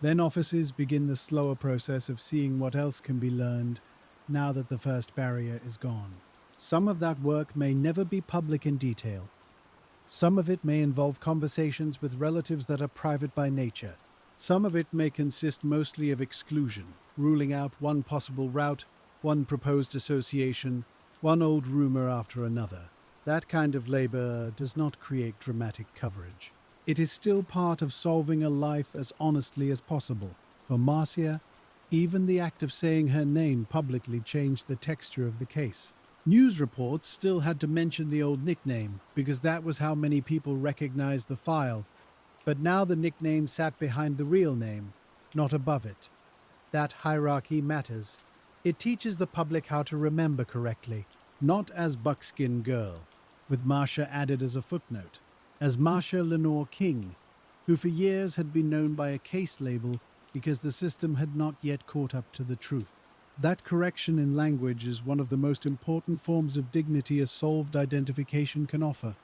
Then officers begin the slower process of seeing what else can be learned now that the first barrier is gone. Some of that work may never be public in detail. Some of it may involve conversations with relatives that are private by nature. Some of it may consist mostly of exclusion, ruling out one possible route, one proposed association, one old rumor after another. That kind of labor does not create dramatic coverage. It is still part of solving a life as honestly as possible. For Marcia, even the act of saying her name publicly changed the texture of the case. News reports still had to mention the old nickname because that was how many people recognized the file, but now the nickname sat behind the real name, not above it. That hierarchy matters. It teaches the public how to remember correctly, not as Buckskin Girl, with Marcia added as a footnote, as Marcia Lenore King, who for years had been known by a case label because the system had not yet caught up to the truth. That correction in language is one of the most important forms of dignity a solved identification can offer,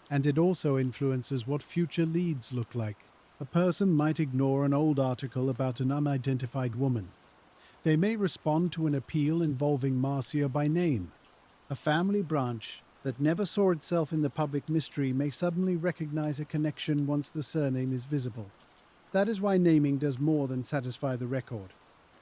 and it also influences what future leads look like. A person might ignore an old article about an unidentified woman. They may respond to an appeal involving Marcia by name. A family branch that never saw itself in the public mystery may suddenly recognize a connection once the surname is visible. That is why naming does more than satisfy the record.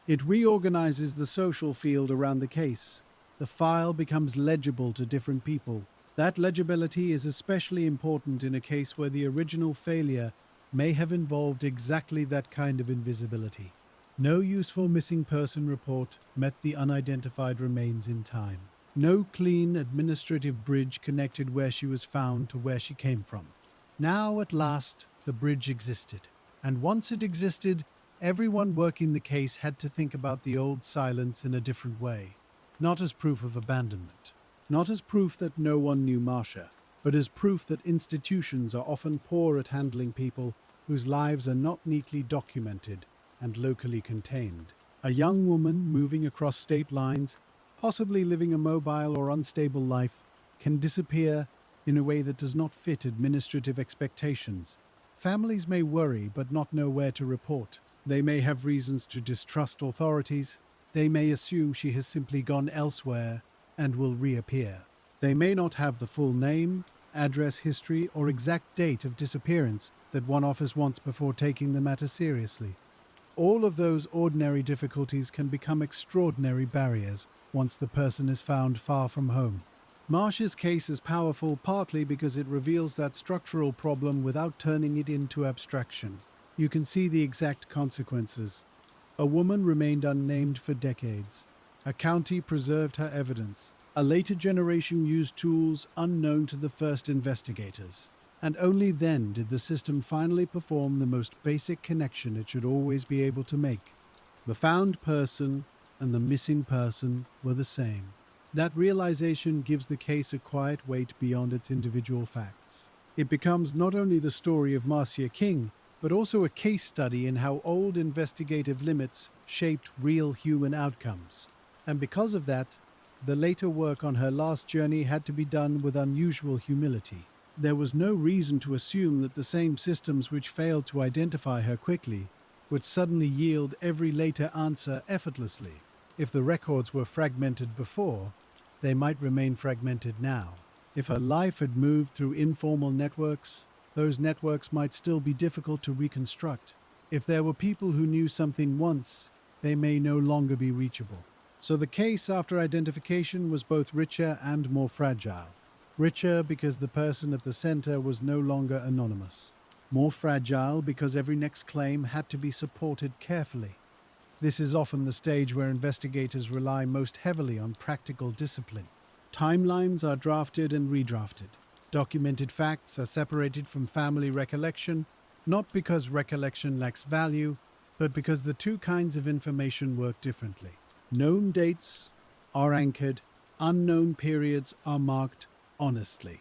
It reorganizes the social field around the case. The file becomes legible to different people. That legibility is especially important in a case where the original failure may have involved exactly that kind of invisibility. No useful missing person report met the unidentified remains in time. No clean administrative bridge connected where she was found to where she came from. Now, at last, the bridge existed. And once it existed, everyone working the case had to think about the old silence in a different way. Not as proof of abandonment. Not as proof that no one knew Marcia, but as proof that institutions are often poor at handling people whose lives are not neatly documented and locally contained. A young woman moving across state lines, possibly living a mobile or unstable life, can disappear in a way that does not fit administrative expectations. Families may worry but not know where to report. They may have reasons to distrust authorities. They may assume she has simply gone elsewhere and will reappear. They may not have the full name, address history, or exact date of disappearance that one office wants before taking the matter seriously. All of those ordinary difficulties can become extraordinary barriers once the person is found far from home. Marcia's case is powerful partly because it reveals that structural problem without turning it into abstraction. You can see the exact consequences. A woman remained unnamed for decades. A county preserved her evidence. A later generation used tools unknown to the first investigators. And only then did the system finally perform the most basic connection it should always be able to make. The found person and the missing person were the same. That realization gives the case a quiet weight beyond its individual facts. It becomes not only the story of Marcia King, but also a case study in how old investigative limits shaped real human outcomes. And because of that, the later work on her last journey had to be done with unusual humility. There was no reason to assume that the same systems which failed to identify her quickly would suddenly yield every later answer effortlessly. If the records were fragmented before, they might remain fragmented now. If her life had moved through informal networks, those networks might still be difficult to reconstruct. If there were people who knew something once, they may no longer be reachable. So the case after identification was both richer and more fragile. Richer because the person at the center was no longer anonymous. More fragile because every next claim had to be supported carefully. This is often the stage where investigators rely most heavily on practical discipline. Timelines are drafted and redrafted. Documented facts are separated from family recollection, not because recollection lacks value, but because the two kinds of information work differently. Known dates are anchored, unknown periods are marked honestly.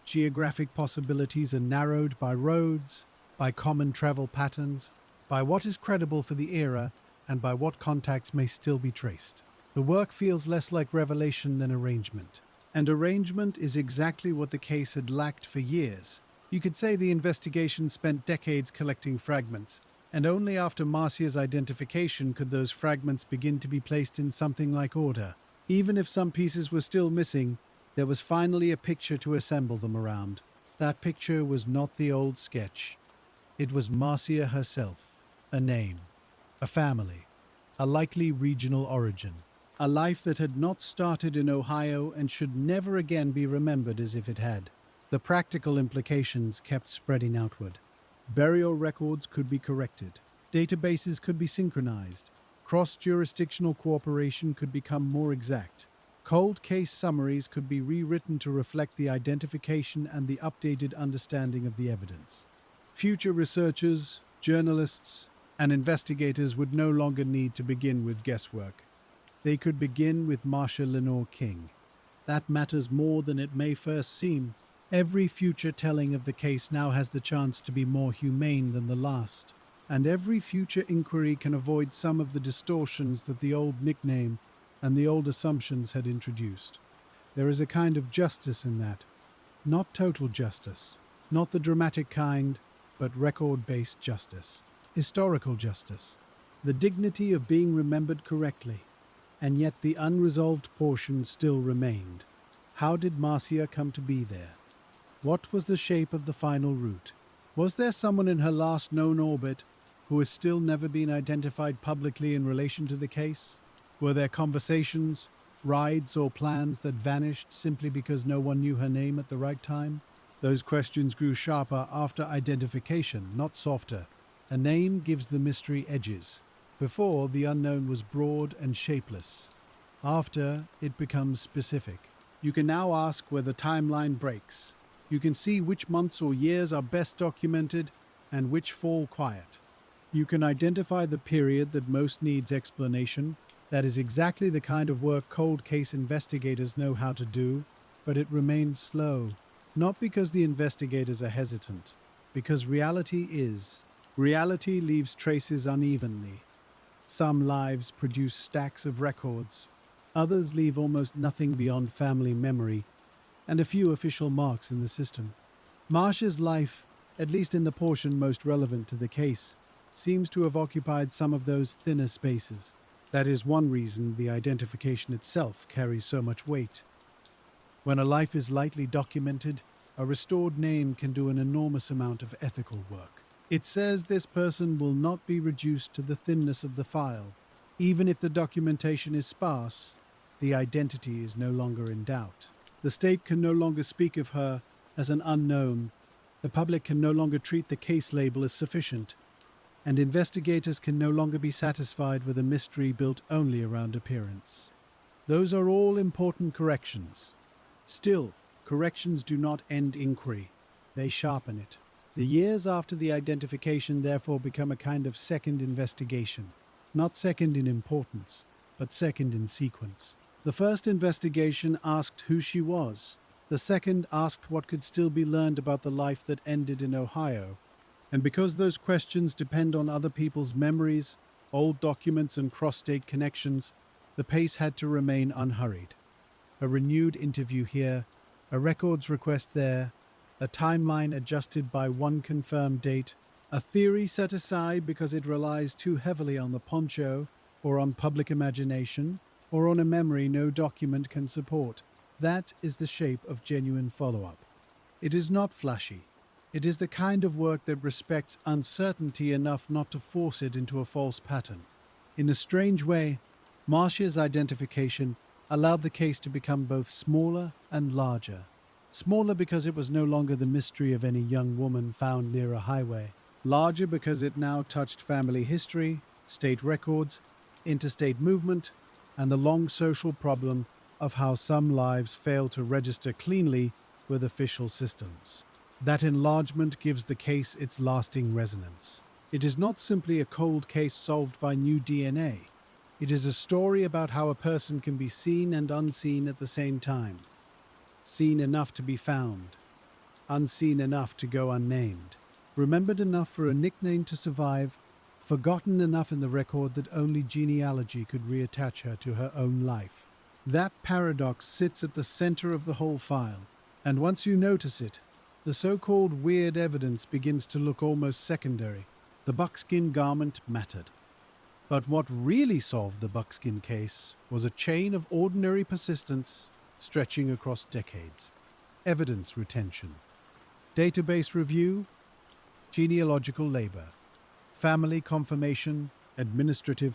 Geographic possibilities are narrowed by roads, by common travel patterns, by what is credible for the era, and by what contacts may still be traced. The work feels less like revelation than arrangement. And arrangement is exactly what the case had lacked for years. You could say the investigation spent decades collecting fragments, and only after Marcia's identification could those fragments begin to be placed in something like order. Even if some pieces were still missing, there was finally a picture to assemble them around. That picture was not the old sketch. It was Marcia herself. A name, a family, a likely regional origin. A life that had not started in Ohio and should never again be remembered as if it had. The practical implications kept spreading outward. Burial records could be corrected. Databases could be synchronized. Cross-jurisdictional cooperation could become more exact. Cold case summaries could be rewritten to reflect the identification and the updated understanding of the evidence. Future researchers, journalists, and investigators would no longer need to begin with guesswork. They could begin with Marcia Lenore King. That matters more than it may first seem. Every future telling of the case now has the chance to be more humane than the last, and every future inquiry can avoid some of the distortions that the old nickname and the old assumptions had introduced. There is a kind of justice in that. Not total justice, not the dramatic kind, but record-based justice. Historical justice. The dignity of being remembered correctly. And yet the unresolved portion still remained. How did Marcia come to be there? What was the shape of the final route? Was there someone in her last known orbit who has still never been identified publicly in relation to the case? Were there conversations, rides, or plans that vanished simply because no one knew her name at the right time? Those questions grew sharper after identification, not softer. A name gives the mystery edges. Before, the unknown was broad and shapeless. After, it becomes specific. You can now ask where the timeline breaks. You can see which months or years are best documented and which fall quiet. You can identify the period that most needs explanation. That is exactly the kind of work cold case investigators know how to do, but it remains slow. Not because the investigators are hesitant, because reality is. Reality leaves traces unevenly. Some lives produce stacks of records. Others leave almost nothing beyond family memory and a few official marks in the system. Marcia's life, at least in the portion most relevant to the case, seems to have occupied some of those thinner spaces. That is one reason the identification itself carries so much weight. When a life is lightly documented, a restored name can do an enormous amount of ethical work. It says this person will not be reduced to the thinness of the file. Even if the documentation is sparse, the identity is no longer in doubt. The state can no longer speak of her as an unknown. The public can no longer treat the case label as sufficient. And investigators can no longer be satisfied with a mystery built only around appearance. Those are all important corrections. Still, corrections do not end inquiry. They sharpen it. The years after the identification therefore become a kind of second investigation. Not second in importance, but second in sequence. The first investigation asked who she was. The second asked what could still be learned about the life that ended in Ohio. And because those questions depend on other people's memories, old documents and cross-state connections, the pace had to remain unhurried. A renewed interview here, a records request there, a timeline adjusted by one confirmed date, a theory set aside because it relies too heavily on the poncho, or on public imagination, or on a memory no document can support. That is the shape of genuine follow-up. It is not flashy. It is the kind of work that respects uncertainty enough not to force it into a false pattern. In a strange way, Marcia's identification allowed the case to become both smaller and larger. Smaller because it was no longer the mystery of any young woman found near a highway. Larger because it now touched family history, state records, interstate movement, and the long social problem of how some lives fail to register cleanly with official systems. That enlargement gives the case its lasting resonance. It is not simply a cold case solved by new DNA. It is a story about how a person can be seen and unseen at the same time. Seen enough to be found, unseen enough to go unnamed, remembered enough for a nickname to survive, forgotten enough in the record that only genealogy could reattach her to her own life. That paradox sits at the center of the whole file, and once you notice it, the so-called weird evidence begins to look almost secondary. The buckskin garment mattered. But what really solved the Buckskin case was a chain of ordinary persistence stretching across decades. Evidence retention, database review, genealogical labor, family confirmation, administrative